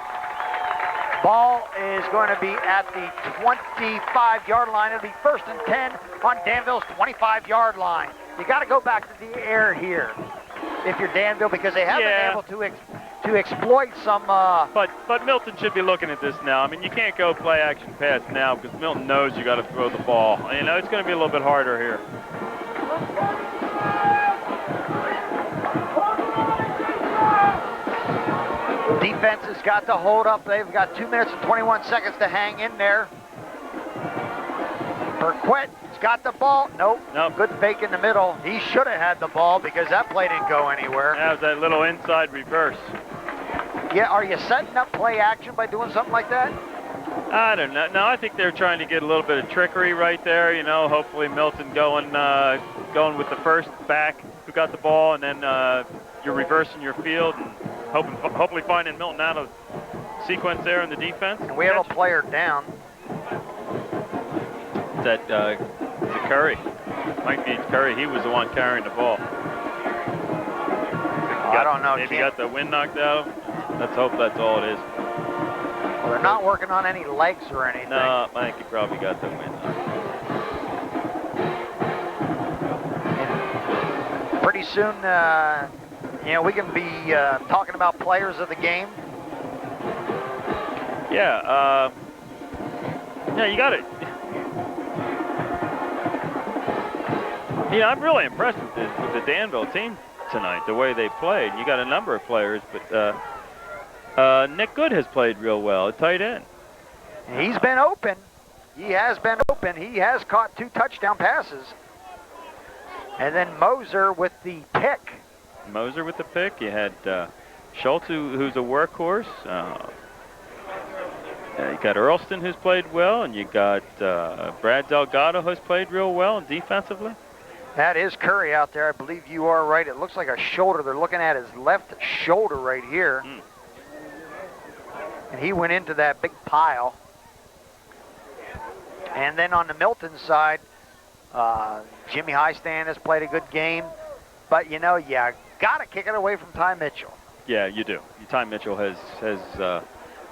Ball is going to be at the 25-yard line. It'll be 1st and 10 on Danville's 25-yard line. You got to go back to the air here if you're Danville, because they haven't been able to exploit some. But Milton should be looking at this now. I mean, you can't go play action pass now because Milton knows you got to throw the ball. You know, it's going to be a little bit harder here. Defense has got to hold up. They've got 2 minutes and 21 seconds to hang in there. Perquet's got the ball. Nope. Good fake in the middle. He should have had the ball because that play didn't go anywhere. That was that little inside reverse. Yeah, are you setting up play action by doing something like that? I don't know. No, I think they're trying to get a little bit of trickery right there. You know, hopefully Milton going with the first back who got the ball, and then you're reversing your field and hopefully finding Milton out of sequence there in the defense. And we have a player down. Is it Curry? Might be Curry. He was the one carrying the ball. I don't know. Maybe got the wind knocked out of him. Let's hope that's all it is. Well, they're not working on any legs or anything. No, I think he probably got the wind knocked. Pretty soon, you know, we can be talking about players of the game. Yeah, yeah, you got it. Yeah, I'm really impressed with the Danville team tonight, the way they played. You got a number of players, but Nick Good has played real well at tight end. He's been open. He has been open. He has caught 2 touchdown passes. And then Moser with the pick. Moser with the pick. You had Schultz, who's a workhorse. You got Earlston, who's played well, and you got Brad Delgado, who's played real well defensively. That is Curry out there. I believe you are right. It looks like a shoulder. They're looking at his left shoulder right here. And he went into that big pile. And then on the Milton side, Jimmy Highstand has played a good game. But, you know, you got to kick it away from Ty Mitchell. Yeah, you do. Ty Mitchell has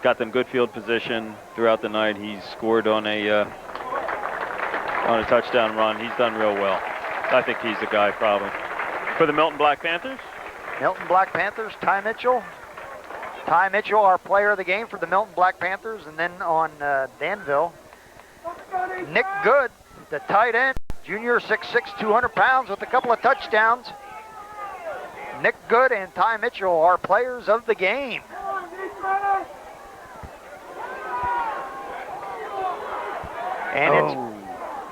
got them good field position throughout the night. He's scored on a touchdown run. He's done real well. I think he's the guy probably. For the Milton Black Panthers? Milton Black Panthers, Ty Mitchell. Ty Mitchell, our player of the game for the Milton Black Panthers. And then on Danville, Nick Good, the tight end, junior, 6'6", 200 pounds with a couple of touchdowns. Nick Good and Ty Mitchell are players of the game. And it's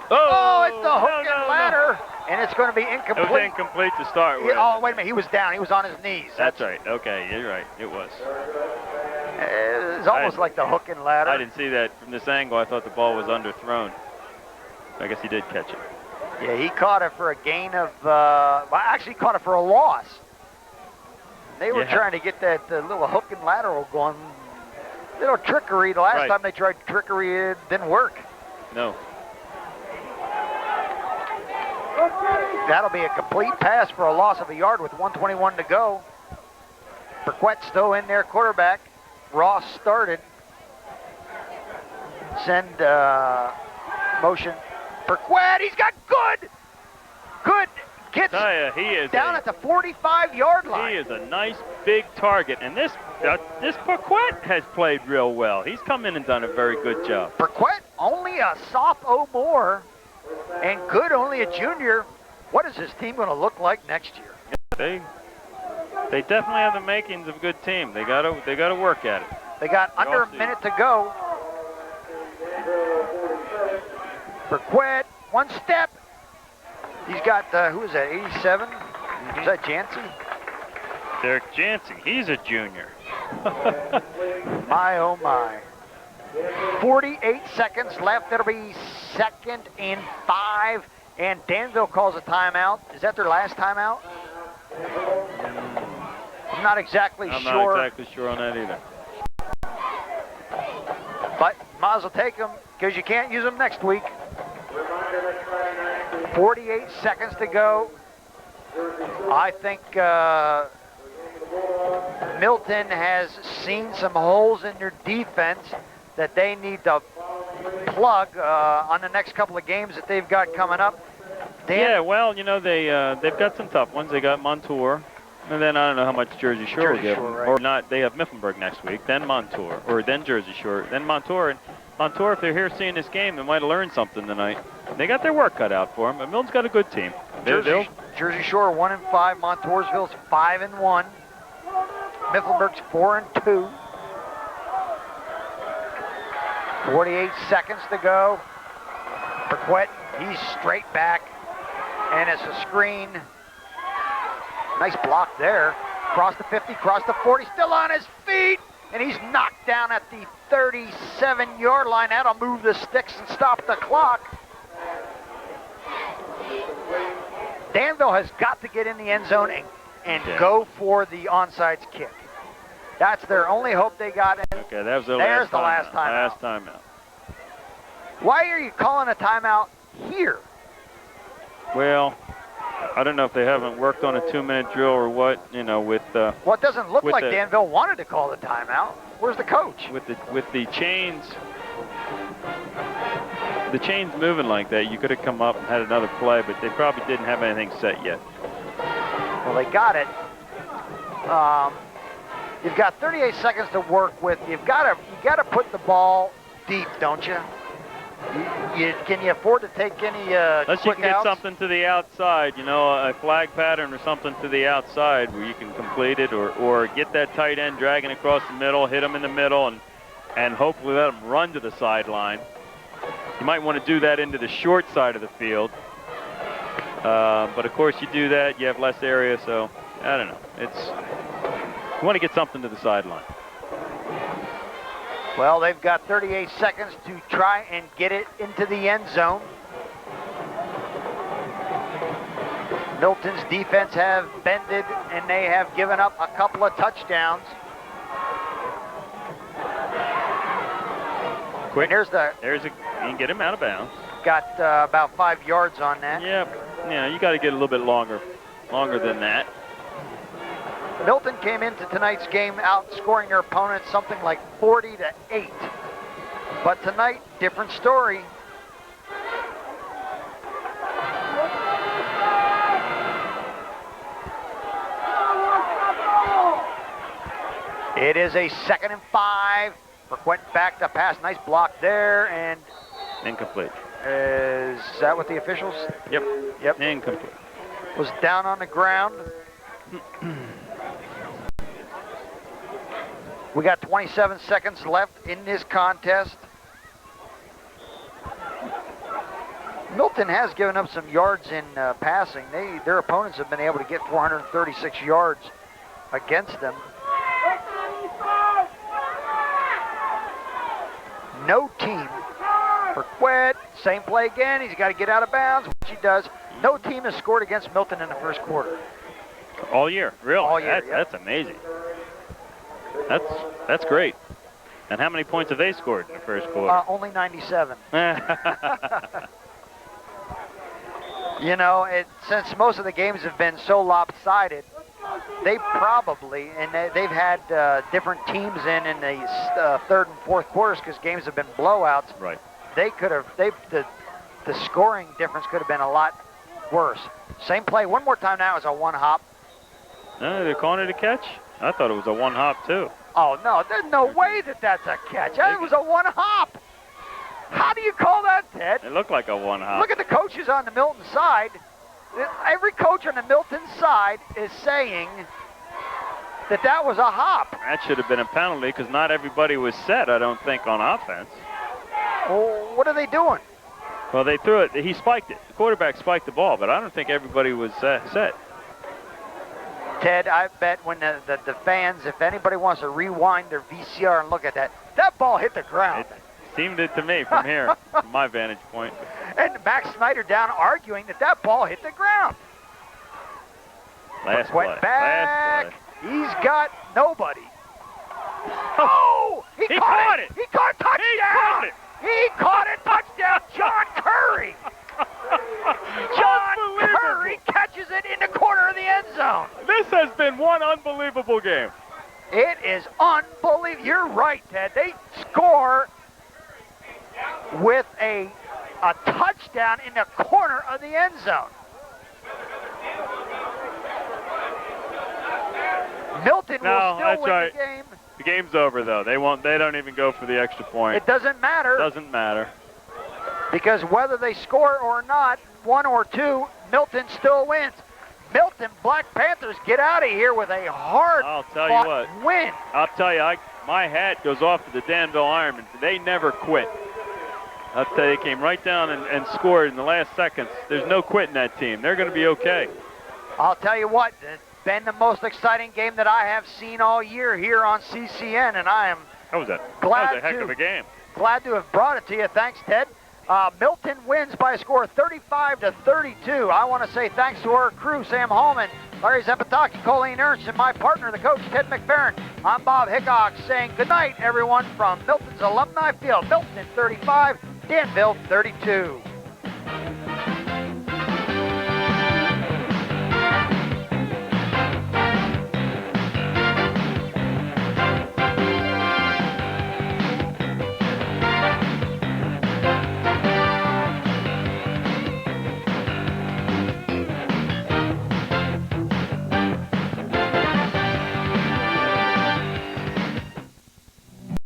the hook and ladder, and it's going to be incomplete. It was incomplete to start with. Oh, wait a minute, he was down. He was on his knees. That's right. Okay, you're right. It was. It's almost like the hook and ladder. I didn't see that from this angle. I thought the ball was underthrown. I guess he did catch it. Yeah, he caught it for a gain of, well, actually caught it for a loss. They were trying to get that little hook and lateral going. Little trickery. The last time they tried trickery, it didn't work. No. That'll be a complete pass for a loss of a yard with 1:21 to go. Perquet's still in there, quarterback. Ross started. Send motion. Perquet, he's got Good. Good. Gets he is down at the 45-yard line. He is a nice big target, and this Perquet has played real well. He's come in and done a very good job. Perquet, only a sophomore, and Good, only a junior. What is this team going to look like next year? They definitely have the makings of a good team. They got to work at it. They got under a minute to go. Perquet, one step. He's got, who is that, 87? Is that Jancy? Derek Jancy, he's a junior. My, oh my. 48 seconds left. It'll be 2nd and 5. And Danville calls a timeout. Is that their last timeout? I'm not exactly sure. I'm not exactly sure on that either. But might as well take them because you can't use them next week. 48 seconds to go. I think Milton has seen some holes in their defense that they need to plug on the next couple of games that they've got coming up. Yeah, well, you know, they've got some tough ones. They got Montour, and then I don't know how much Jersey Shore will give them. Right. Or not. They have Mifflinburg next week, then Montour, or then Jersey Shore, then Montour. And Montour, if they're here seeing this game, they might have learned something tonight. They got their work cut out for them, but Milton's got a good team. Jersey Shore 1-5, Montoursville's 5-1, Mifflinburg's 4-2. 48 seconds to go. Burquette, he's straight back, and it's a screen. Nice block there. Cross the 50, cross the 40, still on his feet, and he's knocked down at the 37-yard line. That'll move the sticks and stop the clock. Danville has got to get in the end zone and go for the onside kick. That's their only hope they got. Okay, that was There's the last timeout. Last timeout. Why are you calling a timeout here? Well, I don't know if they haven't worked on a 2-minute drill or what, you know, with Well, it doesn't look like the, Danville wanted to call the timeout. Where's the coach? With the chains moving like that, you could have come up and had another play, but they probably didn't have anything set yet. Well, they got it. You've got 38 seconds to work with. You got to put the ball deep, don't you? Can you afford to take any Unless you quick can get outs? something to the outside, you know, a flag pattern or something to the outside where you can complete it, or get that tight end dragging across the middle, hit him in the middle, and hopefully let him run to the sideline. You might want to do that into the short side of the field. But of course you do that, you have less area, so I don't know. You want to get something to the sideline. Well, they've got 38 seconds to try and get it into the end zone. Milton's defense have bended, and they have given up a couple of touchdowns. Quick. And you can get him out of bounds. Got about 5 yards on that. Yep. Yeah, you got to get a little bit longer than that. Milton came into tonight's game outscoring their opponents something like 40-8. But tonight, different story. It is a 2nd and 5. Burquette back to pass. Nice block there, and incomplete. Is that what the officials? Yep. Incomplete. Was down on the ground. We got 27 seconds left in this contest. Milton has given up some yards in passing. Their opponents have been able to get 436 yards against them. No team. Burquette, same play again. He's got to get out of bounds, which he does. No team has scored against Milton in the first quarter. All year, really? All year, That's amazing. That's great. And how many points have they scored in the first quarter? Only 97. You know, since most of the games have been so lopsided, they probably, and they've had different teams in the third and fourth quarters because games have been blowouts. Right. They could have, the scoring difference could have been a lot worse. Same play one more time now. It's a one hop. No, they're calling it a catch? I thought it was a one hop too. Oh no, there's no way that's a catch. It was a one hop. How do you call that, Ted? It looked like a one hop. Look at the coaches on the Milton side. Every coach on the Milton side is saying that was a hop. That should have been a penalty because not everybody was set, I don't think, on offense. Well, what are they doing? Well, they threw it. He spiked it. The quarterback spiked the ball, but I don't think everybody was set. Ted, I bet when the fans, if anybody wants to rewind their VCR and look at that ball hit the ground. It seemed it to me from here, from my vantage point. And Max Snyder down arguing that ball hit the ground. Last Went play. back. Last play. He's got nobody. Oh! He caught it! He caught a touchdown! He caught it! Touchdown! John Curry! John Curry catches it in the corner of the end zone. This has been one unbelievable game. It is unbelievable. You're right, Ted. They score with a touchdown in the corner of the end zone. Milton will still win the game. The game's over, though. They don't even go for the extra point. It doesn't matter. Doesn't matter. Because whether they score or not, 1 or 2, Milton still wins. Milton Black Panthers get out of here with a hard-fought win. I'll tell you, my hat goes off to the Danville Ironmen. They never quit. I'll tell you, they came right down and scored in the last seconds. There's no quitting that team. They're going to be okay. I'll tell you what, it's been the most exciting game that I have seen all year here on CCN, and I am That was a heck of a game. Glad to have brought it to you. Thanks, Ted. Milton wins by a score of 35-32. I want to say thanks to our crew, Sam Hallman, Larry Zepataki, Colleen Ernst, and my partner, the coach, Ted McFerrin. I'm Bob Hickok saying good night, everyone, from Milton's Alumni Field. Milton 35, Danville 32.